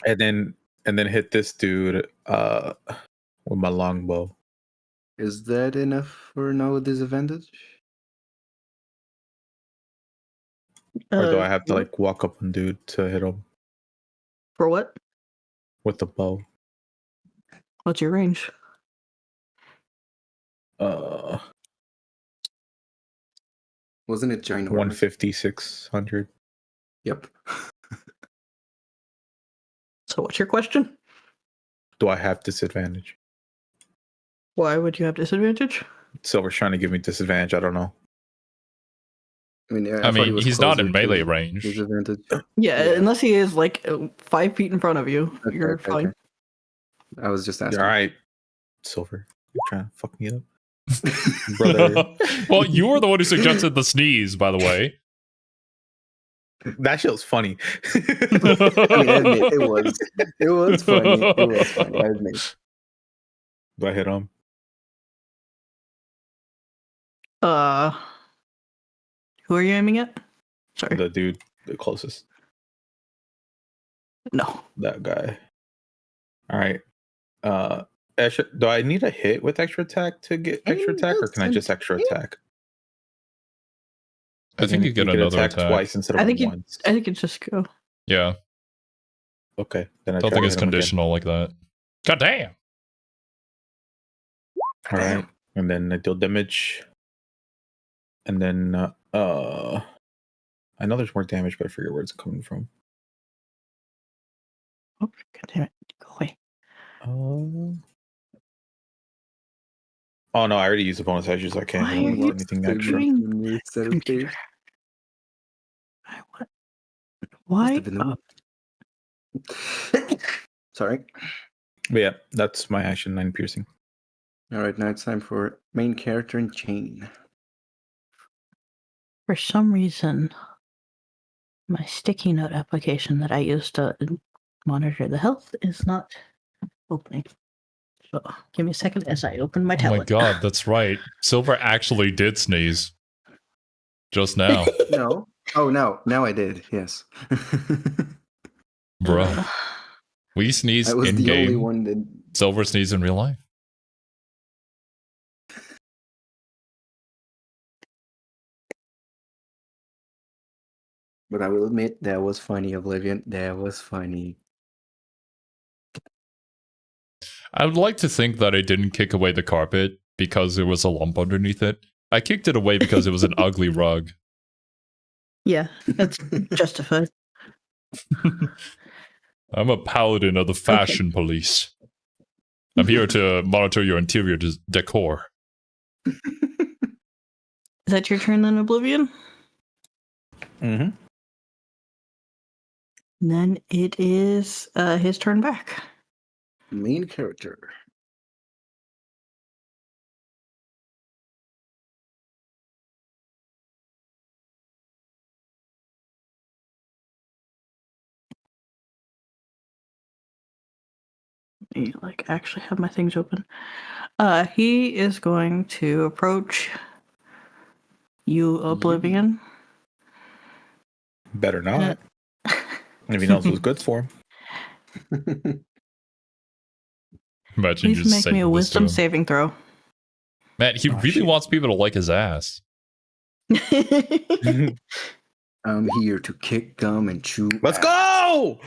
and then hit this dude with my longbow. Is that enough for no disadvantage? Or do I have to like walk up on dude to hit him? For what? With the bow. What's your range? Wasn't it ginormous? 150, 600. Yep. So what's your question? Do I have disadvantage? Why would you have disadvantage? Silver's trying to give me disadvantage. I don't know. I mean he's not in melee range. Disadvantage. Yeah, unless he is like 5 feet in front of you, you're fine. Okay. I was just asking. All right, Silver, you're trying to fuck me up, brother. Well, you were the one who suggested the sneeze, by the way. That shit was funny. I mean, I admit, it was funny. It was funny. I admit. Do I hit him? Who are you aiming at? Sorry. The dude, the closest. No. That guy. All right. Extra, do I need a hit with extra attack to get extra attack, or can I just extra attack? I think you get another attack twice instead of once. I think it's just go. Yeah. Okay. Then I don't think it's conditional like that. God damn. All right. And then I deal damage. And then I know there's more damage, but I forget where it's coming from. Oh, God damn it. Go away. Oh no, I already used the bonus action, so I can't do anything extra. Why? Sorry. But yeah, that's my action, 9 piercing. All right, now it's time for main character and chain. For some reason, my sticky note application that I use to monitor the health is not opening. So give me a second as I open my tablet. Oh my god, that's right. Silver actually did sneeze. Just now. No. Oh, no. Now I did, yes. Bro. We sneeze in the game. only one that... Silver sneeze in real life. But I will admit, that was funny, Oblivion. That was funny. I would like to think that I didn't kick away the carpet because there was a lump underneath it. I kicked it away because it was an ugly rug. Yeah, that's justified. I'm a paladin of the fashion police. I'm here to monitor your interior decor. Is that your turn then, Oblivion? Mm-hmm. Then it is his turn back. Main character. me actually have my things open. He is going to approach you, Oblivion. Better not. If he knows what's good for him. Imagine Please make me a wisdom saving throw. Man, he really wants people to like his ass. I'm here to kick gum and chew. Let's go!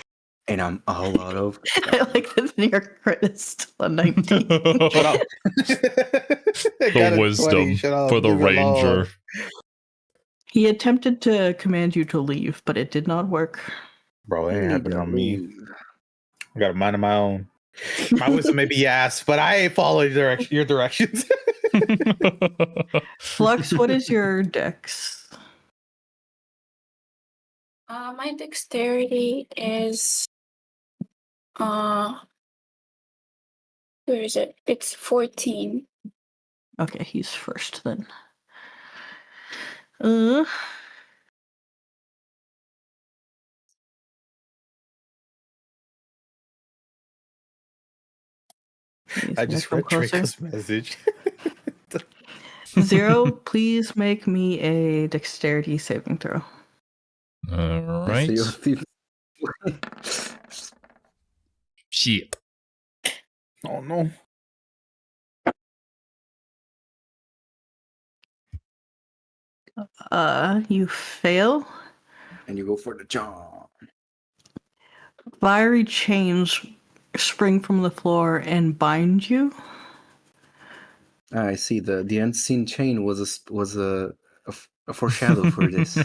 And I'm all out of. I like that your crit is still a 19. Shut up. The wisdom for the ranger. He attempted to command you to leave, but it did not work. Bro, it ain't happening on me. I got a mind of my own. My wisdom may be yes, but I ain't following your directions. Flux, what is your dex? My dexterity is where is it? It's 14. Okay, he's first then. I just read Draco's message. Xero, please make me a dexterity saving throw. All right. Shit. Oh no. You fail. And you go for the charm. Fiery chains spring from the floor and bind you. I see the unseen chain was a foreshadow for this.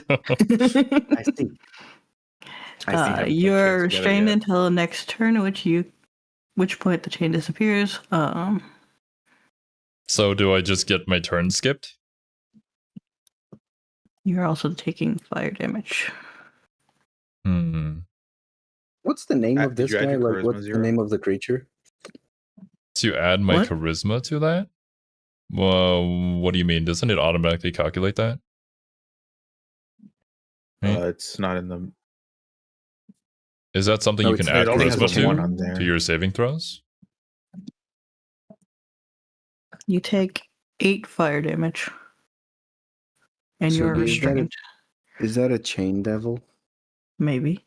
I see. You're restrained until the next turn, which point the chain disappears. So do I just get my turn skipped? You're also taking fire damage. What's the name of this guy? Like, what's the name of the creature? To add my charisma to that? Well, what do you mean? Doesn't it automatically calculate that? Right? It's not in the... Is that something you can add charisma to your saving throws? You take 8 fire damage. And you're restrained. Is that a chain devil? Maybe.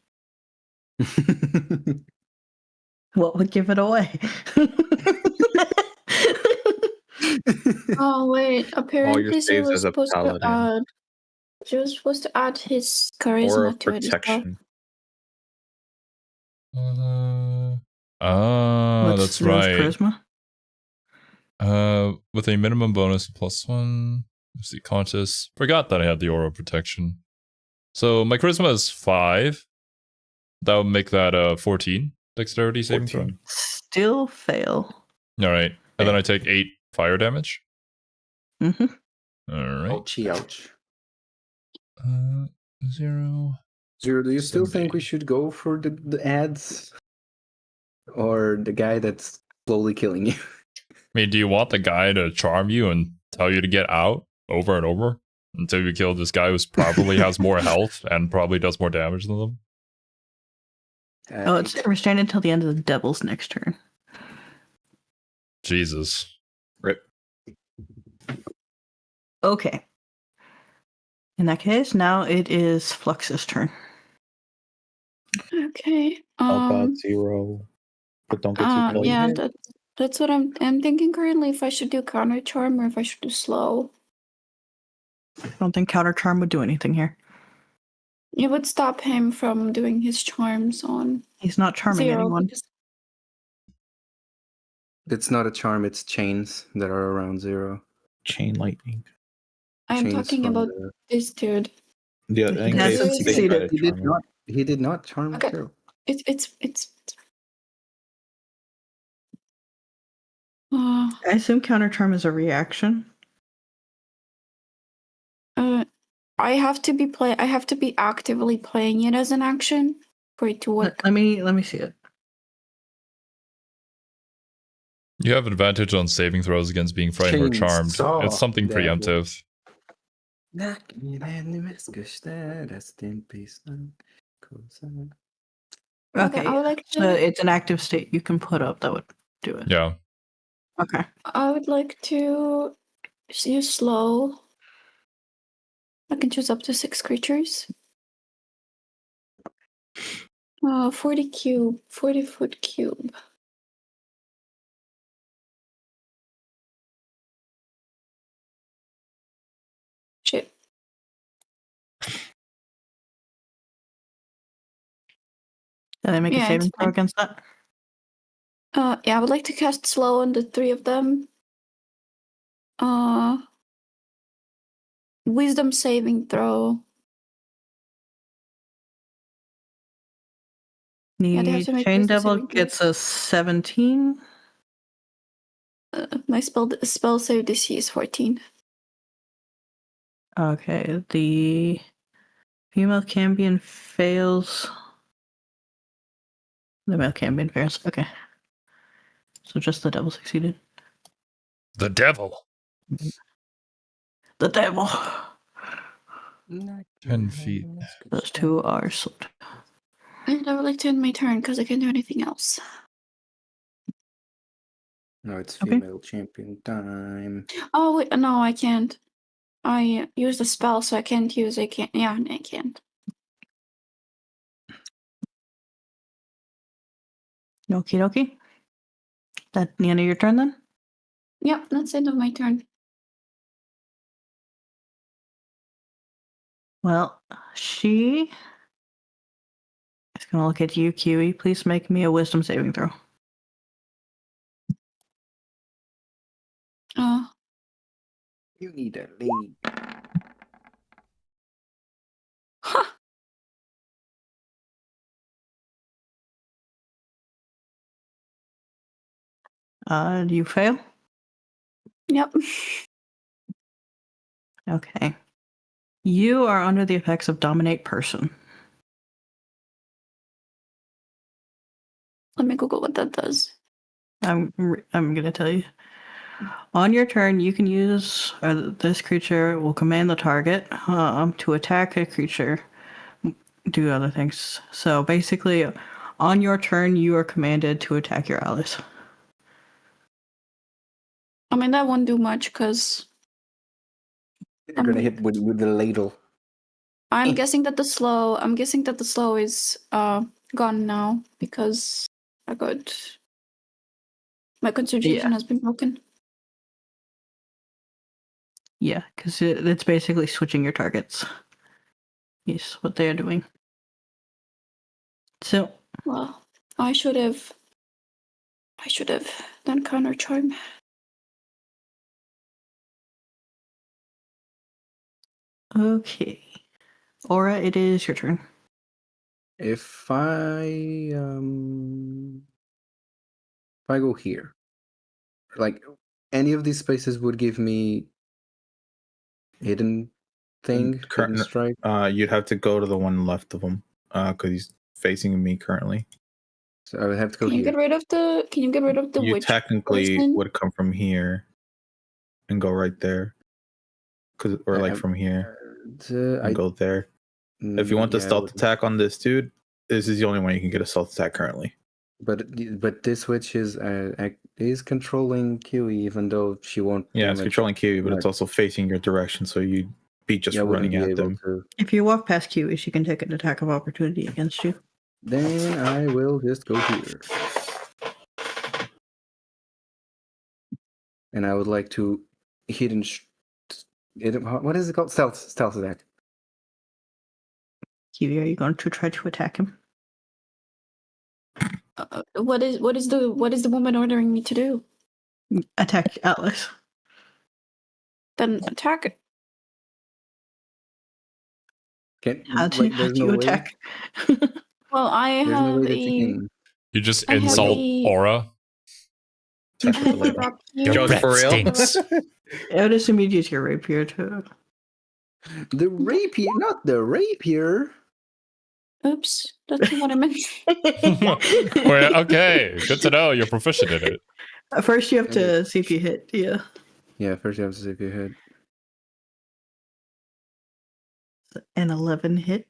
What would give it away? Oh wait, apparently she was supposed to add his charisma to it as well. That's right. Charisma? With a minimum bonus +1. See, conscious. Forgot that I had the aura of protection. So my charisma is 5. That would make that 14 dexterity saving throw. Still fail. All right, and then I take 8 fire damage. All right. Ouch. 0. Do you still think we should go for the ads, or the guy that's slowly killing you? I mean, do you want the guy to charm you and tell you to get out over and over until you kill this guy who probably has more health and probably does more damage than them? It's restrained until the end of the devil's next turn. Jesus. Rip. Okay. In that case, now it is Flux's turn. Okay. Help out Xero, but don't get too close. Yeah, that's what I'm thinking currently. If I should do counter charm or if I should do slow. I don't think counter charm would do anything here. It would stop him from doing his charms on. He's not charming anyone. It's not a charm, it's chains that are around Xero. Chain lightning. I'm talking about this dude. Yeah, in case he did not charm Xero. It's I assume counter charm is a reaction. I have to be actively playing it as an action for it to work. Let me see it. You have advantage on saving throws against being frightened or charmed. It's something preemptive. Okay, so it's an active state you can put up that would do it. Yeah. Okay. I would like to use slow. I can choose up to 6 creatures. 40 cube, 40-foot cube. Shit. Can I make a saving throw against that? Yeah, I would like to cast slow on the 3 of them. Wisdom saving throw. The Chain Devil gets a 17. My spell save DC is 14. Okay, the female cambion fails. The male cambion fails. Okay. So just the devil succeeded. The devil. The devil. 10 feet. Those 2 are slowed. And I would like to end my turn because I can't do anything else. No, it's female champion time. Oh wait, no, I can't. I used a spell, so I can't use. I can't. Yeah, I can't. Okie dokie. That's the end of your turn then? Yep, that's the end of my turn. Well, she is going to look at you, Kiwi. Please make me a wisdom saving throw. You need a lead. Huh. Do you fail? Yep. Okay. You are under the effects of Dominate Person. Let me Google what that does. I'm going to tell you. On your turn, you can use this creature will command the target to attack a creature, do other things. So basically, on your turn, you are commanded to attack your allies. I mean, that won't do much because You're gonna hit with the ladle. I'm guessing that the slow. I'm guessing that the slow is gone now because I got my concentration has been broken. Yeah, because it's basically switching your targets. Yes, what they are doing. So. Well, I should have done counter charm. Okay. Aura, it is your turn. If I go here, like any of these spaces would give me hidden thing, hidden strike. You'd have to go to the one left of him, because he's facing me currently. So I would have to go Can you here. get rid of the? Can you get rid of the You witch technically person? would come from here and go right there, or like from here and go there. If you want the stealth attack on this dude, this is the only one you can get a stealth attack currently. But this witch is controlling Kiwi, even though she won't. Yeah, it's controlling Kiwi, but it's also facing your direction, so you'd be just running at them. If you walk past Kiwi, she can take an attack of opportunity against you. Then I will just go here. And I would like to hidden. What is it called? Stealth attack. Kiwi, are you going to try to attack him? What is the woman ordering me to do? Attack Atlas. Then attack it. How do you attack? Well, I have You just insult Aura. Your breath stinks. I would assume you'd use your rapier too. The rapier, not the rapier. Oops, that's what I meant. Well, okay, good to know you're proficient in it. First, you have to see if you hit. Yeah. Yeah, first you have to see if you hit. An 11 hit.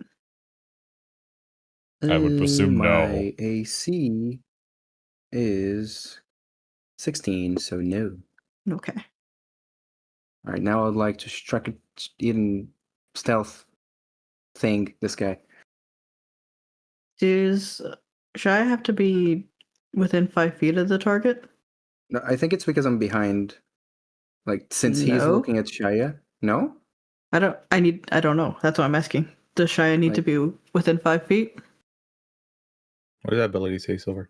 I would presume no. My AC is 16, so no. Okay. All right, now I'd like to strike it in stealth thing. This guy. Should I have to be within 5 feet of the target? No, I think it's because I'm behind. Like since he's No. looking at Shyah. No. I don't know. That's what I'm asking. Does Shyah need to be within 5 feet? What does that ability say, Silver?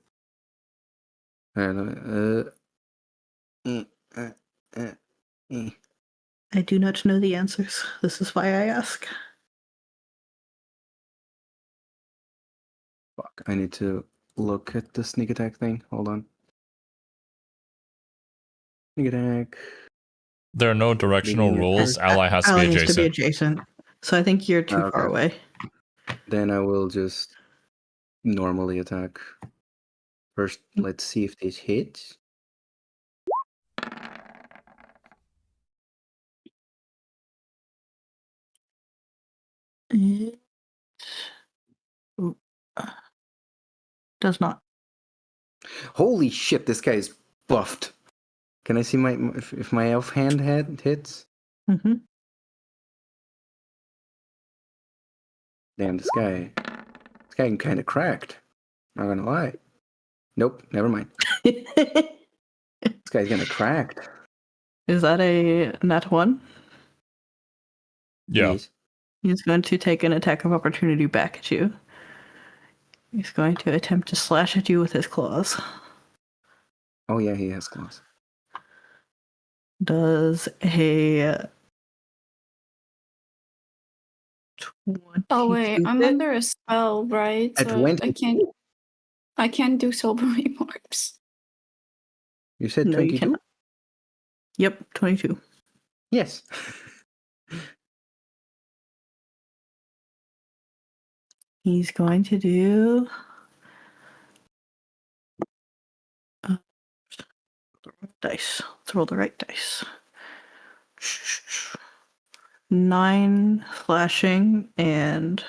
I do not know the answers. This is why I ask. Fuck, I need to look at the sneak attack thing. Hold on. Sneak attack. There are no directional rules. Ally has to be adjacent. Needs to be adjacent. So I think you're too far away. Then I will just normally attack. First, let's see if this hits. It does not. Holy shit, this guy is buffed. Can I see if my elf hand hits? Mm-hmm. Damn, this guy kind of cracked. Not gonna lie. Nope, never mind. This guy's gonna cracked. Is that a nat 1? Yeah. Yes. He's going to take an attack of opportunity back at you. He's going to attempt to slash at you with his claws. Oh yeah, he has claws. Does a 22 Oh wait, I'm under a spell, right? At So I can't do sober remarks. You said No, 22? you cannot. Yep, 22. Yes. He's going to do dice. Let's roll the right dice. 9 slashing and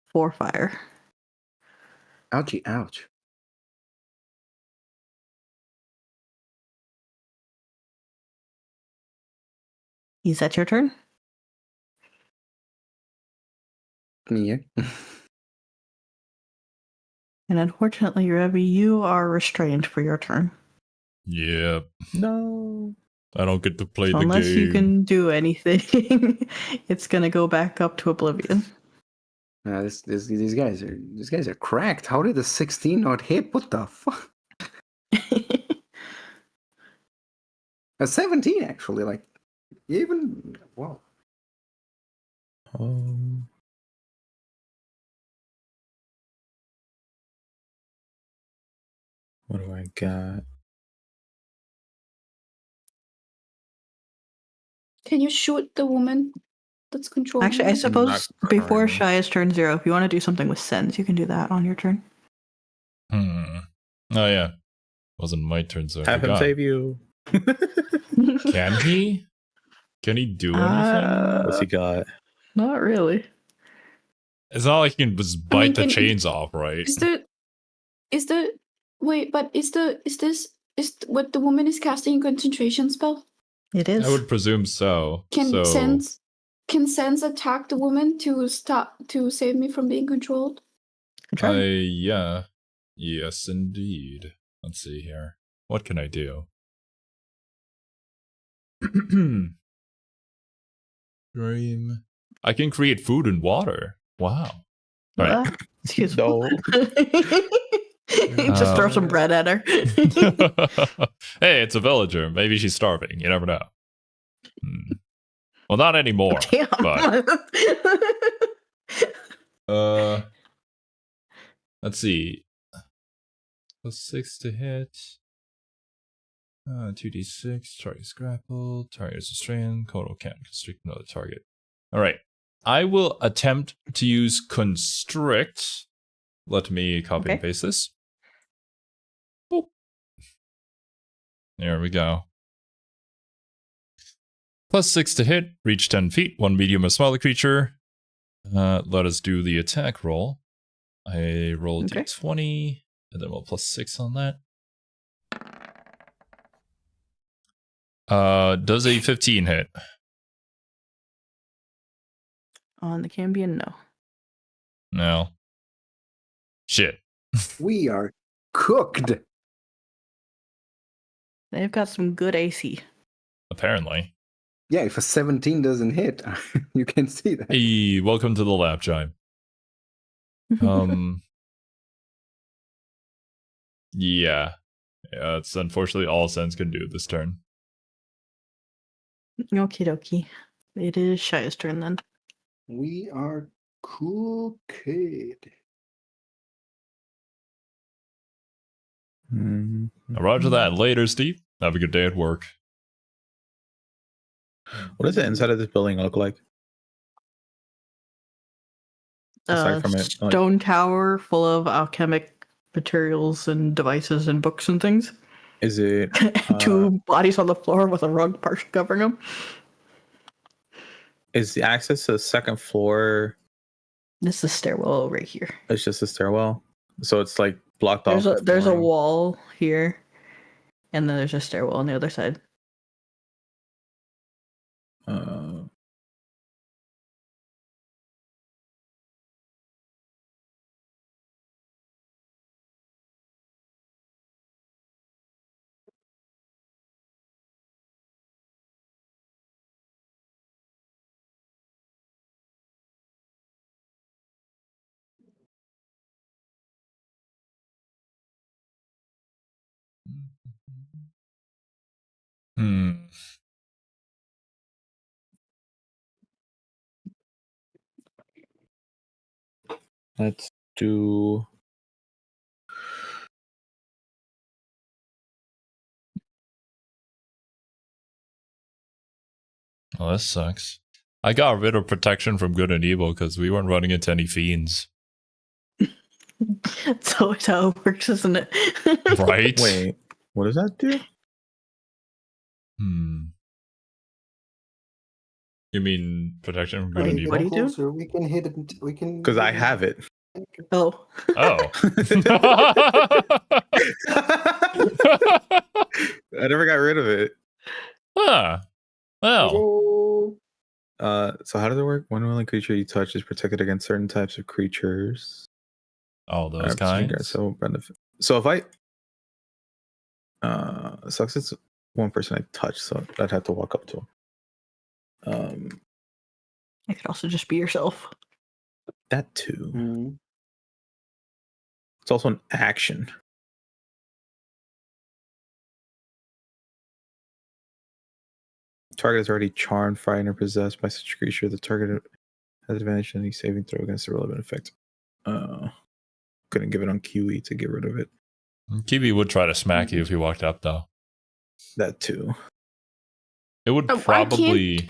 4 fire. Ouchie, ouch. Is that your turn? Yeah. And unfortunately, Revy, you are restrained for your turn. Yep. No. I don't get to play the game. Unless you can do anything, it's gonna go back up to oblivion. These guys are cracked. How did the 16 not hit? What the fuck? A 17 actually, like even wow. What do I got? Can you shoot the woman that's controlling? Actually, I suppose before currently. Shyah's turn 0, if you want to do something with sends, you can do that on your turn. Oh yeah. Wasn't my turn, so I Have him forgot. save you. Can he? Can he do anything? What's he got? Not really. It's not like he can just bite the chains off, right? Is what the woman is casting a concentration spell? It is. I would presume so. Can Sense attack the woman to save me from being controlled? Yeah. Yes, indeed. Let's see here. What can I do? Dream. I can create food and water. Wow. All right. Excuse me. No. Just throw some bread at her. Hey, it's a villager. Maybe she's starving. You never know. Well, not anymore. Damn. But let's see. +6 to hit. 2d6. Target's grappled. Target's restrained. Kodo can't constrict another target. All right. I will attempt to use constrict. Let me copy and paste this. Boop. There we go. +6 to hit. Reach 10 feet. 1 medium or smaller creature. Let us do the attack roll. I roll a d20. And then we'll +6 on that. Does a 15 hit? On the Cambion, no. No. Shit. We are cooked. They've got some good AC. Apparently. Yeah, if a 17 doesn't hit, you can see that. Hey, welcome to the lap chime. Yeah. Yeah, it's unfortunately all Sense can do this turn. Okie dokie. It is Shyah's turn then. We are cooked. Roger that. Later, Steve. Have a good day at work. What does the inside of this building look like? Aside from it, stone tower full of alchemic materials and devices and books and things. Is it 2 bodies on the floor with a rug partially covering them? Is the access to the second floor? This is a stairwell right here. It's just a stairwell, so it's like blocked off. There's a wall here, and then there's a stairwell on the other side. Let's do. Oh, this sucks. I got rid of protection from good and evil because we weren't running into any fiends. That's always how it works, isn't it? Right? Wait, what does that do? You mean protection from good and evil? What do you do? So we can hit it. We can. Because I have it. Oh. Oh. I never got rid of it. Ah. Well. So how does it work? One willing creature you touch is protected against certain types of creatures. Oh, those kinds. So benefit. So if I sucks, it's one person I touch, so I'd have to walk up to him. It could also just be yourself. That too. Mm-hmm. It's also an action. Target is already charmed, frightened, or possessed by such a creature. The target has advantage on any saving throw against the relevant effect. Couldn't give it on Kiwi to get rid of it. Kiwi would try to smack you if you walked up, though. That too. It would probably.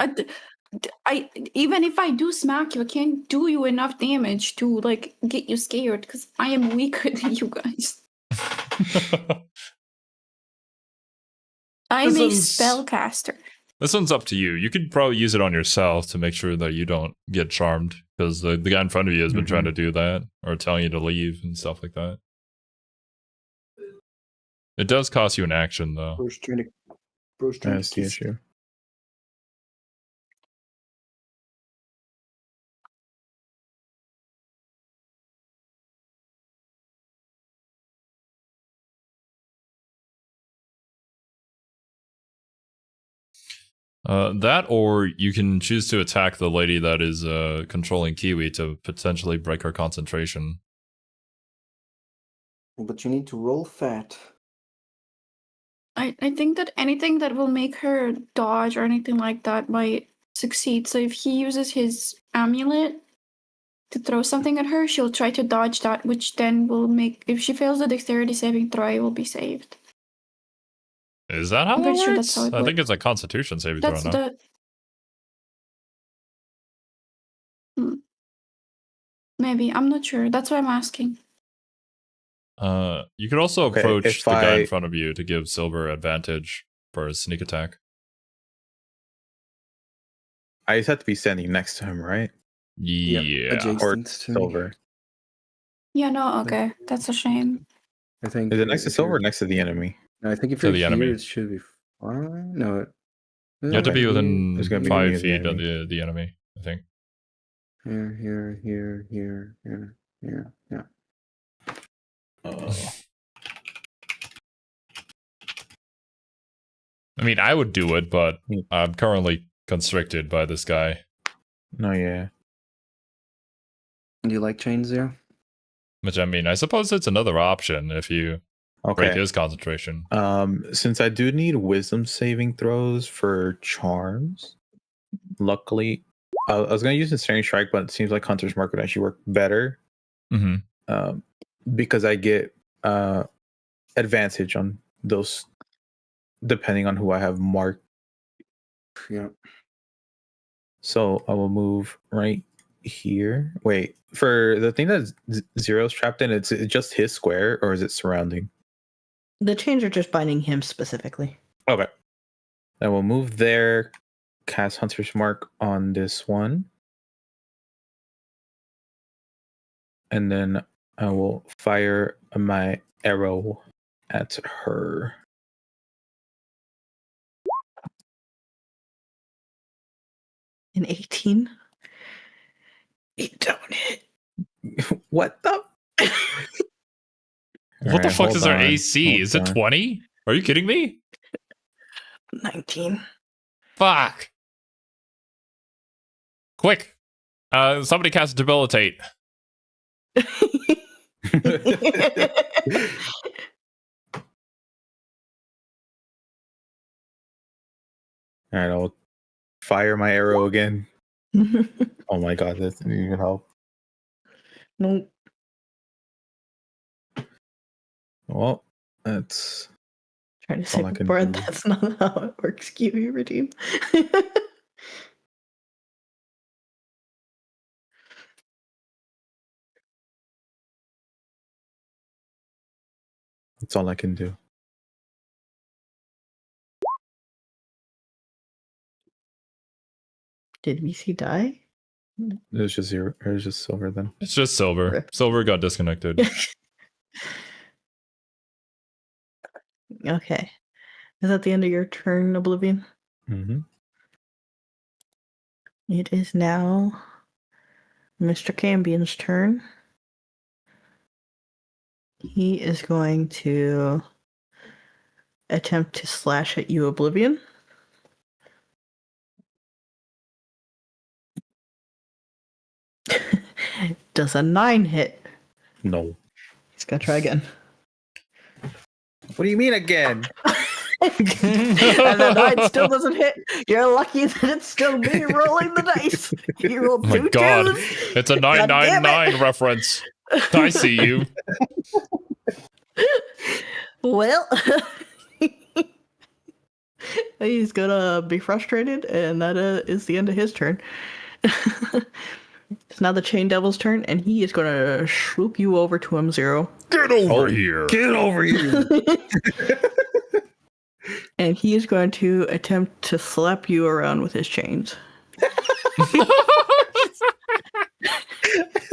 I even if I do smack you, I can't do you enough damage to like get you scared because I am weaker than you guys. I'm a spellcaster. This one's up to you. You could probably use it on yourself to make sure that you don't get charmed, because the guy in front of you has been trying to do that, or telling you to leave and stuff like that. It does cost you an action, though. That's the issue. That, or you can choose to attack the lady that is controlling Kiwi to potentially break her concentration. But you need to roll fat. I think that anything that will make her dodge or anything like that might succeed. So if he uses his amulet to throw something at her, she'll try to dodge that, which then will make, if she fails the dexterity saving throw, it will be saved. Is that how I'm that pretty works? sure that's how it I works. think it's a Constitution saving throw. That's No? Maybe, I'm not sure. That's why I'm asking. You could also approach the guy in front of you to give Silver advantage for his sneak attack. I just have to be standing next to him, right? Yeah. Adjacent Or to Silver. Yeah, no, okay. That's a shame. I think. Is it next to silver or next to the enemy? I think if To you're the here, enemy. it should be fine. No. You have to be within There's gonna be 5 near the feet of enemy. the enemy, I think. Here. Yeah. I mean, I would do it, but I'm currently constricted by this guy. No, yeah. Do you like chains, Xero? Which, I mean, I suppose it's another option if you break Okay. his concentration. Since I do need wisdom saving throws for charms, luckily, I was going to use Ensnaring Strike, but it seems like Hunter's Mark would actually work better. Mm-hmm. Because I get advantage on those, depending on who I have marked. Yeah. So I will move right here. Wait, for the thing that Xero's trapped in, it's just his square, or is it surrounding? The chains are just binding him specifically. Okay. I will move there, cast Hunter's Mark on this one. And then I will fire my arrow at her. An 18. It don't hit. What the? What the fuck is our AC? Hold Is it on. 20? Are you kidding me? 19. Fuck. Quick. Somebody cast Debilitate. All right, I'll fire my arrow again. Oh my god, that didn't even help. Nope. Well, that's Trying to all say I can before, do. that's not how it works, Kiwi redeem. That's all I can do. Did VC die? It was just zero. It was just silver then. It's just Silver. Rip. Silver got disconnected. Okay. Is that the end of your turn, Oblivion? Mm-hmm. It is now Mr. Cambion's turn. He is going to attempt to slash at you, Oblivion. Does a 9 hit? No. He's gonna try again. What do you mean again? And the 9 still doesn't hit. You're lucky that it's still me rolling the dice. You rolled Oh my two god. twos. It's a God damn it. 999 reference. I see you. Well, he's gonna be frustrated, and that is the end of his turn. It's now the Chain Devil's turn, and he is gonna swoop you over to him, Xero. Get over here. Get over here! And he is going to attempt to slap you around with his chains.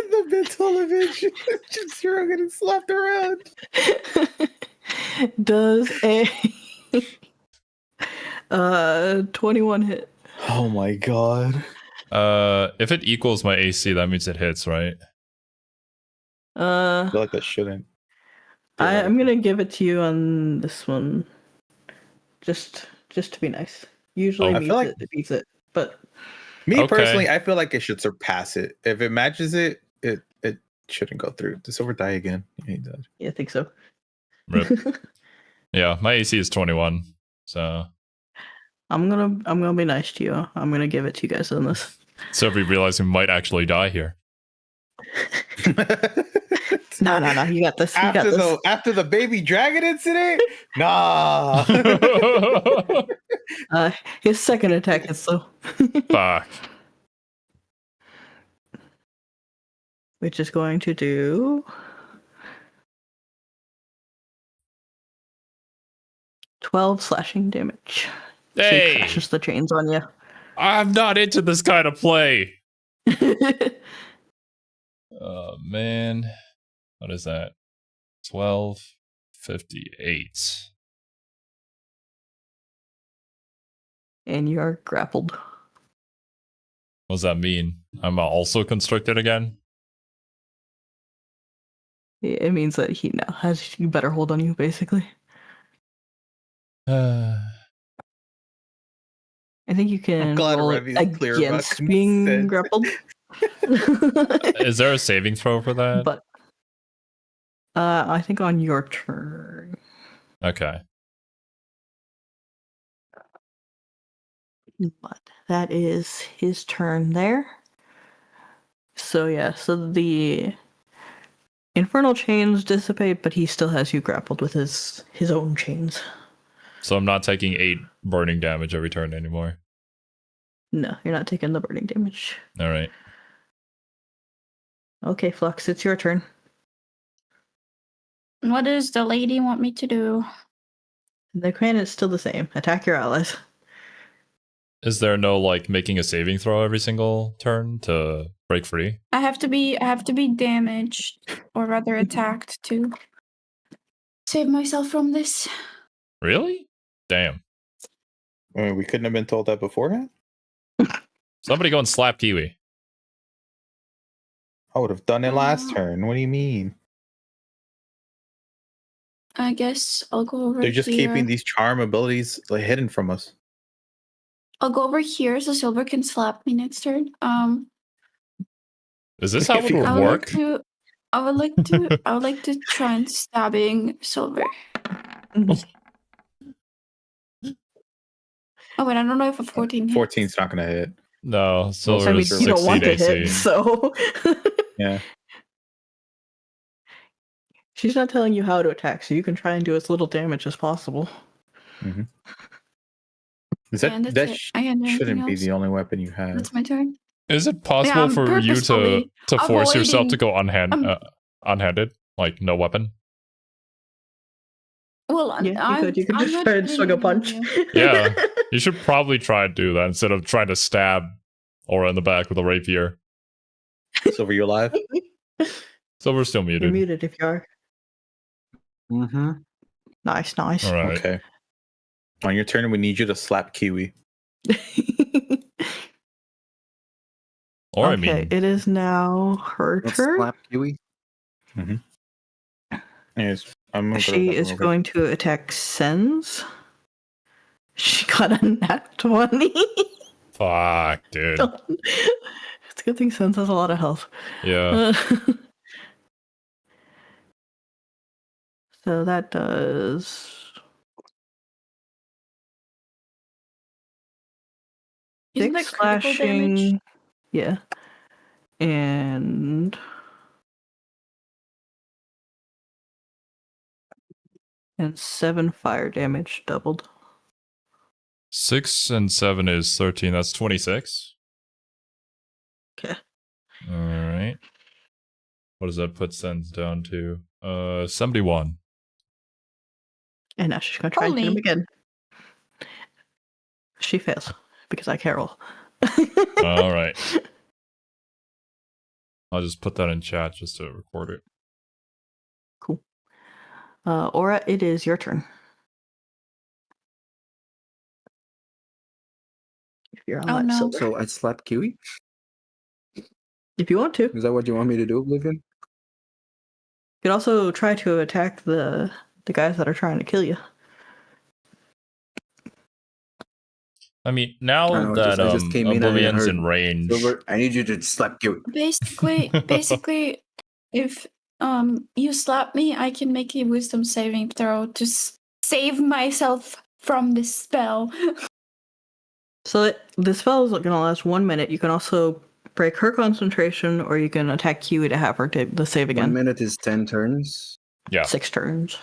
The mental image, just Xero getting slapped around. Does a 21 hit? Oh my god! If it equals my AC, that means it hits, right? I feel like that shouldn't. I'm gonna give it to you on this one, just to be nice. Usually, I feel like it beats it, but me Okay. personally, I feel like it should surpass it. If it matches it, it shouldn't go through. Does Silver die again? Yeah, he does. yeah, I think so. Rip. Yeah, my AC is 21. So I'm gonna be nice to you. I'm gonna give it to you guys on this. if we realize we might actually die here. No, you got this. You got this. After the baby dragon incident, nah. His second attack is so. Fuck. Which is going to do 12 slashing damage. So he Hey, crashes the chains on you. I'm not into this kind of play. Oh man, what is that? 12. 58. And you are grappled. What does that mean? I'm also constricted again? It means that he now has you better hold on you, basically. I think you can roll it against being grappled. Is there a saving throw for that? But I think on your turn. Okay. But that is his turn there. So yeah, so the infernal chains dissipate, but he still has you grappled with his own chains. So I'm not taking 8 burning damage every turn anymore. No, you're not taking the burning damage. All right. Okay, Flux, it's your turn. What does the lady want me to do? The command is still the same. Attack your allies. Is there no like making a saving throw every single turn to break free? I have to be damaged, or rather attacked, to save myself from this. Really? Damn. I mean, we couldn't have been told that beforehand? Somebody go and slap Kiwi. I would have done it last turn. What do you mean? I guess I'll go over. They're just here. keeping these charm abilities like hidden from us. I'll go over here so Silver can slap me next turn. Is this how it would work? I would like to try and stabbing Silver. Oh wait, I don't know if a 14 hits. 14's not gonna hit. No, Silver I mean, is you don't want to AC. hit, so Yeah. she's not telling you how to attack, so you can try and do as little damage as possible. Mm-hmm. That shouldn't be the only weapon you have. That's my turn. Is it possible for you to force yourself to go unhanded, like no weapon? Well, yeah, you could just try and swing a punch. Yeah, you should probably try and do that instead of trying to stab Aura in the back with a rapier. Silver, you alive? Silver's still muted. You're muted if you are. Mm-hmm. Nice. All right. Okay. On your turn, we need you to slap Kiwi. Or okay, I mean, it is now her turn. Slap Kiwi. Mm-hmm. Yes, She is going to attack Sens. She got a nat 20. fuck, dude. It's a good thing Sens has a lot of health. Yeah. So that does... Isn't that critical damage? Yeah. And 7 fire damage doubled. 6 and 7 is 13. That's 26. Okay. All right. What does that put Sens down to? 71. And now she's going to try and hit him again. She fails because I can't roll. All right. I'll just put that in chat just to record it. Cool. Aura, it is your turn. If you're on Silver. So I slap Kiwi? If you want to. Is that what you want me to do, Oblivion? You could also try to attack the guys that are trying to kill you. I mean, now that I just came Oblivion's in range. Silver, I need you to slap Kiwi. Basically, if you slap me, I can make a wisdom saving throw to save myself from this spell. So the spell is going to last 1 minute. You can also break her concentration, or you can attack Kiwi to have her take the save again. 1 minute is 10 turns. Yeah. 6 turns.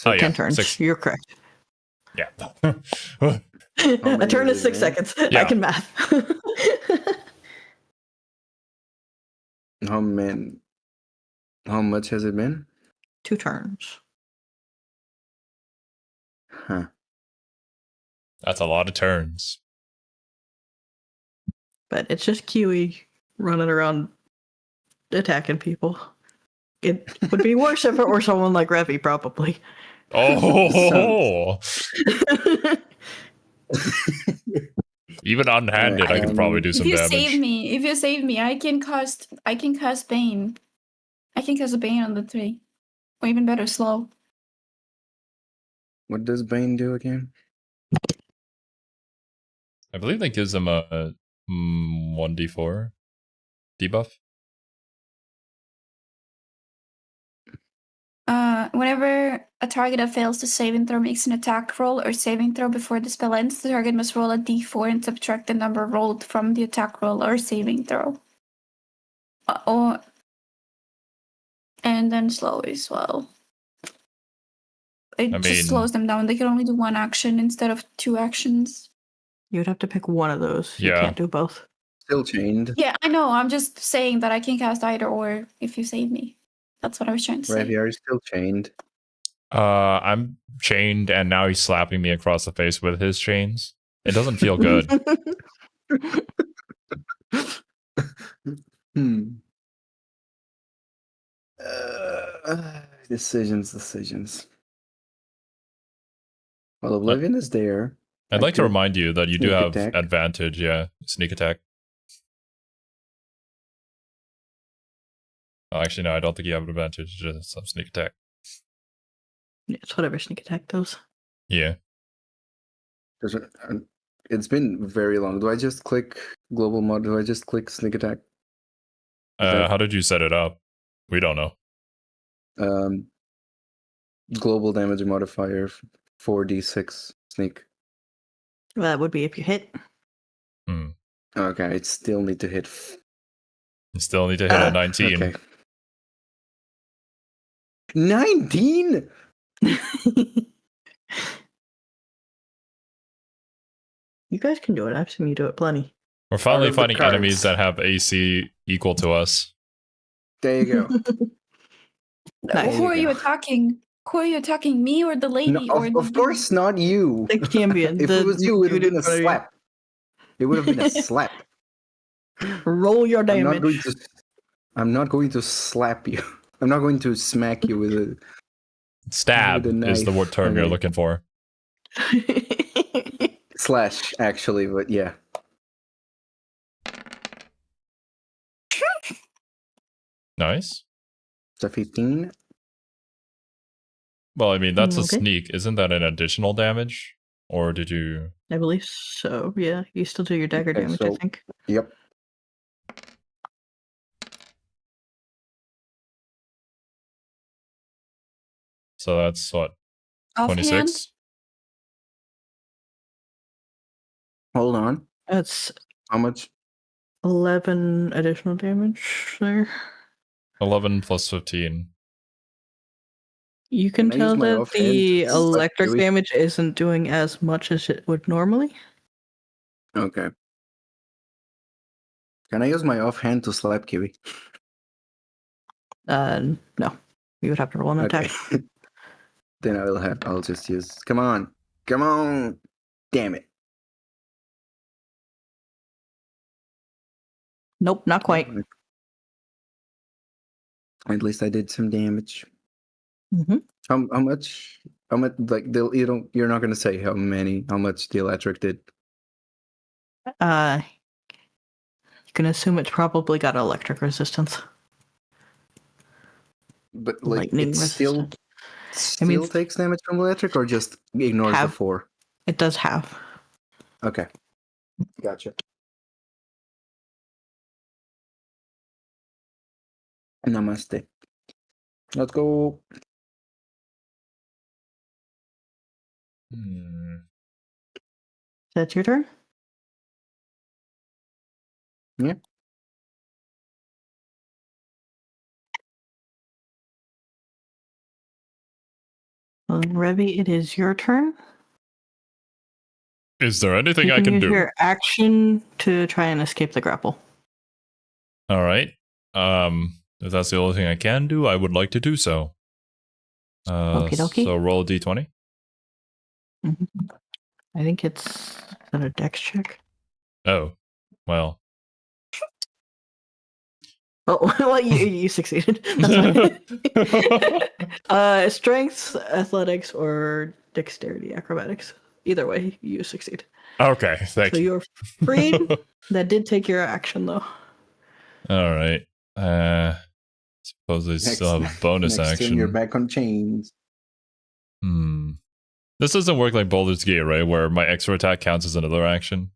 Oh, 10 turns. 6. You're correct. Yeah. A turn is 6 seconds. Yeah. I can math. How much has it been? 2 turns. Huh. That's a lot of turns. But it's just Kiwi running around attacking people. It would be worse if it were someone like Revy, probably. Oh! Even unhanded, I could probably do some damage. If you save me, I can cast Bane. I can cast a Bane on the 3. Or even better, slow. What does Bane do again? I believe that gives him a 1d4 debuff. Whenever a target that fails the saving throw makes an attack roll or saving throw before the spell ends, the target must roll a d4 and subtract the number rolled from the attack roll or saving throw. And then slow as well. It just slows them down. They can only do 1 action instead of 2 actions. You would have to pick one of those. You can't do both. Still chained. Yeah, I know. I'm just saying that I can cast either or if you save me. That's what I was trying to say. Revy, are you still chained? I'm chained, and now he's slapping me across the face with his chains. It doesn't feel good. Decisions. Well, Oblivion is there. I'd like to remind you that you do have advantage, sneak attack. Oh, actually, no, I don't think you have an advantage, just some sneak attack. Yeah, it's whatever sneak attack does. Yeah. It's been very long. Do I just click global mod? Do I just click sneak attack? How did you set it up? We don't know. Global damage modifier 4d6 sneak. Well, that would be if you hit. Okay, I still need to hit. You still need to hit a 19. Okay. 19? You guys can do it. I've seen you do it plenty. We're finally finding enemies that have AC equal to us. There you go. Nice. Who are you attacking? Who are you attacking? Me or the lady? No, of course not you. The champion. If it was you, it would have been a slap. It would have been a slap. Roll your damage. I'm not going to slap you. I'm not going to smack you with a stab is the word term you're looking for. Slash, actually, but yeah. Nice. It's a 15. Well, I mean, that's a sneak. Isn't that an additional damage? Or did you... I believe so, yeah. You still do your dagger damage, I think. Yep. So that's what? Offhand? 26? Hold on. That's how much? 11 additional damage there. 11 plus 15. You can tell that the electric damage isn't doing as much as it would normally. Okay. Can I use my offhand to slap Kiwi? No. You would have to roll an attack. Then I'll just use... Come on! Damn it. Nope, not quite. At least I did some damage. Mm-hmm. How much? Like you're not gonna say how much the electric did. You can assume it's probably got electric resistance. But like lightning it resistance. still takes damage from electric, or just ignores the 4? It does have. Okay, gotcha. Namaste. Let's go. That's your turn? Yeah. Well, Revy, it is your turn. Is there anything I can do? Use your action to try and escape the grapple. All right. If that's the only thing I can do, I would like to do so. Okie dokie. So roll a d20. Mm-hmm. I think it's a dex check. Oh, well. Oh, well, you succeeded. That's fine. Strength, athletics, or dexterity, acrobatics. Either way, you succeed. Okay, thank so you. You're freed. That did take your action, though. All right. Suppose I still have a bonus next action. Turn, you're back on chains. This doesn't work like Baldur's Gate, right? Where my extra attack counts as another action.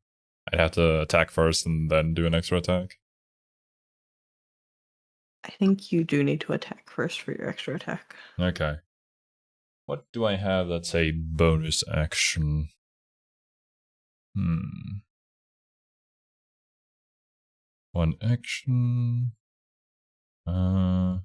I'd have to attack first and then do an extra attack. I think you do need to attack first for your extra attack. Okay. What do I have that's a bonus action? One action. Huh.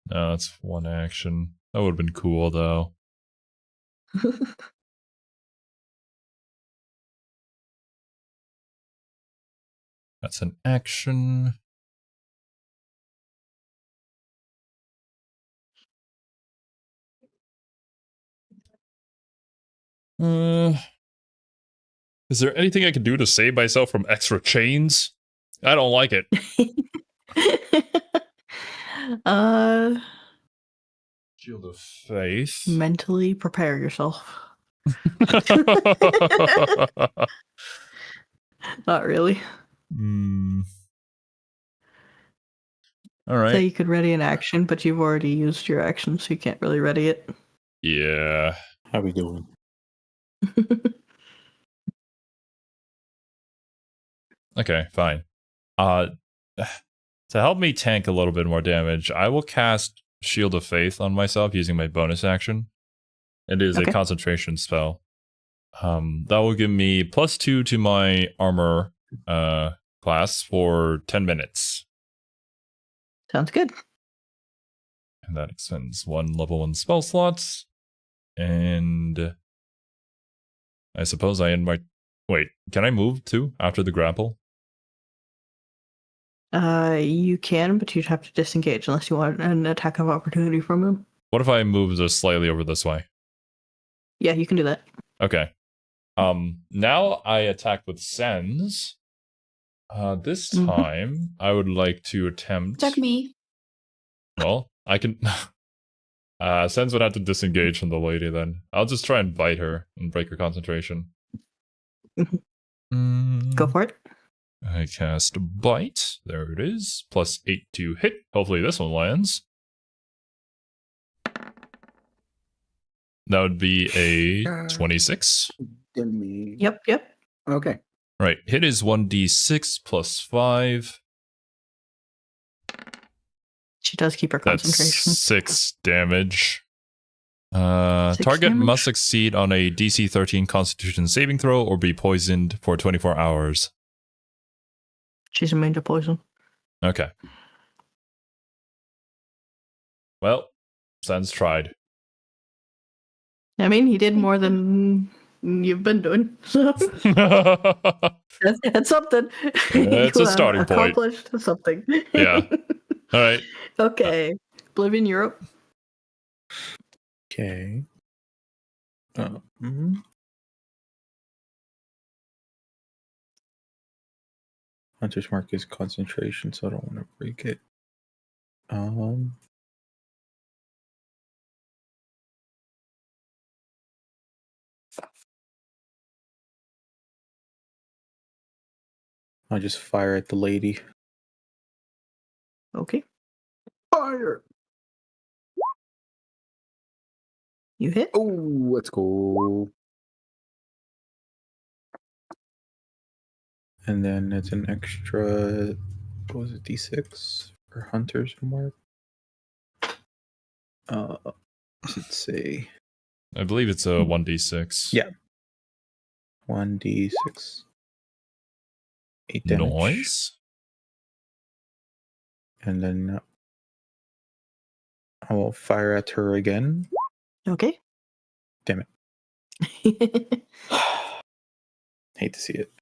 No, that's one action. That would have been cool, though. That's an action. Is there anything I can do to save myself from extra chains? I don't like it. Shield of Faith. Mentally prepare yourself. Not really. All right. So you could ready an action, but you've already used your action, so you can't really ready it. Yeah. How we doing? Okay, fine. To help me tank a little bit more damage, I will cast Shield of Faith on myself using my bonus action. It is a concentration spell. That will give me +2 to my armor class for 10 minutes. Sounds good. And that expends 1 level 1 spell slots. And I suppose I end my... Wait, can I move too after the grapple? You can, but you'd have to disengage unless you want an attack of opportunity from him. What if I move just slightly over this way? Yeah, you can do that. Okay. Now I attack with Sens. This time I would like to attempt... Attack me. Well, I can... Sens would have to disengage from the lady then. I'll just try and bite her and break her concentration. Go for it. I cast Bite. There it is. +8 to hit. Hopefully this one lands. That would be a 26. Yep. Okay. Right. Hit is 1d6 +5. She does keep her concentration. That's 6 damage. Target damage? must succeed on a DC 13 Constitution saving throw or be poisoned for 24 hours. She's immune to poison. Okay. Well, Sans tried. I mean, he did more than you've been doing. So that's something. It's a starting point. Accomplished something. Yeah. All right. Okay. Oblivion, Europe. Okay. Hunter's Mark is concentration, so I don't want to break it. I'll just fire at the lady. Okay. Fire! You hit? Oh, let's go. And then it's an extra, what was it, D6 for Hunter's Mark? What does it say? I believe it's a 1d6. Yeah. 1d6. 8 damage. Noise? And then I will fire at her again. Okay. Damn it. Hate to see it.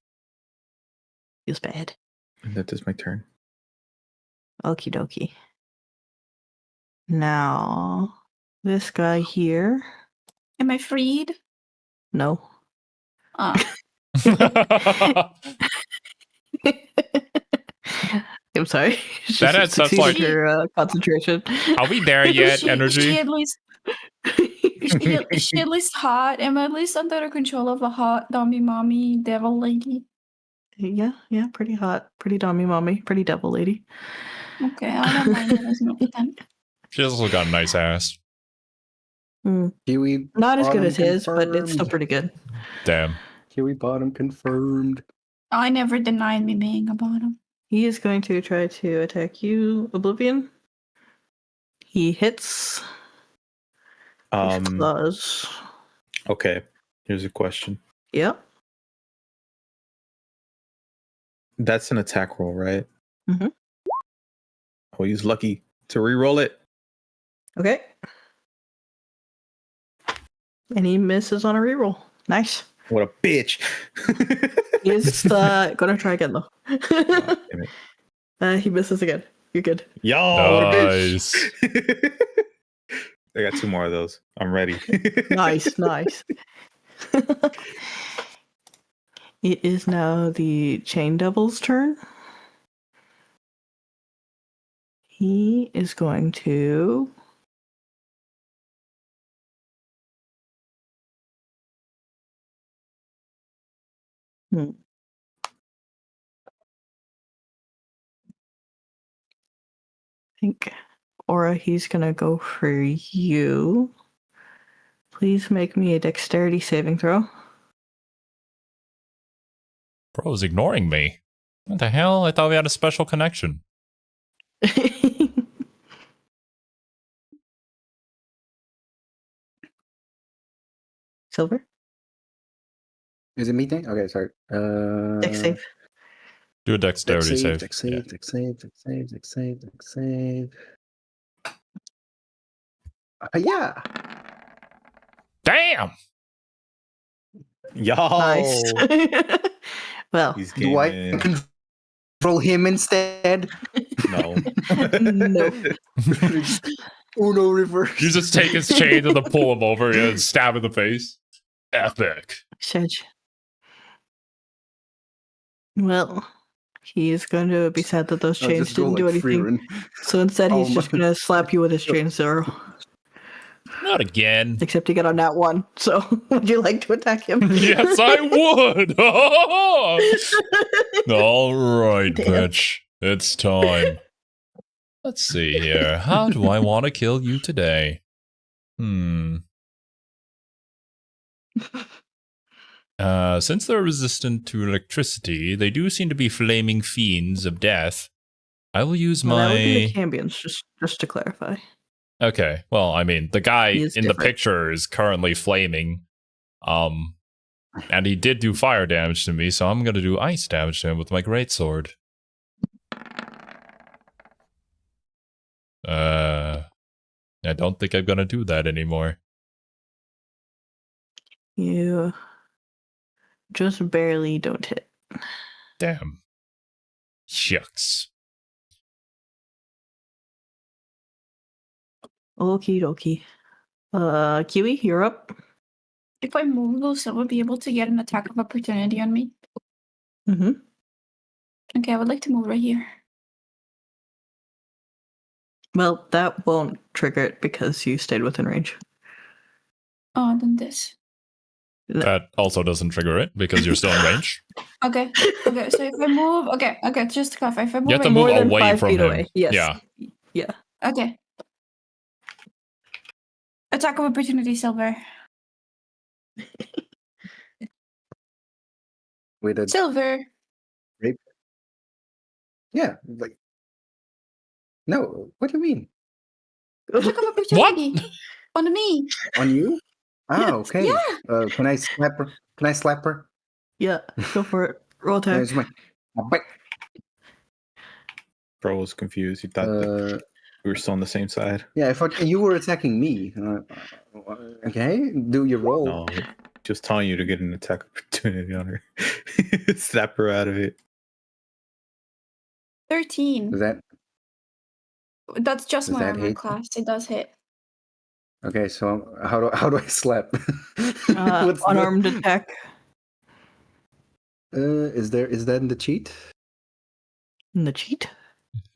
Feels bad. And that is my turn. Okie dokie. Now, this guy here. Am I freed? No. I'm sorry. That's like her concentration. Are we there yet? Energy. She at least. Is she at least hot? Am I at least under the control of a hot dummy mommy devil lady? Yeah, pretty hot, pretty dummy mommy, pretty devil lady. Okay, I don't mind it as much then. She also got a nice ass. Kiwi not as good as his, confirmed. but it's still pretty good. Damn. Kiwi bottom confirmed. I never denied me being a bottom. He is going to try to attack you, Oblivion. He hits. Claws. Okay, here's a question. Yep. That's an attack roll, right? Mm-hmm. I'll use Lucky to re-roll it. Okay. And he misses on a reroll. Nice. What a bitch. He's gonna try again though. Oh, damn it. He misses again. You're good. Y'all, nice. I got 2 more of those. I'm ready. Nice. It is now the Chain Devil's turn. He is going to... I think, Aura, he's going to go for you. Please make me a dexterity saving throw. Bro's ignoring me. What the hell? I thought we had a special connection. Silver? Is it me thing? Okay, sorry. Dex save. Do a dexterity save. Dex save. Yeah. Damn! Y'all. Nice. Well, Do I control him instead? No. no. Uno reverse. You just take his chain and then pull him over and stab in the face. Epic. Sedge. Well, he is going to be sad that those chains didn't do anything. So instead, he's just going to slap you with his chain, Xero. Not again. Except you get on that one. So, would you like to attack him? Yes, I would. All right, bitch. It's time. Let's see here. How do I want to kill you today? Since they're resistant to electricity, they do seem to be flaming fiends of death. I will use my... That would be the Cambions, just to clarify. Okay, well, I mean, the guy in the picture is currently flaming. And he did do fire damage to me, so I'm gonna do ice damage to him with my greatsword. I don't think I'm gonna do that anymore. You just barely don't hit. Damn. Shucks. Okie dokie. Kiwi, you're up. If I move, will someone be able to get an attack of opportunity on me? Mm-hmm. Okay, I would like to move right here. Well, that won't trigger it because you stayed within range. Oh, then this. That also doesn't trigger it because you're still in range. Okay, so if I move... Okay, just to clarify, if I move... You have to move more than away 5 from feet him. away. Yes. Yeah. Okay. Attack of opportunity, Silver. With a Silver. rape? Yeah, like... No, what do you mean? Attack of opportunity. What? On me. On you? Yes. Okay. Yeah. Can I slap her? Can I slap her? Yeah, go for it. Roll attack. There's my bite. Bro was confused. He thought that we were still on the same side. Yeah, you were attacking me. Okay, do your roll. No, just telling you to get an attack opportunity on her. Snap her out of it. 13. Does that That's just does my that armor hit? class. It does hit. Okay, so how do I slap? Unarmed attack. Is that in the cheat? In the cheat?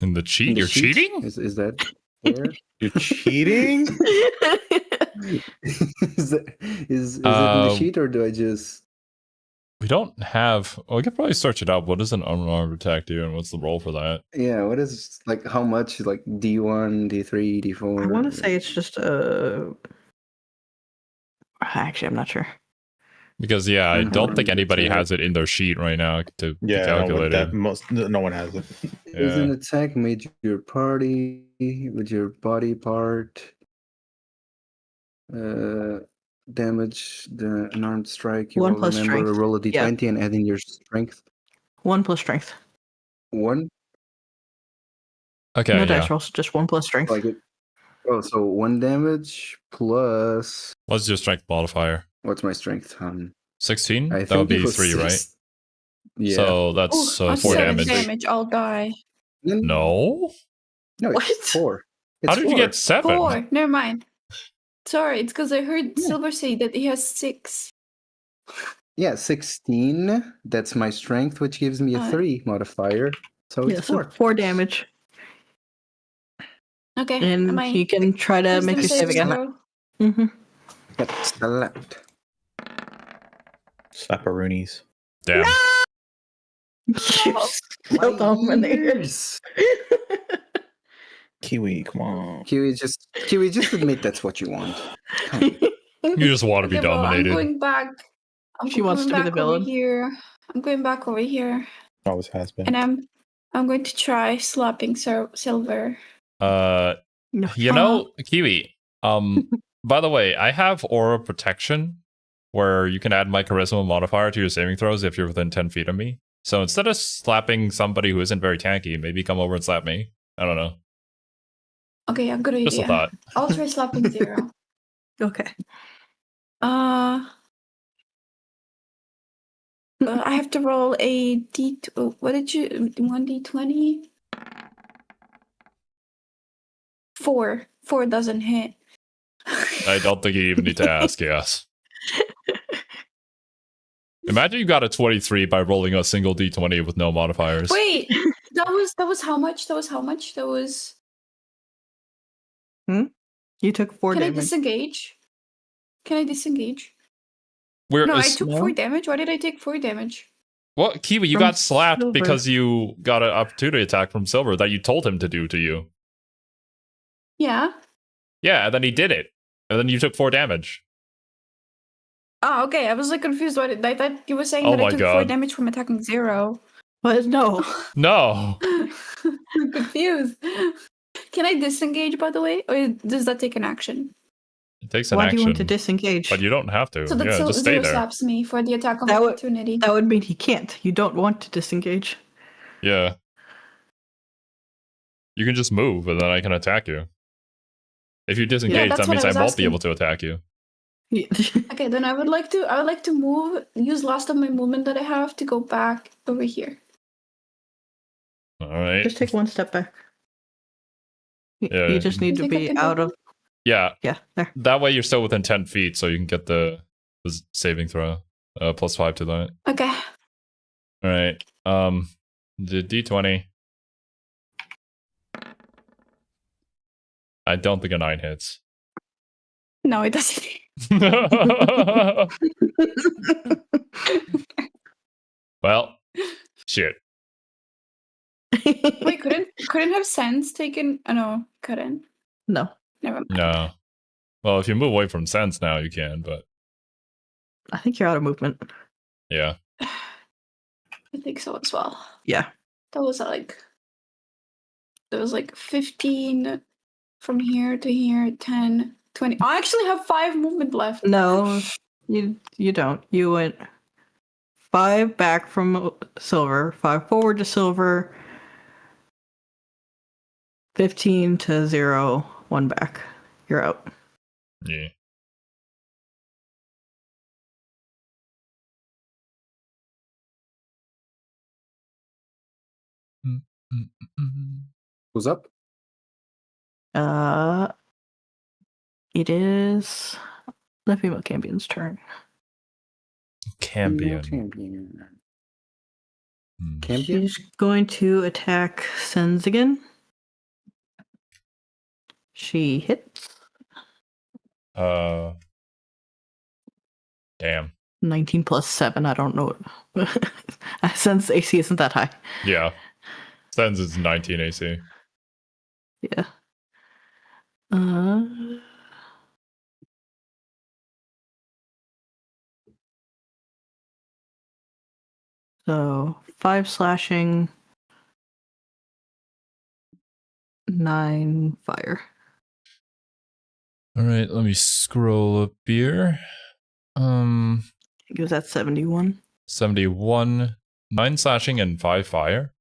In the cheat? In the You're sheet? cheating? Is that where? You're cheating? is it in the sheet or do I just? We don't have. Well, we could probably search it up. What does an unarmed attack do, and what's the roll for that? Yeah, what is like how much like D1, D3, D4? I want to say it's just actually, I'm not sure. Because yeah, I don't think Unarmed anybody attack. has it in their sheet right now to be Yeah, calculated. no one has it. Is an Yeah. attack made your party with your body part? Damage the unarmed strike. You 1 will plus remember strength. roll a D20 and add in your strength. 1 plus strength. 1. Okay. No yeah. dice rolls, just 1 plus strength. Like it. Oh, so 1 damage plus. What's your strength modifier? What's my strength? 16. I That would think it be was 3, right? 6. Yeah. So that's 4 7 damage. damage. I'll die. No. No, What? it's 4. It's How did you 4. get 7? 4. Never mind. Sorry, it's because I heard Silver say that he has 6. Yeah, 16. That's my strength, which gives me a 3 modifier. So Yeah, it's so 4. 4 damage. Okay. And he can try to make you save again. Mm-hmm. Get slapped. Slapperoonies. Damn. So dominated. Kiwi, come on. Kiwi, just admit that's what you want. Come on. You just want to be Well, I'm dominated. going back. She wants to be the villain. Here. I'm going back over here. Always has been. And I'm going to try slapping Silver. You know, Kiwi. By the way, I have aura protection where you can add my charisma modifier to your saving throws if you're within 10 feet of me. So instead of slapping somebody who isn't very tanky, maybe come over and slap me. I don't know. Okay, I'm good idea. Just a thought. I'll try slapping Xero. Okay. I have to roll a D. What did you? 1d20. 4. 4 doesn't hit. I don't think you even need to ask, yes. Imagine you got a 23 by rolling a single d20 with no modifiers. Wait, that was how much? That was. You took 4 Can damage. I disengage? Where No, I is- took 4 damage. Why did I take 4 damage? What, Kiwi, you From got slapped Silver. because you got an opportunity attack from Silver that you told him to do to you. Yeah. Yeah, and then he did it. And then you took 4 damage. Oh, okay. I was like confused. I thought you were saying Oh that I my took 4 God. damage from attacking Xero. But no. No. I'm confused. Can I disengage, by the way, or does that take an action? It takes an Why action. do you want to disengage? But you don't have to. So that Yeah, just stay Xero there. slaps me for the attack of That would- opportunity. That would mean he can't. You don't want to disengage. Yeah. You can just move, and then I can attack you. If you disengage, that's that what means I I was won't asking. be able to attack you. Okay, then I would like to move. Use last of my movement that I have to go back over here. All right. Just take 1 step back. Yeah. You just need to Think I be can out do of. Yeah. Yeah, there. That way you're still within 10 feet, so you can get the saving throw. +5 to that. Okay. All right. The d20. I don't think a 9 hits. No, it doesn't. Well, shit. Wait, couldn't have sense taken? Oh no, couldn't. No, Never mind. No. Well, if you move away from sense now, you can, but I think you're out of movement. yeah. I think so as well. Yeah. That was like 15 from here to here, 10, 20. I actually have 5 movement left. No, you don't. You went 5 back from Silver, 5 forward to Silver, 15 to Xero, 1 back. You're out. Yeah. Who's up? It is the female champion's turn. Campion. Campion? She's going to attack Sens again. She hits. Damn. 19 plus 7, I don't know. Sens AC isn't that high. Yeah. Sens is 19 AC. Yeah. So 5 slashing, 9 fire. All right, let me scroll up here. It goes at 71. 71, 9 slashing and 5 fire.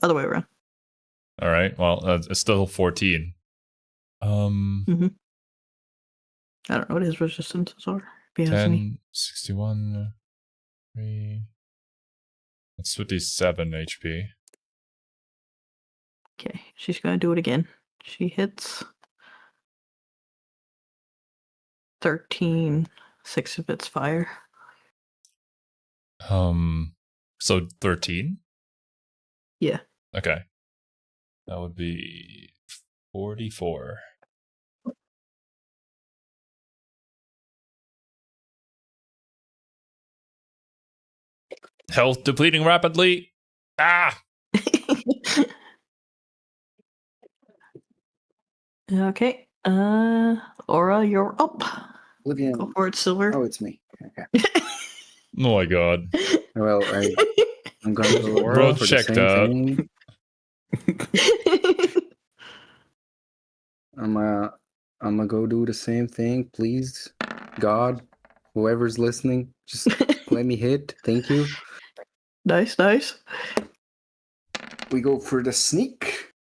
Other way around. All right, well, it's still 14. I don't know what his resistances are. If he has 10, any. 61, 3. That's 57 HP. Okay, she's going to do it again. She hits 13, 6 of its fire. So 13? Yeah. Okay. That would be 44. Health depleting rapidly. Ah! Okay. Aura, you're up. Olivia. Go for it, Silver. Oh, it's me. Okay. Oh my god. Well, I'm going to go Bro for checked the out. same thing. I'm gonna go do the same thing, please. God, whoever's listening, just let me hit. Thank you. Nice. We go for the sneak.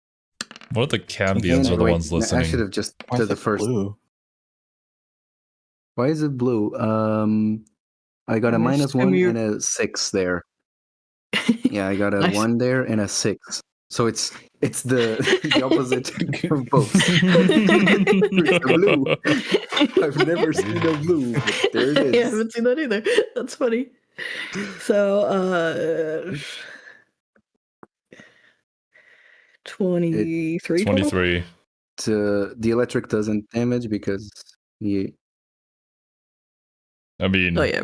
What are the Cambions are the Wait, ones I listening? should have just Why did is the it first. blue? Why is it blue? I got a -1 and a 6 there. Yeah, I got a Nice. 1 there and a 6. So it's the opposite of both. The blue. I've never seen a blue, but there it is. I haven't seen that either. That's funny. So, 23. 23. The electric doesn't damage because I mean, Oh yeah,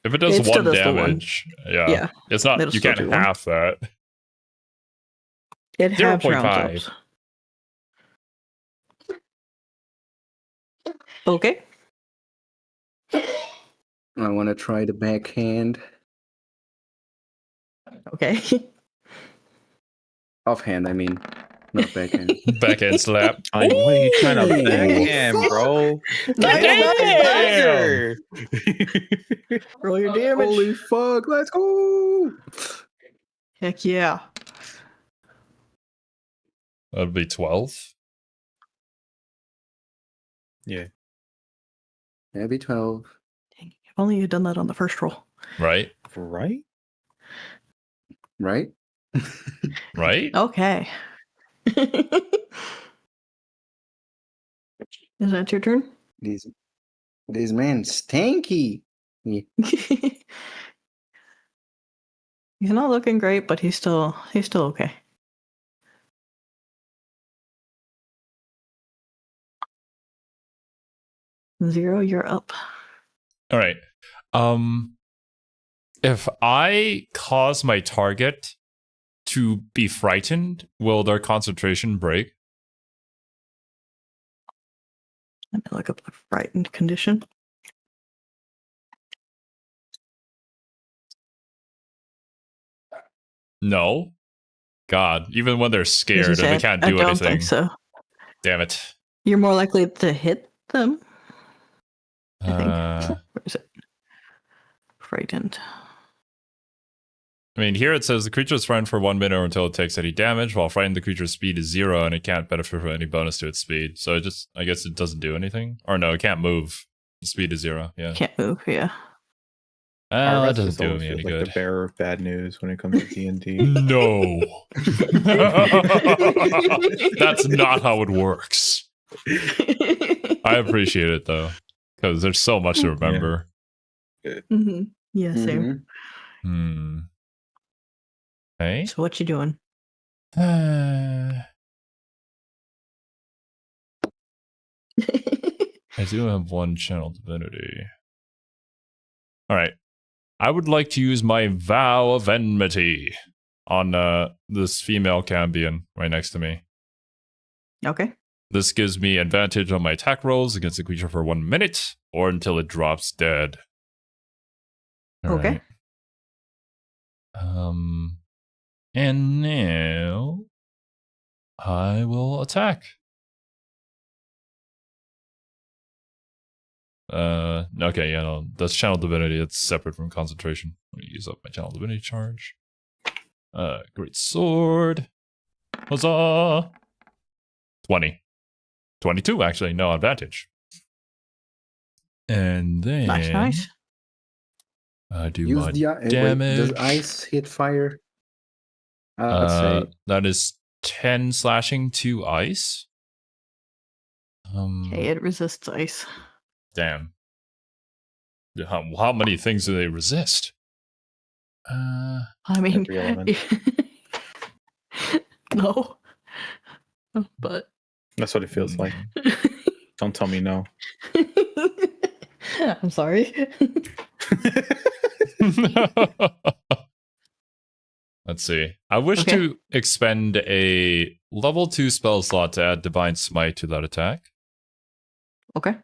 if it does It still one does the one. damage, yeah. It's not, It'll you still can't do one. half that. it halves 0.5. rounds up. Okay. I want to try the backhand. Okay. Offhand, I mean. Not backhand. Backhand slap. I mean, what are you trying to Ooh. backhand, bro? Damn! Roll your damage. Holy fuck, let's go! Heck yeah. That'd be 12. Yeah. That'd be 12. Dang, if only you'd done that on the first roll. Right? Right? Right? Right? Okay. Is that your turn? These men stanky. Yeah. He's not looking great, but he's still okay. Xero, you're up. All right. If I cause my target to be frightened, will their concentration break? Let me look up the frightened condition. No. God, even when they're scared and they can't do I don't anything. think so. Damn it. You're more likely to hit them. I think. Where is it? Frightened. I mean, here it says the creature is frightened for 1 minute or until it takes any damage. While frightened, the creature's speed is 0 and it can't benefit from any bonus to its speed. So it just, I guess it doesn't do anything. Or no, it can't move. The speed is 0. Yeah. Can't move, yeah. That doesn't do me any good. The bearer of bad news when it comes to D&D. No. That's not how it works. I appreciate it though, because there's so much to remember. Mm-hmm. Yeah, same. Hey. So what you doing? I do have one channel divinity. All right. I would like to use my Vow of Enmity on this female Cambion right next to me. Okay. This gives me advantage on my attack rolls against the creature for 1 minute or until it drops dead. All okay. Right. And now I will attack. Okay, yeah, no, that's channel divinity. It's separate from concentration. I'm gonna use up my channel divinity charge. Great sword. Huzzah! 20. 22, actually, no advantage. And then Nice. I do Use my the damage. Wait, does ice hit fire? Let's say that is 10 slashing to ice. Okay, it resists ice. Damn. How many things do they resist? I mean, no. But that's what it feels like. Don't tell me no. I'm sorry. Let's see. I wish to expend a level 2 spell slot to add Divine Smite to that attack. Okay.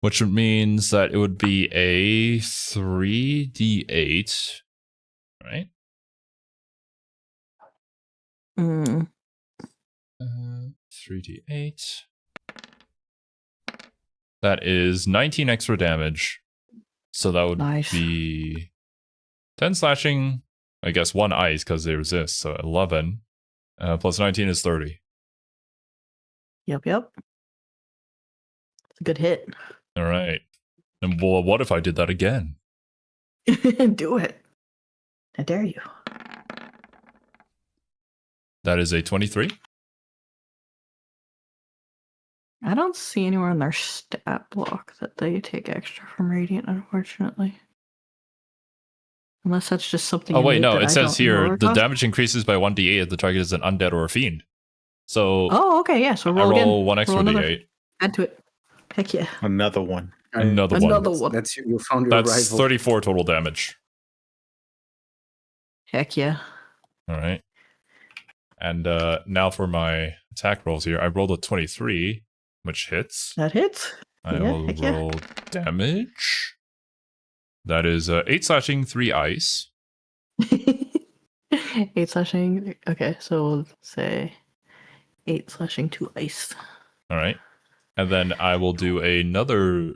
Which means that it would be a 3d8, right? 3d8. That is 19 extra damage. So that would be 10 slashing, I guess 1 ice because they resist. So 11 plus 19 is 30. Yep. It's a good hit. All right. And well, what if I did that again? Do it. I dare you. That is a 23. I don't see anywhere in their stat block that they take extra from Radiant, unfortunately. Unless that's just something. Oh, wait, no. It says here the damage increases by 1d8 if the target is an undead or a fiend. So. Oh, okay, yeah. So roll again. 1 extra d8. Add to it. Heck yeah. Another one. Another one. That's you found your That's rival. 34 total damage. Heck yeah. All right. And now for my attack rolls here. I rolled a 23, which hits. That hits. I will roll damage. That is 8 slashing, 3 ice. 8 slashing. Okay, so we'll say 8 slashing, 2 ice. All right. And then I will do another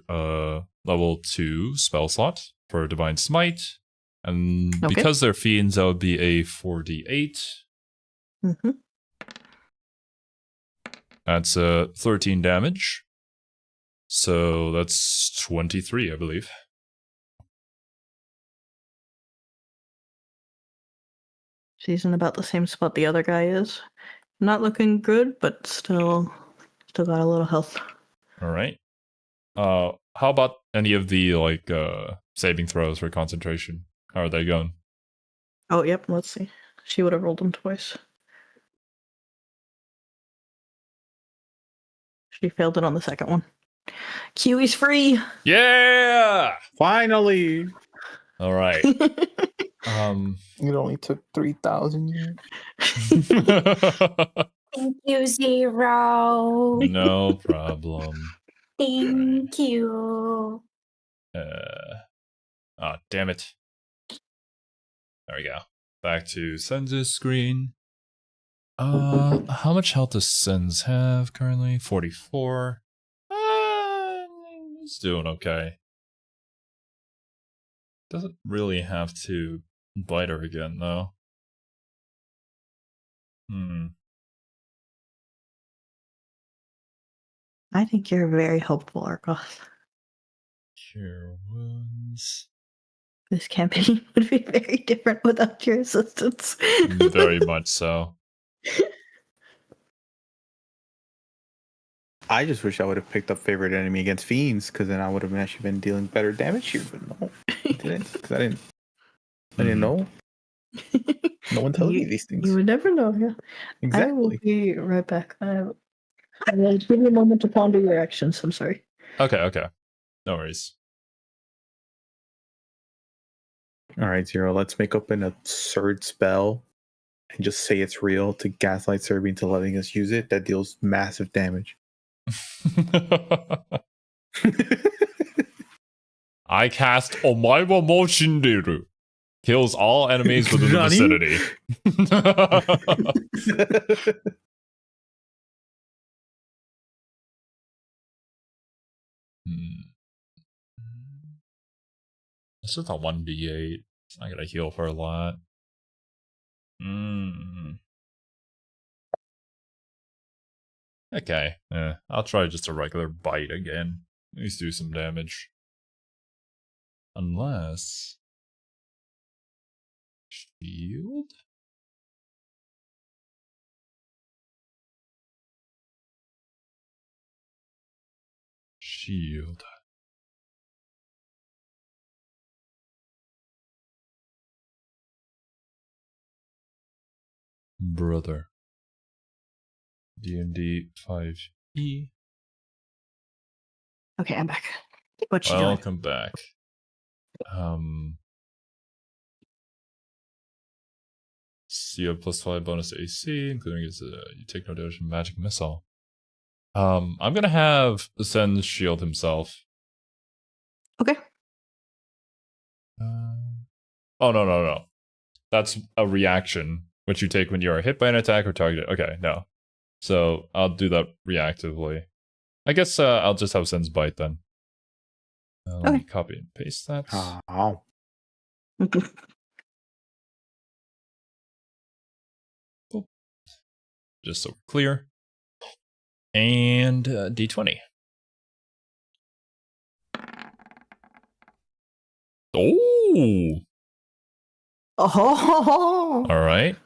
level 2 spell slot for Divine Smite. And because they're fiends, that would be a 4d8. Mm-hmm. That's 13 damage. So that's 23, I believe. She's in about the same spot the other guy is. Not looking good, but still got a little health. All right. How about any of the saving throws for concentration? How are they going? Oh, yep. Let's see. She would have rolled them twice. She failed it on the second one. Kiwi's free. Yeah! Finally. All right. It only took 3,000 years. Thank you, Xero. No problem. Thank you. Oh, damn it. There we go. Back to Sen's screen. How much health does Sens have currently? 44. He's doing okay. Doesn't really have to bite her again, though. I think you're very helpful, Argoth. Cure wounds. This campaign would be very different without your assistance. Very much so. I just wish I would have picked up favorite enemy against fiends, because then I would have actually been dealing better damage here. But no, I didn't. Because I didn't know. No one tells me these things. You would never know. Yeah, Exactly. I will be right back. I will give you a moment to ponder your actions. I'm sorry. Okay. No worries. All right, Xero, let's make up an absurd spell and just say it's real to gaslight Cerby into letting us use it. That deals massive damage. I cast Omaiwa Moshinderu. Kills all enemies within the vicinity. This is a 1d8. It's not gonna heal for a lot. Okay. I'll try just a regular bite again. At least do some damage. Unless... Shield? Shield. Brother. D&D 5e. Okay, I'm back. What you doing? Welcome back. So you have +5 bonus to AC, including his, you take no damage from magic missile. I'm gonna have Sen's shield himself. Okay. Oh, no. That's a reaction, which you take when you are hit by an attack or targeted. Okay, no. So I'll do that reactively. I guess I'll just have Sen's bite then. Let me copy and paste that. Oh. Just so we're clear. And D20. Oh! Oh! All right.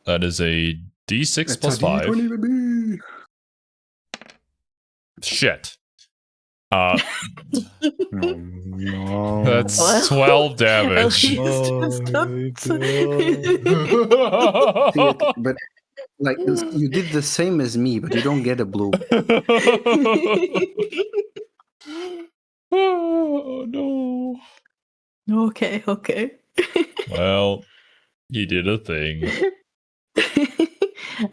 That is a D6 plus 5. D20, Shit. Oh, no. That's 12 damage. See, but like you did the same as me, but you don't get a blue. Oh no. Okay. Well, he did a thing.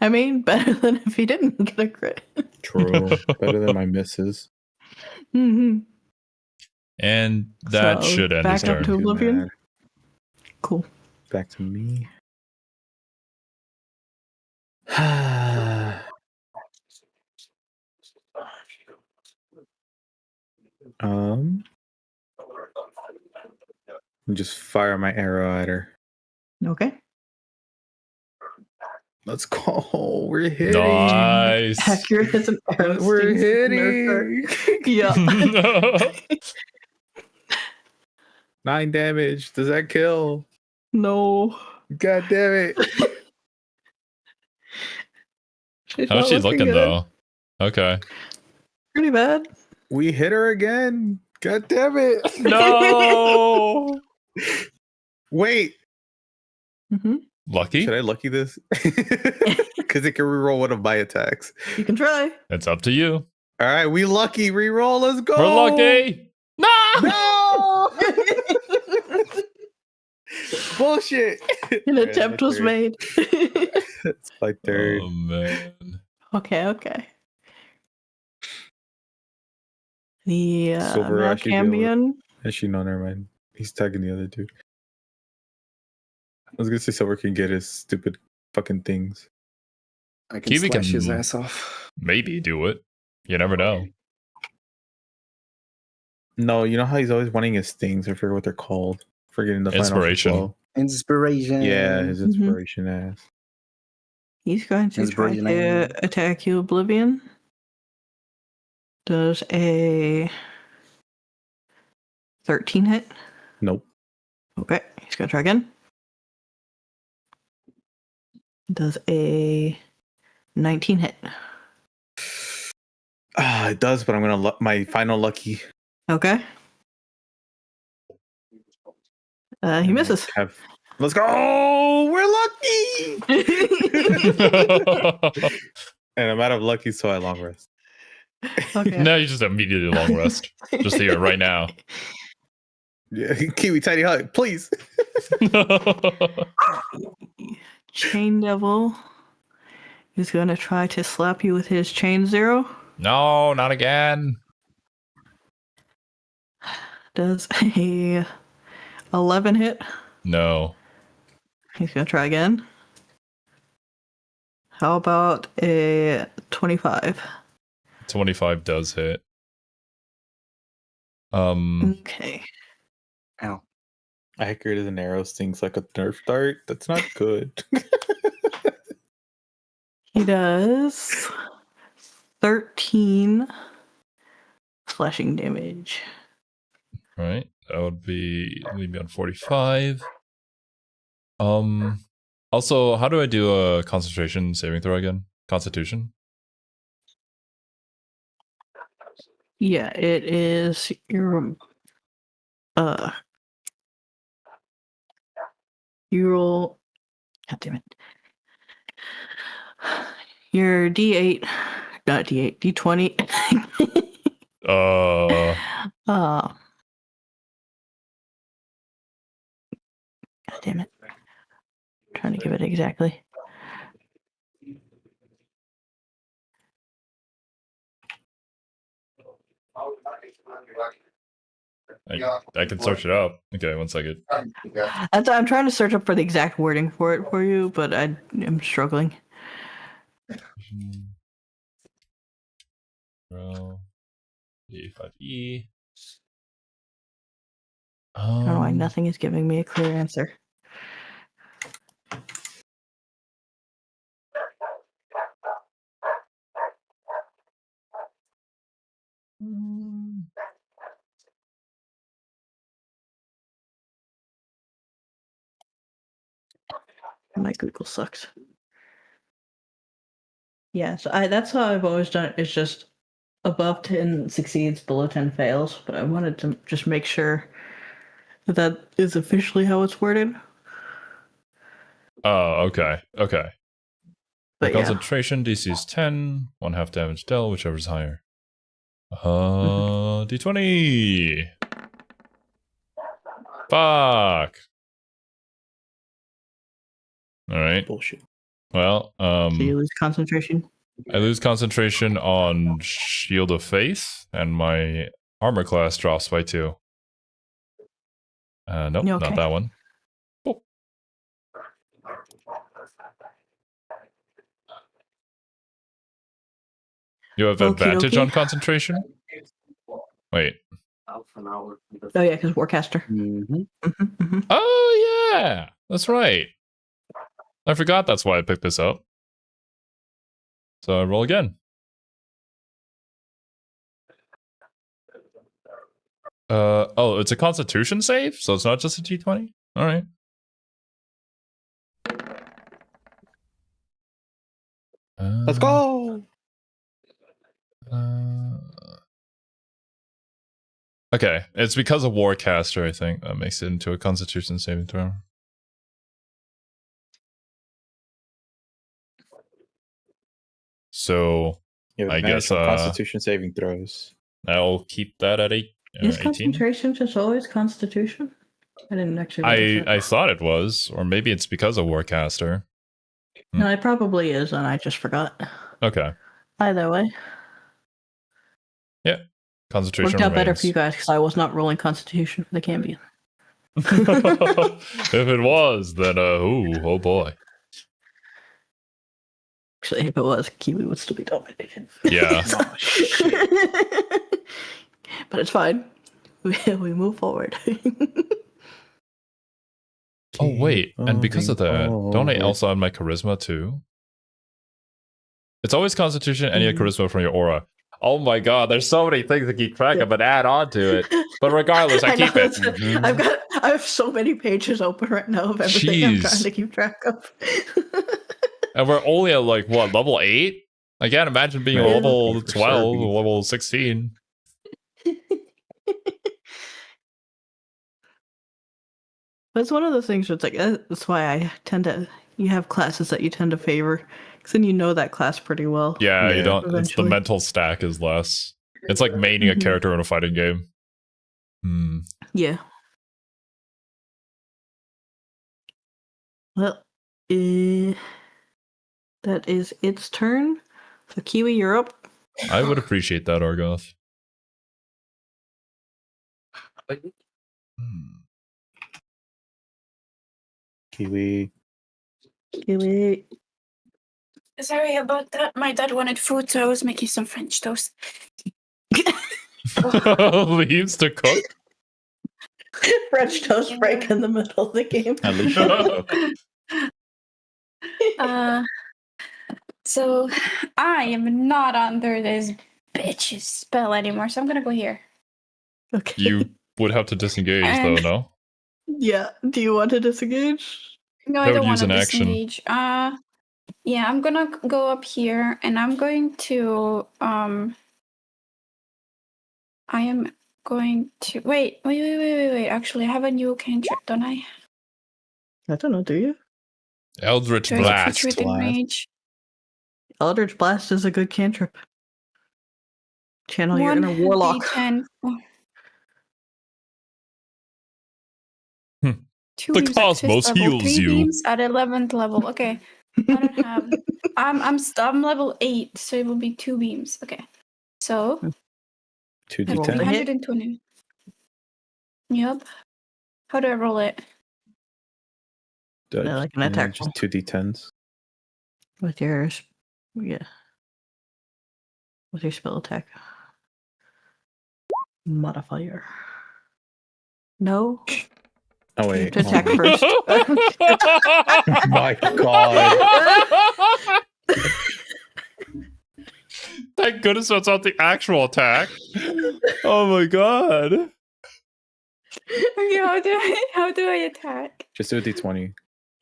I mean, better than if he didn't get a crit. True. Better than my misses. Mm-hmm. And that So, should end his back up turn. to Oblivion. Cool. Back to me. Just fire my arrow at her. Okay. Let's go. We're hitting. Nice. Accurate as an arrow. We're stings hitting. Yeah. 9 damage. Does that kill? No. God damn it. How's she looking though? Okay. Pretty bad. We hit her again. God damn it. No. Wait. Mm-hmm. Lucky? Should I lucky this? Because it can reroll one of my attacks. You can try. It's up to you. All right, we lucky. Reroll. Let's go. We're lucky. No. No. Bullshit. An attempt was made. It's my third. Oh man. Okay. The Silver actually Malcambian. Actually, no, never mind. He's tagging the other dude. I was gonna say Silver can get his stupid fucking things. I can Kiwi slash can his ass off. maybe do it. You never know. No, you know how he's always wanting his things. I forget what they're called. Forgetting the Inspiration. Final flow. Inspiration. Yeah, his inspiration ass. He's going to try to attack you, Oblivion. Does a 13 hit? Nope. Okay, he's gonna try again. Does a 19 hit? It does, but I'm gonna my final lucky. Okay. He misses. Let's go! Oh, we're lucky! And I'm out of lucky, so I long rest. Okay. No, you just immediately long rest. Just here, right now. Yeah, Kiwi, tiny hug, please. Chain Devil is going to try to slap you with his chain Xero. No, not again. Does a 11 hit? No. He's going to try again. How about a 25? 25 does hit. Okay. Ow. Accurate as an arrow stings like a Nerf dart. That's not good. He does 13 slashing damage. All right. That would be leave me on 45. Also, how do I do a concentration saving throw again? Constitution? Yeah, it is your you roll. God damn it. Your D8, not D8, D20. God damn it. I'm trying to give it exactly. I can search it up. Okay, 1 second. I'm trying to search up for the exact wording for it for you, but I'm struggling. Row E5E. I don't know why nothing is giving me a clear answer. My Google sucks. Yeah, so that's how I've always done it. It's just above 10 succeeds, below 10 fails. But I wanted to just make sure that is officially how it's worded. Oh, okay. Okay. But concentration, DC is 10, 1/2 damage dealt, whichever's higher. D20. Fuck. All right. Bullshit. Well, so you lose concentration. I lose concentration on Shield of Faith, and my armor class drops by 2. Nope, Okay. not that one. Oh. You have advantage on concentration? Wait. Oh yeah, because Warcaster. Oh yeah, that's right. I forgot that's why I picked this up. So I roll again. Oh, it's a Constitution save, so it's not just a D20. All right. Let's go. Okay, it's because of Warcaster, I think, that makes it into a Constitution saving throw. So I guess Constitution saving throws. I'll keep that at 8. Is concentration just always Constitution? I didn't actually. I thought it was, or maybe it's because of Warcaster. No, it probably is, and I just forgot. Okay. Either way. Yeah. Concentration worked out better for you guys because I was not rolling Constitution for the Cambion. If it was, then oh boy. Actually, if it was, Kiwi would still be dominated. Yeah. But it's fine. We move forward. Oh wait, and because of that, don't I also add my charisma too? It's always Constitution and you have charisma from your aura. Oh my god, there's so many things to keep track of and add on to it. But regardless, I keep it. I have so many pages open right now of everything I'm trying to keep track of. And we're only at like what, level 8? I can't imagine being a level 12 or level 16. That's one of the things that's like, that's why I tend to, you have classes that you tend to favor, because then you know that class pretty well. Yeah, you don't, eventually. it's the mental stack is less. It's like maining a character in a fighting game. Yeah. Well, that is its turn. So Kiwi, you're up. I would appreciate that, Argoth. Kiwi. Sorry about that. My dad wanted food, so I was making some French toast. Leaves to cook. French toast break in the middle of the game. At least so I am not under this bitch's spell anymore, so I'm gonna go here. Okay. You would have to disengage, though, no? Yeah. Do you want to disengage? No, I don't want to disengage. Yeah, I'm gonna go up here, and I'm going to I am going to wait. Actually, I have a new cantrip, don't I? I don't know. Do you? Eldritch Blast. Eldritch Blast is a good cantrip. Channel your inner warlock. The cosmos heals you. Beams at 11th level. Okay. I don't have. I'm level 8, so it will be 2 beams. Okay. So 2d10. 120. Yep. How do I roll it? Like an attack. Just 2d10s. With your spell attack modifier. No. Oh wait. To attack first. My God. Thank goodness that's not the actual attack. Oh my God. Okay, how do I attack? Just do a d20.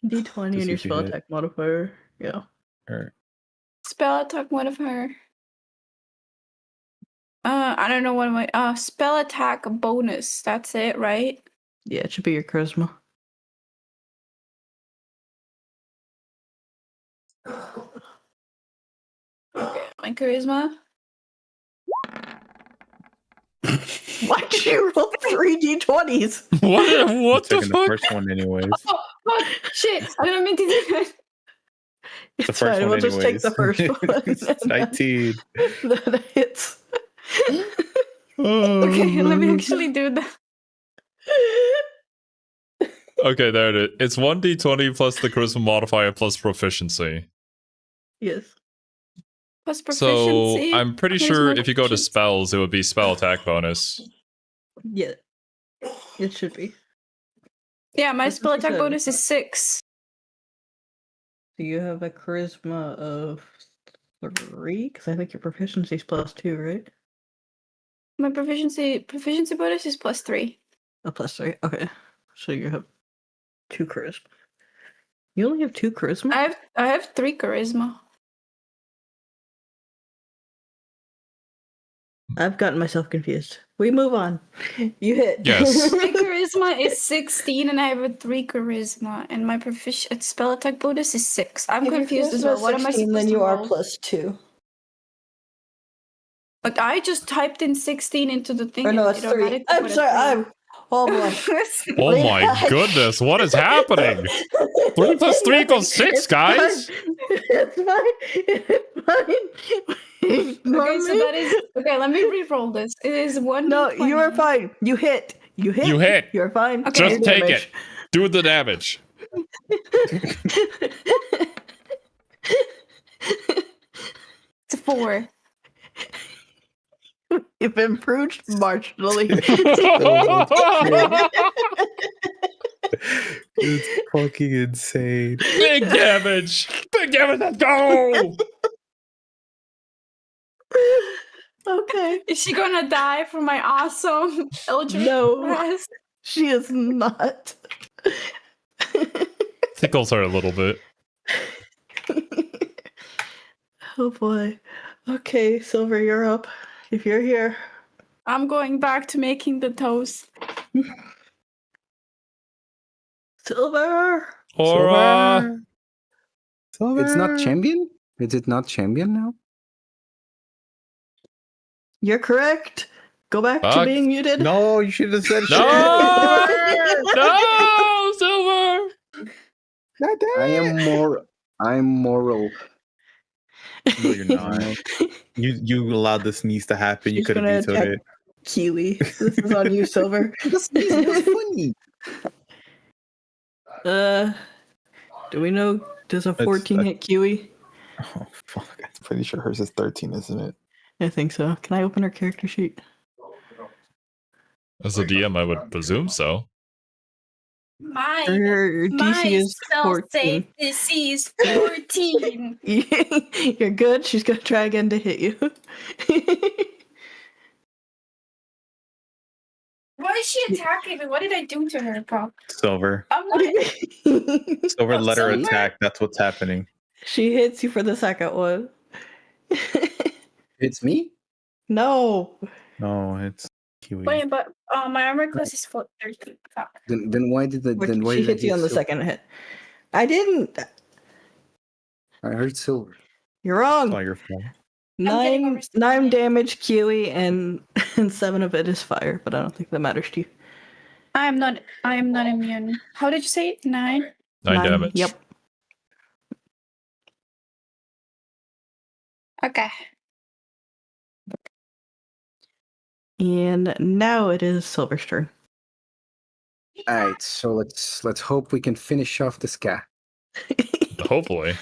D20 and your spell attack modifier. Yeah. Or... Spell attack modifier. I don't know what my spell attack bonus. That's it, right? Yeah, it should be your charisma. Okay, my charisma. Why'd you roll 3 d20s? What the fuck? The first one anyways. Oh, shit! I didn't mean to do that. The first one we'll just take the first one. 19. That hits. Okay, let me actually do that. Okay, there it is. It's 1d20 plus the charisma modifier plus proficiency. Yes. Plus proficiency. So I'm pretty sure if you go to spells, it would be spell attack bonus. Yeah. It should be. Yeah, my spell attack bonus is 6. So you have a charisma of 3? Because I think your proficiency is +2, right? My proficiency bonus is +3. Oh, +3. Okay. So you have 2 charisma. You only have 2 charisma? I have 3 charisma. I've gotten myself confused. We move on. You hit. Yes. My charisma is 16 and I have a 3 charisma, and my spell attack bonus is 6. I'm confused as well. What am I supposed to roll? Then you are +2. But I just typed in 16 into the thing. Or no, it's 3. I'm sorry. Oh boy. Oh my goodness, what is happening? 3 plus 3 equals 6, guys. It's fine. It's fine. Okay, so that is okay. Let me re-roll this. It is 1. No, you are fine. You hit. You hit. You're fine. Okay. Just take it. Do the damage. It's 4. You've improved marginally. It's fucking insane. Big damage. Big damage. Let's go. Okay. Is she gonna die from my awesome Eldritch No. Blast? She is not. Tickles her a little bit. Oh boy. Okay, Silver, you're up. If you're here. I'm going back to making the toast. Silver! Or Silver. It's not champion? Is it not champion now? You're correct. Go back to Fuck. being muted. No, you should have said No! shit. No, Silver! God damn I it. am moral. No, you're not. You allowed the sneeze to happen. You She's could have gonna vetoed attack it. Kiwi. This is on you, Silver. This was funny. Do we know, does a 14 hit Kiwi? Oh fuck! I'm pretty sure hers is 13, isn't it? I think so. Can I open her character sheet? As a DM, I would presume so. Her DC is 14. DC is 14. You're good. She's gonna try again to hit you. Why is she attacking me? What did I do to her, Pop? Silver. I'm What do not. you mean? Silver, let her Silver? attack. That's what's happening. She hits you for the second one. It's me? No. No, it's Kiwi. Wait, but my armor class is 13. Fuck. Then why did the then why She did I hits you hit on the Silver? second hit. I didn't. I heard Silver. You're It's wrong. all your fault. getting Nine overstimulated. damage, Kiwi, and 7 of it is fire, but I don't think that matters to you. I am not immune. How did you say it? 9? 9 damage. Yep. Okay. And now it is Silver's turn. Alright, so let's hope we can finish off this guy. Hopefully.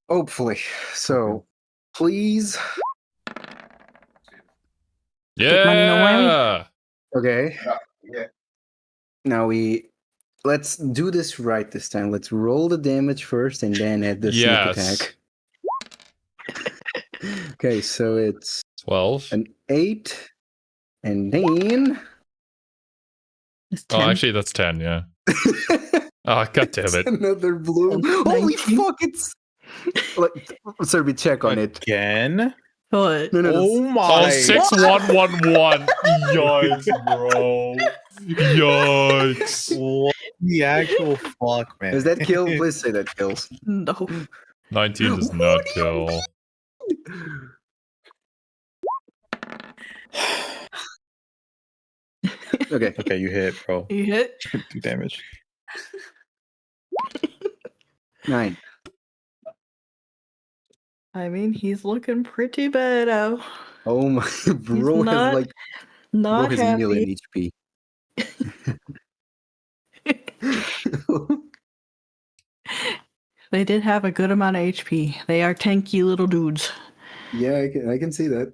Hopefully. So please. money, no Yeah! Okay. Now let's do this right this time. Let's roll the damage first and then add the sneak Yes. attack. Okay, so it's 12. an 8, and then It's Oh, 10. actually, that's 10, yeah. Oh, god damn it's it. another bloom. It's Holy 19. fuck! It's Cerby, check on it. Again? What? No, Oh that's- my. Oh, 6111. Yikes, bro. Yikes. What the actual fuck, man? Does that kill? Please say that kills. No. 19 does not kill. Okay. Okay, you hit, bro. You hit? 2 damage. 9. I mean, he's looking pretty bad now. Oh my, bro not has bro Not has happy. million HP. They did have a good amount of HP. They are tanky little dudes. Yeah, I can see that.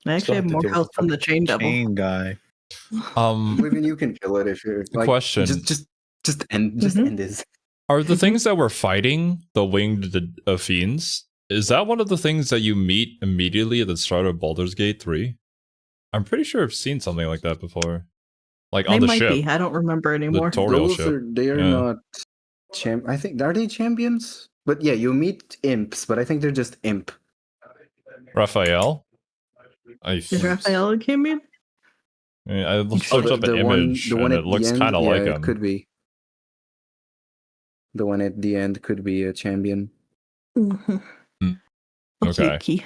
They actually have more health than the chain devil. Chain guy. Even you can kill it if you're like. Question. Just end this. Are the things that we're fighting, the winged fiends, is that one of the things that you meet immediately at the start of Baldur's Gate 3? I'm pretty sure I've seen something like that before. Like They on the might ship. be. I don't remember anymore. tutorial Those ship. they are Yeah. not. I think are they champions? But yeah, you meet imps, but I think they're just imp. Raphael? Is Raphael a champion? I looked Oh, up an image and at it the looks end, kind of like yeah, him. it could be. The one at the end could be a champion. Mm-hmm. Okay. Key.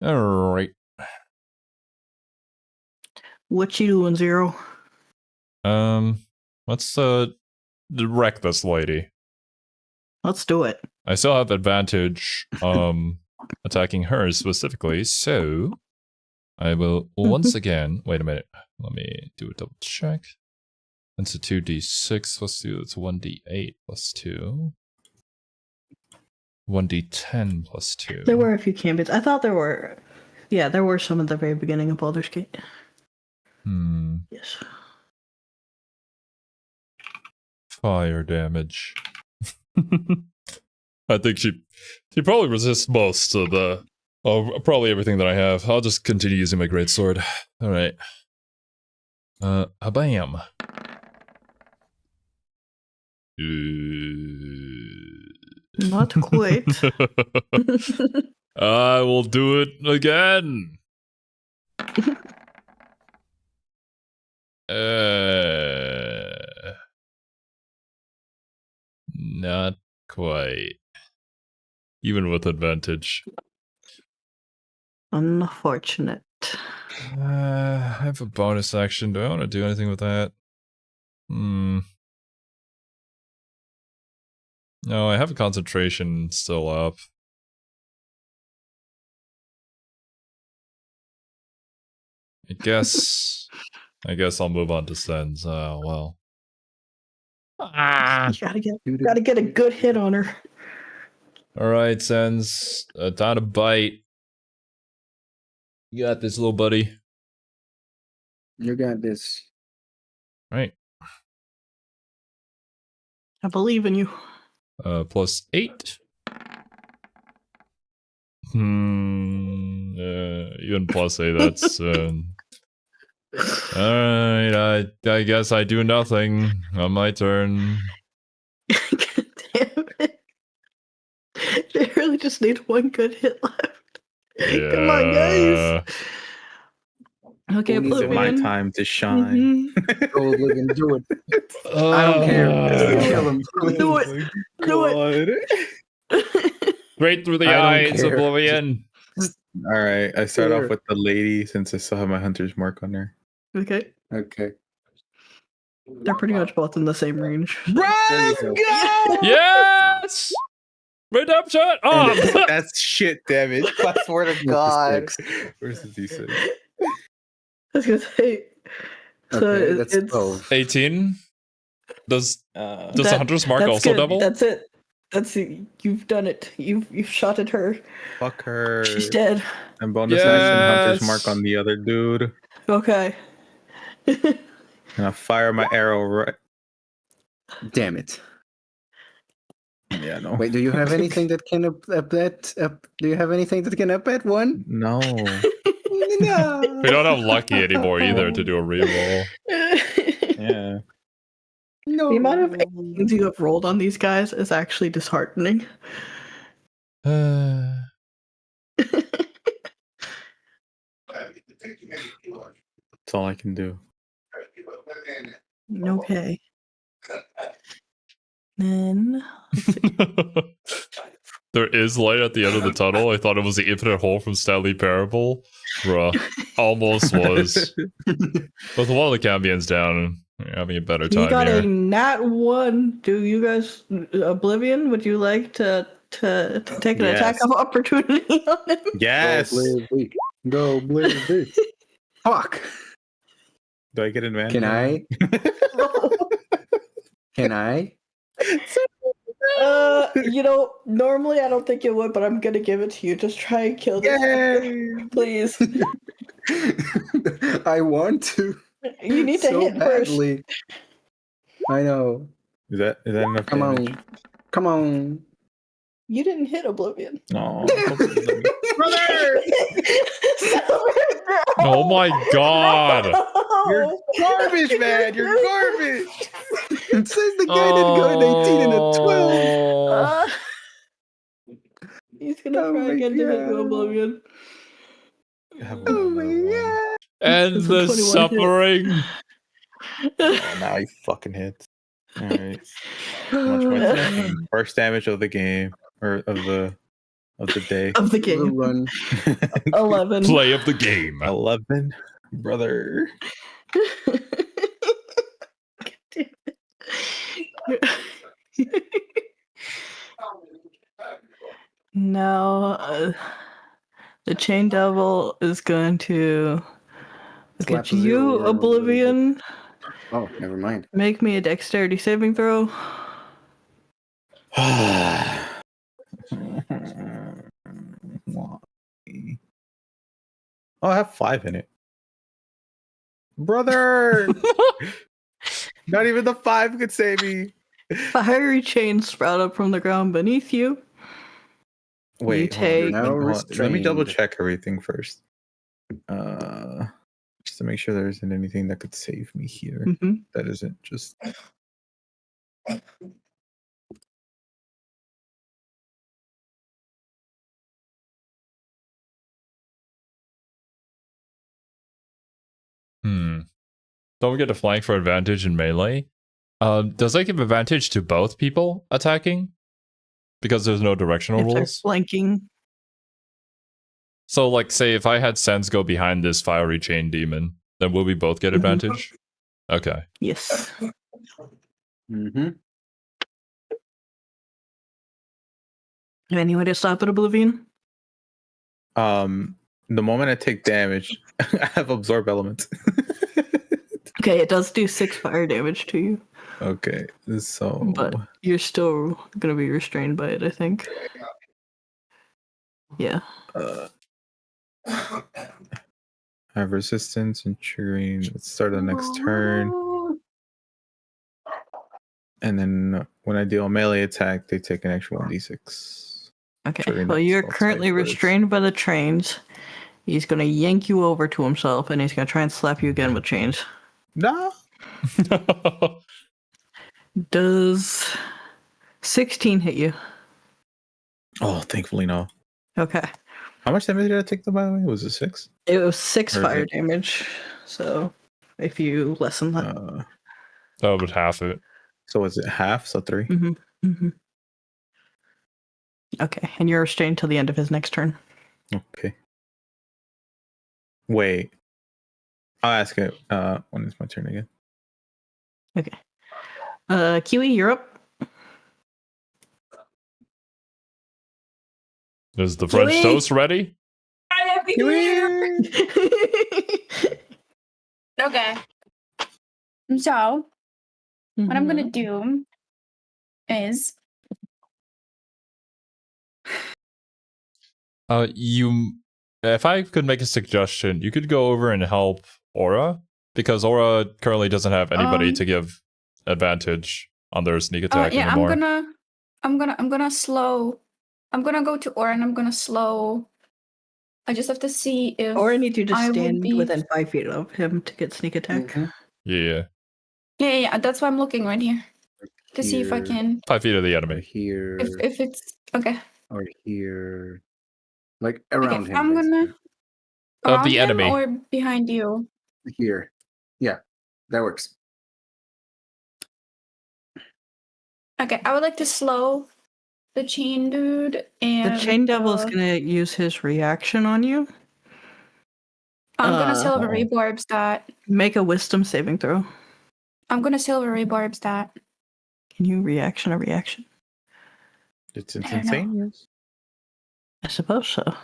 All right. What you doing, Xero? Let's wreck this lady. Let's do it. I still have advantage attacking her specifically, so I will once again wait a minute. Let me do a double check. That's a 2d6 plus 2, that's 1d8 plus 2. 1d10 plus 2. There were a few champions. I thought there were. Yeah, there were some at the very beginning of Baldur's Gate. Yes. Fire damage. I think she probably resists most of the Oh, probably everything that I have. I'll just continue using my greatsword. All right. Bam. Not quite. I will do it again. Not quite. Even with advantage. Unfortunate. I have a bonus action. Do I want to do anything with that? No, I have a concentration still up. I guess I'll move on to Sens. Oh well. You gotta get a good hit on her. Alright, Sens. Time to bite. You got this, little buddy. You got this. Right. I believe in you. +8. Even +8, that's alright, I guess I do nothing on my turn. God damn it. They really just need one good hit left. Yeah. Come on, guys. Okay, Who needs Is it my Oblivion. time to shine? Go Oblivion, do it. I don't care. Kill him. Do it. Do it. Straight through the I don't eyes, care. Oblivion. All right, I start Here. off with the lady since I still have my hunter's mark on her. Okay. Okay. They're pretty much both in the same range. Let's go! Yes! Redemption! Oh! That's shit damage. I swear to God. Where's the D6? I was gonna say. So Okay, that's it's 12. 18? Does the that- hunter's mark that's also good. double? That's it. That's it. You've done it. You've shot at her. Fuck her. She's dead. And bonus action hunter's Yes. mark on the other dude. Okay. And I fire my arrow right. Damn it. Yeah, no. Wait, do you have anything that can up that? Do you have anything that can up at one? No. No. We don't have lucky anymore either to do a reroll. Yeah. No. The amount of things you have rolled on these guys is actually disheartening. That's all I can do. Okay. Then There is light at the end of the tunnel. I thought it was the infinite hole from Stanley Parable. Bruh. Almost was. With one of the cambions down, you're having a better time you got here. a nat 1. Do you guys, Oblivion? Would you like to take an attack Yes. of opportunity on him? Yes. Go Blizzy. Fuck. Do I get advantage? Can I? Can I? Normally I don't think you would, but I'm gonna give it to you. Just try and kill this, Yay! please. I want to. You need to so hit first. badly. I know. Is that enough? Come damage? on. Come on. You didn't hit Oblivion. No. Brother! Oh my god! You're garbage, man. You're garbage. It says the guy that got an 18 and a 12. He's gonna Oh try my again to hit you, God. Oblivion. Oh my god. And It's a the 21 hit. suffering. Oh, now he fucking hits. All right. Much more damage. First damage of the game or of the day. Of the The game. run. 11. Play of the game. 11, brother. Damn it. Now, the Chain Devil is going to look Slap at a you, zero around Oblivion. Oh, never mind. Make me a dexterity saving throw. Oh, I have 5 in it. Brother! Not even the 5 could save me. Fiery chains sprout up from the ground beneath you. Wait, You take- Now let me double restrained. check everything first. Just to make sure there isn't anything that could save me here. That isn't just. Don't forget to flank for advantage in melee. Does that give advantage to both people attacking? Because there's no directional if they're rules. flanking. So, like, say if I had Sense go behind this fiery chain demon, then will we both get advantage? Okay. Yes. Mm-hmm. Any way to stop it, Oblivion? The moment I take damage, I have absorb elements. Okay, it does do 6 fire damage to you. Okay, so But you're still gonna be restrained by it, I think. Yeah. I have resistance and triggering at the start of the next turn. And then when I deal a melee attack, they take an extra 1d6. Okay, well, you're currently restrained by the chains. He's gonna yank you over to himself, and he's gonna try and slap you again with chains. No. Does 16 hit you? Oh, thankfully no. Okay. How much damage did I take, though, by the way? Was it 6? It was 6 Or fire damage. So if you lessen that. That would half it. So is it half? So 3? Okay, and you're restrained till the end of his next turn. Okay. Wait. I'll ask it when it's my turn again. Okay. Kiwi, you're up. Is the French toast ready? I am here. Okay. So, what I'm gonna do is if I could make a suggestion, you could go over and help Aura, because Aura currently doesn't have anybody to give advantage on their sneak attack anymore. I'm gonna slow. I'm gonna go to Aura and I'm gonna slow. I just have to see if Or I need you to I stand would be within 5 feet of him to get sneak attack. Yeah. Yeah. That's why I'm looking right here to see if I can 5 feet of the Or enemy. here. if it's okay. Or here. Like around Okay, him. I'm gonna basically. Of the around him enemy. or behind you. Here. Yeah. That works. Okay, I would like to slow the chain dude and The chain devil is going to use his reaction on you. I'm gonna silver rebarb stat. Make a wisdom saving throw. I'm gonna silver rebarb stat. Can you reaction a reaction? It's I don't instantaneous. I suppose so.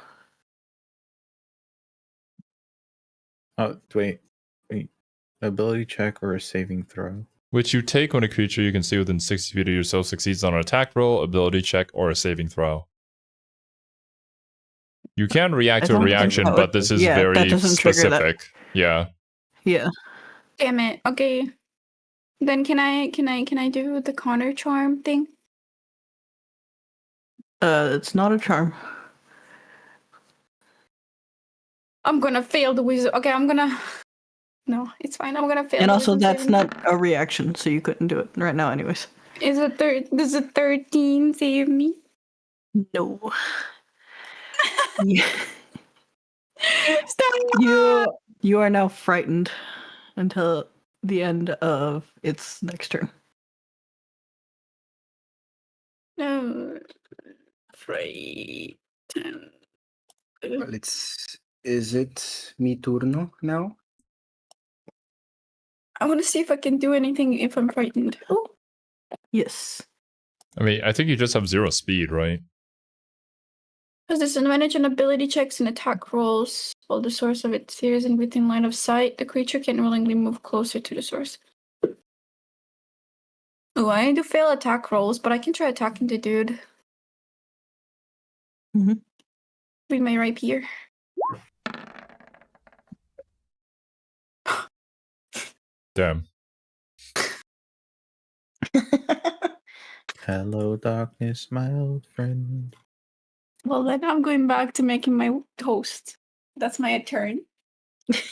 Oh, wait. Ability check or a saving throw? Which you take when a creature you can see within 60 feet of yourself succeeds on an attack roll, ability check, or a saving throw. You can react to a reaction, but this is very specific. Yeah. Yeah. Damn it. Okay. Then can I do the Connor charm thing? It's not a charm. I'm gonna fail the wizard. Okay, I'm gonna. No, it's fine. I'm gonna fail. And the also, wisdom that's saving not throw. a reaction, so you couldn't do it right now, anyways. Does a 13 save me? No. Yeah. Stop. You are now frightened until the end of its next turn. No. Frightened. Well, is it mi turno now? I want to see if I can do anything if I'm frightened. Oh. Yes. I mean, I think you just have 0 speed, right? Has disadvantage on ability checks and attack rolls while the source of its fear isn't within line of sight. The creature can willingly move closer to the source. Oh, I do fail attack rolls, but I can try attacking the dude. Mm-hmm. With my rapier. Damn. Hello, darkness, my old friend. Well, then I'm going back to making my toast. That's my turn.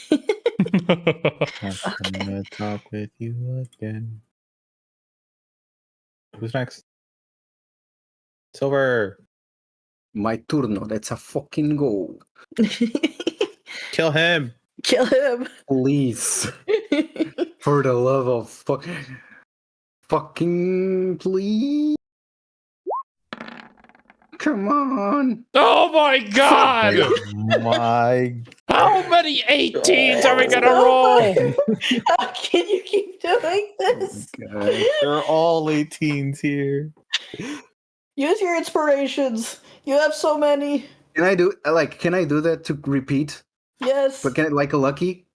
I'm gonna talk with you again. Who's next? Silver. My turno. That's a fucking goal. Kill him. Kill him. Please. For the love of fucking please. Come on. Oh my god! My How many 18s are we gonna roll? How can you keep doing this? God. They're all 18s here. Use your inspirations. You have so many. Can I do that to repeat? Yes. But can it like a lucky?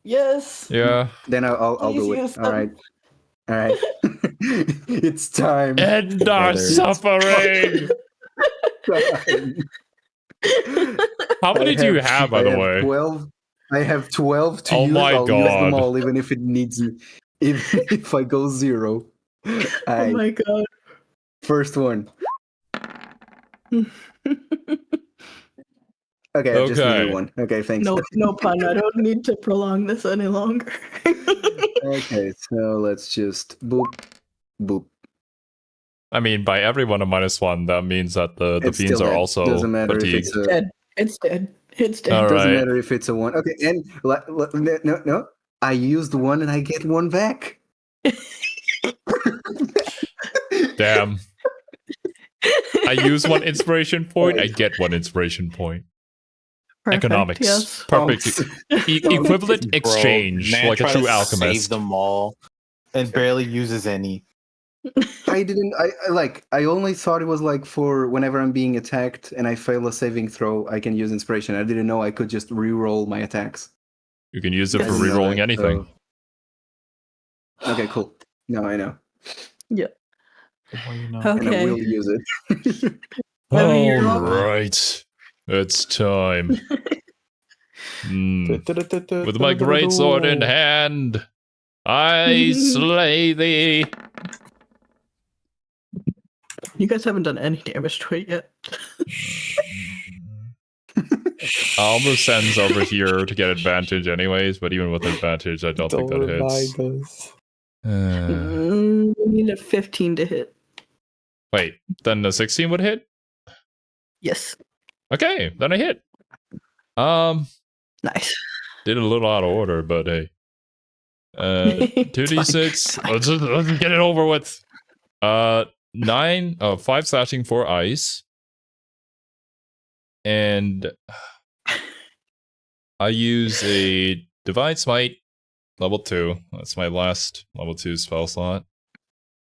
Yes. Yeah. Then I'll Please do use it. them. All right. It's time. End our Together. suffering! How many do you have, by the way? 12. I have 12 to Oh use. my I'll use them God. all, even if it needs me. Even if I go 0. Oh my god. First one. Okay, I just needed one. Okay, thanks. No pun. I don't need to prolong this any longer. Okay, so let's just boop, boop. I mean, by everyone a -1, that means that the It's fiends still are dead. also Doesn't matter fatigued. if it's a. Dead. It's dead. It's dead. All Doesn't right. matter if it's a 1. Okay, and no. I used 1 and I get 1 back. Damn. I use 1 inspiration point, I get 1 inspiration point. Perfect, Economics. yes. Perfect. Equivalent Bro, exchange, man like a tried true to alchemist. Save them all, and barely uses any. I didn't. I only thought it was like for whenever I'm being attacked and I fail a saving throw, I can use inspiration. I didn't know I could just re-roll my attacks. You can use it I for didn't know rerolling that, anything. so- Okay, cool. Now I know, The more you know. and I Okay. will use it. Revy, you're All up. right. It's time. With my great sword in hand, I slay thee. You guys haven't done any damage to it yet. Almost sends over here to get advantage anyways, but even with advantage, I don't think that hits. We need a 15 to hit. Wait, then the 16 would hit? Yes. Okay, then I hit. Nice. Did it a little out of order, but hey. 2d6. Let's just get it over with. 5 slashing for ice. And I use a Divine Smite, level 2. That's my last level 2 spell slot.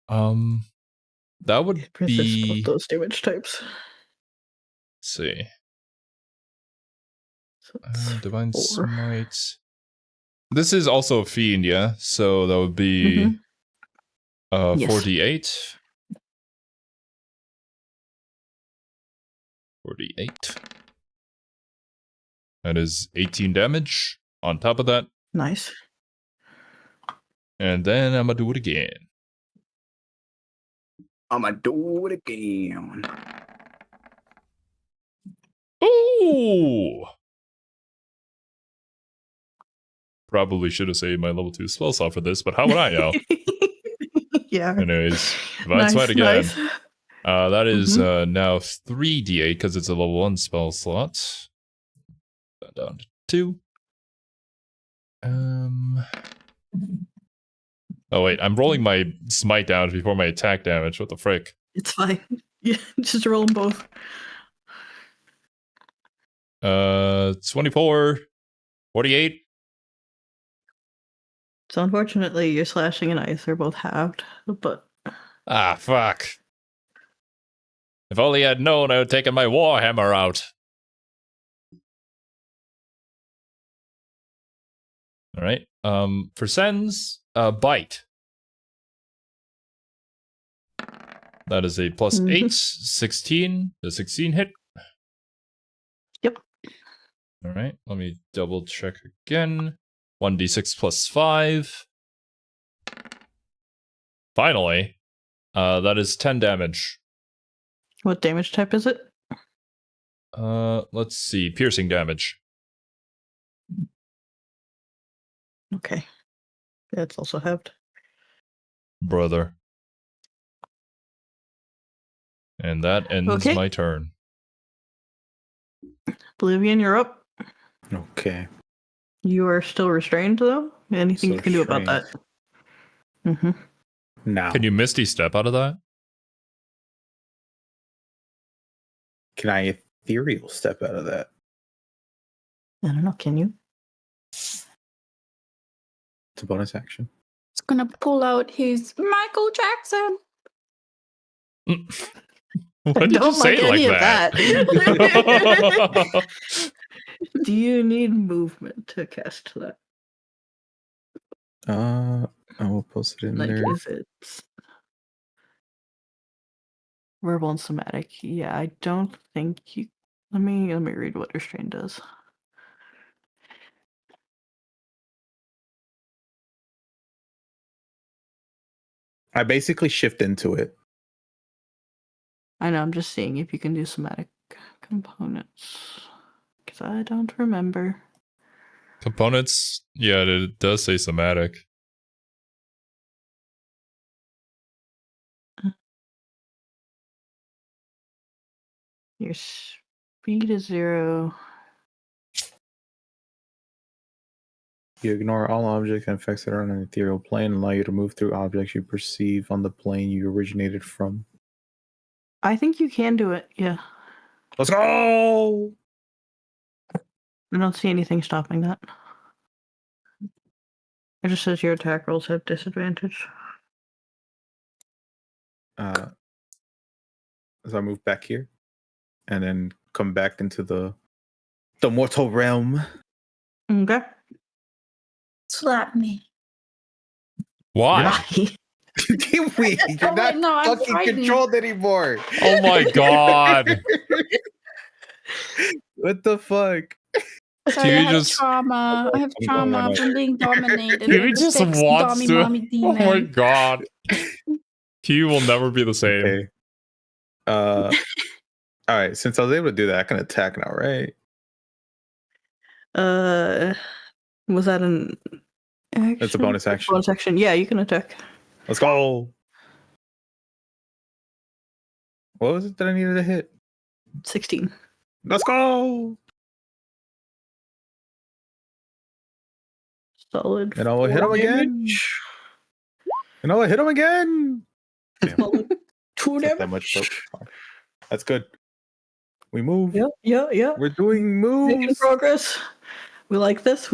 That would be those damage types. Let's see. So it's Divine 4. Smite. This is also a fiend, yeah? So that would be Yes. 48. 48. That is 18 damage on top of that. Nice. And then I'm gonna do it again. I'ma do it again. Ooh! Probably should have saved my level 2 spell slot for this, but how would I know? Yeah. Anyways, Divine Smite again. Nice. That is now 3d8 because it's a level 1 spell slot. Down to 2. Oh wait, I'm rolling my smite damage before my attack damage. What the frick? It's fine. Yeah, just roll them both. 24, 48. So unfortunately, your slashing and ice are both halved, but Ah, fuck. If only I'd known, I would have taken my warhammer out. All right. For sends, bite. That is a plus 8, 16. The 16 hit. Yep. All right. Let me double check again. 1d6 plus 5. Finally. That is 10 damage. what damage type is it? Let's see. Piercing damage. Okay. That's also halved. Brother. And that ends my turn. Oblivion, you're up. Okay. You are still restrained, though? Anything you can do about that? Mm-hmm. Now. Can you Misty Step out of that? Can I ethereal step out of that? I don't know, can you? It's a bonus action. It's gonna pull out his Michael Jackson. Why did you say it like that? Do you need movement to cast that? I will post it in there. Is it verbal and somatic? Yeah, I don't think you. Let me read what restraint does. I basically shift into it. I know, I'm just seeing if you can do somatic components. Because I don't remember. Components? Yeah, it does say somatic. Your speed is 0. You ignore all objects and effects that are on an ethereal plane and allow you to move through objects you perceive on the plane you originated from. I think you can do it, yeah. Let's go! I don't see anything stopping that. It just says your attack rolls have disadvantage. As I move back here and then come back into the mortal realm. Okay. Slap me. Why? Kiwi, you're not fucking controlled anymore. Oh my god. What the fuck? Sorry, I have trauma. I have trauma from being dominated. Kiwi just wants to. Oh my god. Kiwi will never be the same. Okay. Alright, since I was able to do that, I can attack now, right? Was that an action? That's a bonus action. Bonus action. Yeah, you can attack. Let's go. What was it that I needed to hit? 16. Let's go. Solid. And I will hit him again. And I will hit him again. Damn. 2 damage. That much. That's good. We move. Yeah. We're doing moves. Making progress. We like this.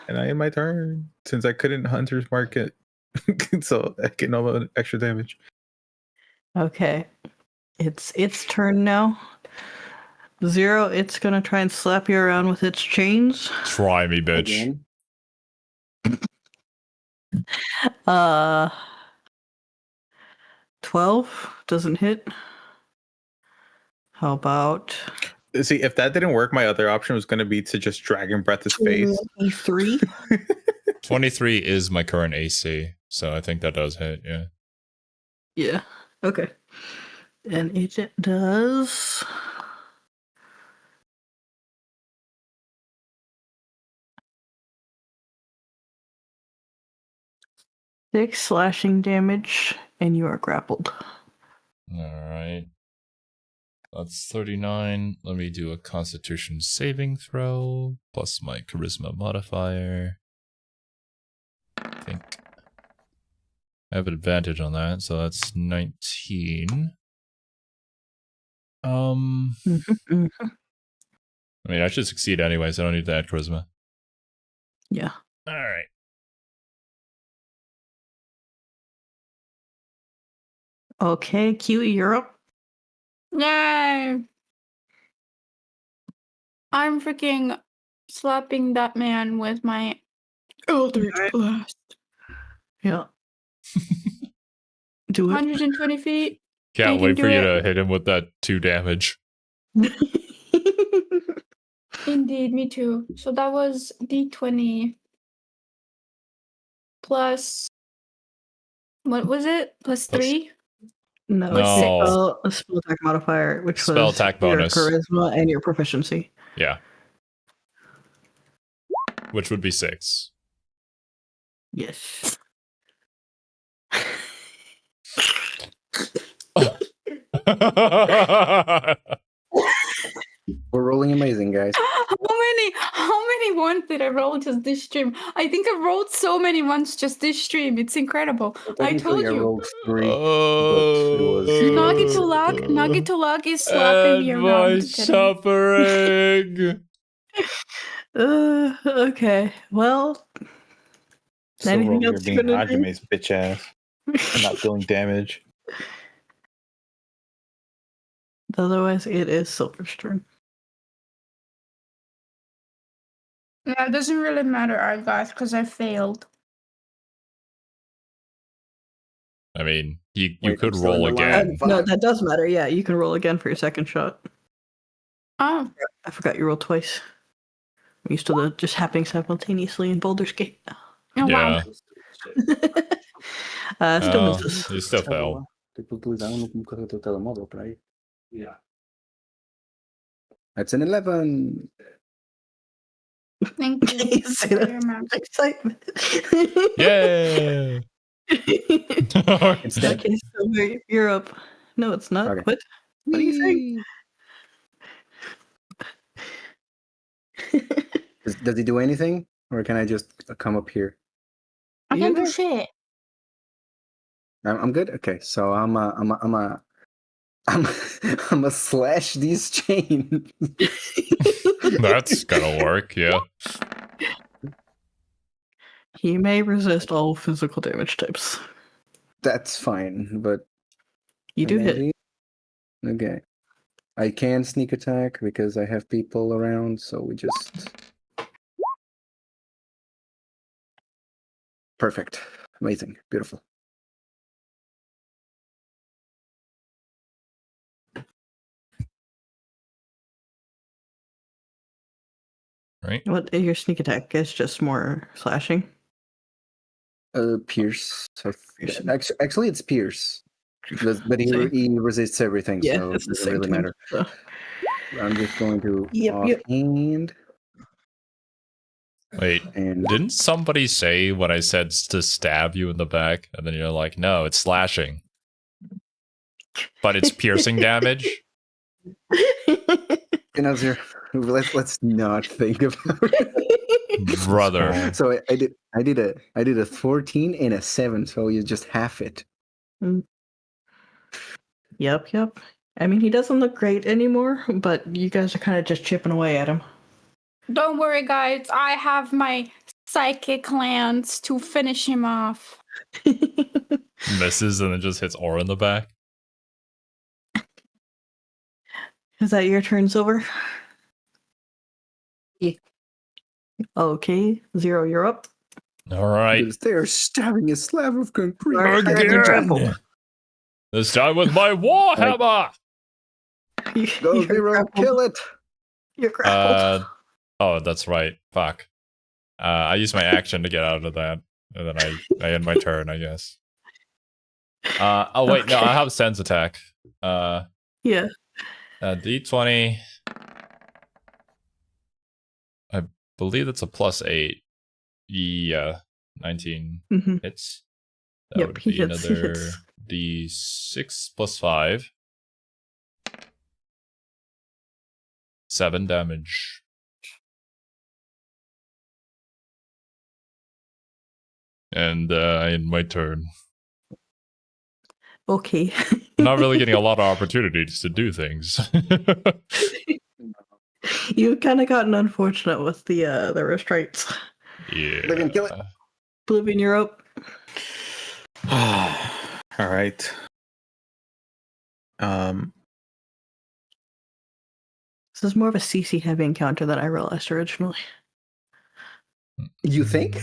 And I end my turn since I couldn't Hunter's Mark it. So I get no extra damage. Okay. It's turn now. Xero, it's gonna try and slap you around with its chains. Try me, bitch. Again? 12 doesn't hit. How about? See, if that didn't work, my other option was going to be to just Dragon Breath his face. 23. 23 is my current AC, so I think that does hit. Yeah. Yeah. Okay. And it does. Six slashing damage, and you are grappled. All right. That's 39. Let me do a Constitution saving throw plus my Charisma modifier. I think I have an advantage on that, so that's 19. I mean, I should succeed anyway, so I don't need to add Charisma. Yeah. All right. Okay, Kiwi, you're up. No. I'm freaking slapping that man with my Eldritch Blast. Yeah. Do it. 120 feet. Can't wait for you to hit him with that 2 damage. Indeed, me too. So that was D20 plus, what was it? Plus 3? No, No. it's a spell attack modifier, which Spell was attack your bonus. charisma and your proficiency. Yeah. Which would be 6. Yes. We're rolling amazing, guys. How many ones did I roll just this stream? I think I rolled so many ones just this stream. It's incredible. I told I you. rolled 3, but it was Nugget to luck is slapping me and around my today. suffering. Okay. Well, So anything wrong, you're else being you're gonna do? Hajime's bitch ass and not dealing damage. Otherwise, it is Silver's turn. Yeah, it doesn't really matter, guys, because I failed. I mean, you Wait, could I'm still roll in the again. line. No, that does matter. Yeah, you can roll again for your second shot. Oh, I forgot you rolled twice. I'm used to the just happening simultaneously in Baldur's Gate. oh Yeah. wow. Still misses. You still fail. That's an 11. Thank you. You say that with excitement. Yay! It's dead. Okay, so you're up. No, it's not. Okay. What? What are you saying? Does he do anything, or can I just come up here? I can't do shit. I'm good. Okay, so I'm a slash these chains. That's gonna work, yeah. He may resist all physical damage types. That's fine, but You do hit. Okay, I can sneak attack because I have people around, so we just perfect, amazing, beautiful. Right? What your sneak attack is just more slashing. Pierce. Pierce. Actually, it's Pierce, but he resists everything, Yeah, so it it's the doesn't same really thing, matter. so. I'm just going to Yep. offhand. Wait, And didn't somebody say when I said to stab you in the back, and then you're like, no, it's slashing. But it's piercing damage? let's not think about it. Brother. So I did a 14 and a 7, so you just half it. Yep. I mean, he doesn't look great anymore, but you guys are kind of just chipping away at him. Don't worry, guys. I have my psychic lance to finish him off. Misses and then just hits Aura in the back. Is that your turn, Silver? Yeah. Okay, Xero, you're up. All right. Because they are stabbing a slab of concrete. Again! This time with my warhammer! Go, Xero, kill it! You're grappled. Oh, that's right. Fuck. I use my action to get out of that. And then I end my turn, I guess. Oh, wait, no, I have sense attack. Yeah. D20. I believe it's a +8. Yeah, 19 hits. That Yep, would he be hits, he another hits. D6 + 5. 7 damage. And I end my turn. Okay. I'm not really getting a lot of opportunities to do things. You kind of gotten unfortunate with the restraints. Yeah. They're gonna kill it. Oblivion, you're up. All right. This is more of a CC heavy encounter than I realized originally. You think?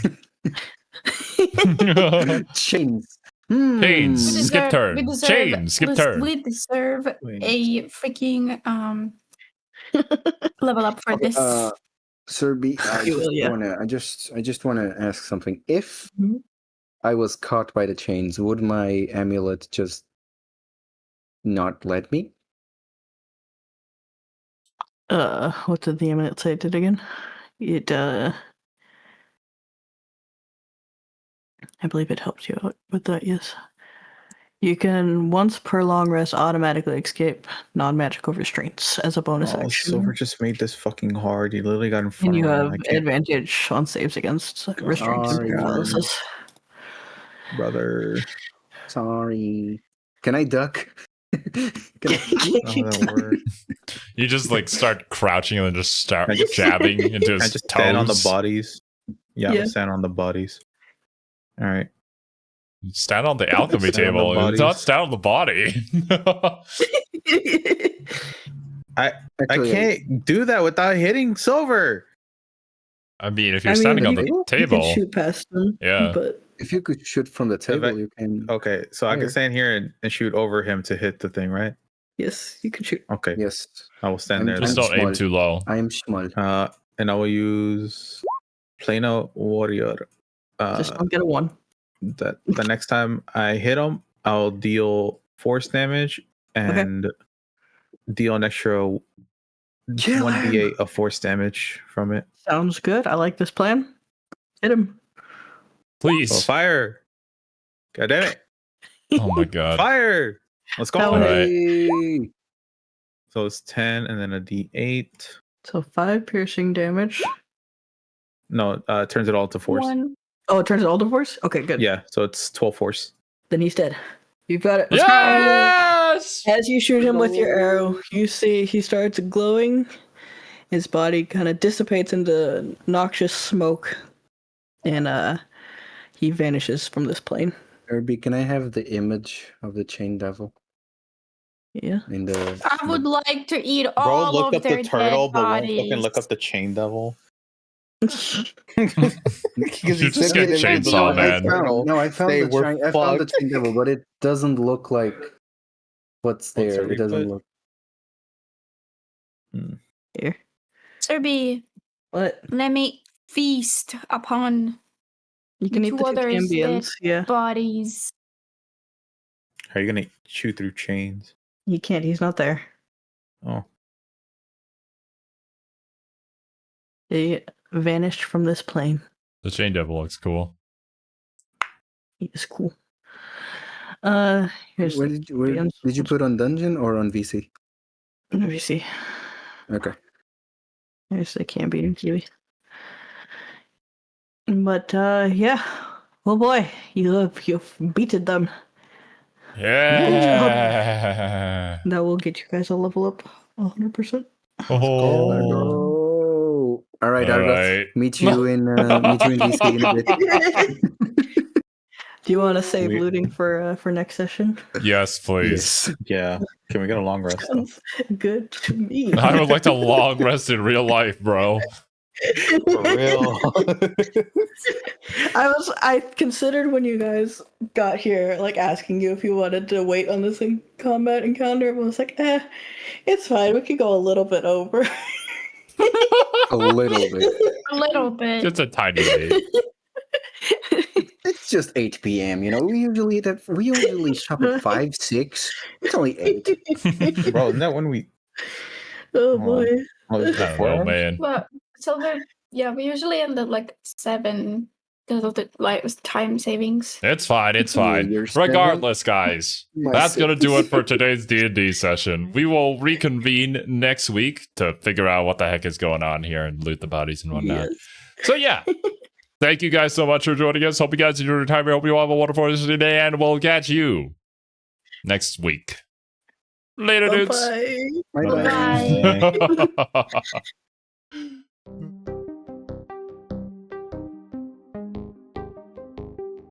Chains. Chains. Skip turn. Chains. Skip turn. We deserve a freaking level up for this. Cerby, I just wanna ask something. If I was caught by the chains, would my amulet just not let me? What did the eminent say it did again? It, I believe it helps you out with that, yes. You can, once per long rest, automatically escape non-magical restraints as a bonus action. Silver just made this fucking hard. He literally got in front And you of have advantage on saves against restraints and paralysis. Brother. Sorry. Can I duck? You just like start crouching and then just start jabbing into his toes. Stand on the bodies. Yeah, stand on the bodies. All right. Stand on the alchemy table. Not stand on the body. I can't do that without hitting Silver. I mean, if you're standing on the table, you can shoot past them. Yeah, but if you could shoot from the table, you can. Okay, so I can stand here and shoot over him to hit the thing, right? Yes, you can shoot. Okay. Yes, I will stand there. Just don't aim too low. I am small. And I will use Plano Warrior. Just don't get a 1. That the next time I hit him, I'll deal force damage and deal an extra 1d8 of force damage from it. Sounds good. I like this plan. Hit him. Please. So fire. God damn it. Oh my god. Fire. Let's go. All right. So it's 10 and then a d8. So 5 piercing damage. No, turns it all to force. 1. Oh, it turns it all to force? Okay, good. Yeah, so it's 12 force. Then he's dead. You've got it. Yes! As you shoot him with your arrow, you see he starts glowing. His body kind of dissipates into noxious smoke. And he vanishes from this plane. Cerby, can I have the image of the chain devil? Yeah. I would like to eat all look of up their the turtle, dead but won't bodies. fucking look up the chain devil. You just get chainsaw, man. I found the chain devil, but it doesn't look like what's there. It doesn't look. Here. Cerby, What? let me feast upon You can eat the 2 champions. Yeah. bodies. How are you gonna chew through chains? He can't. He's not there. Oh. They vanished from this plane. The chain devil looks cool. He is cool. Here's Where did you put on dungeon or on VC? Let me see. Okay. There's the Camby and Kiwi. But yeah. Oh boy, you've beaten them. Yeah. That will get you guys a level up 100%. Oh. All right, Argo. Meet you in DC in a bit. Do you want to save looting for next session? Yes, please. Yes. Yeah. Can we get a long rest? Sounds good to me. I would like to long rest in real life, bro. For real. I considered when you guys got here, like asking you if you wanted to wait on this combat encounter, but I was like, it's fine. We could go a little bit over. A little bit. A little bit. Just a tiny bit. It's just 8 p.m. You know, we usually shop at 5, 6. It's only 8. Bro, isn't that when we? Oh boy. Oh man. Well, we usually end at like 7 because of the time savings. It's fine. It's fine. Regardless, guys, that's gonna do it for today's D&D session. We will reconvene next week to figure out what the heck is going on here and loot the bodies and whatnot. Yes. So yeah, thank you guys so much for joining us. Hope you guys enjoyed your time. I hope you all have a wonderful rest of the day, and we'll catch you next week. Later, dudes. Bye. Bye.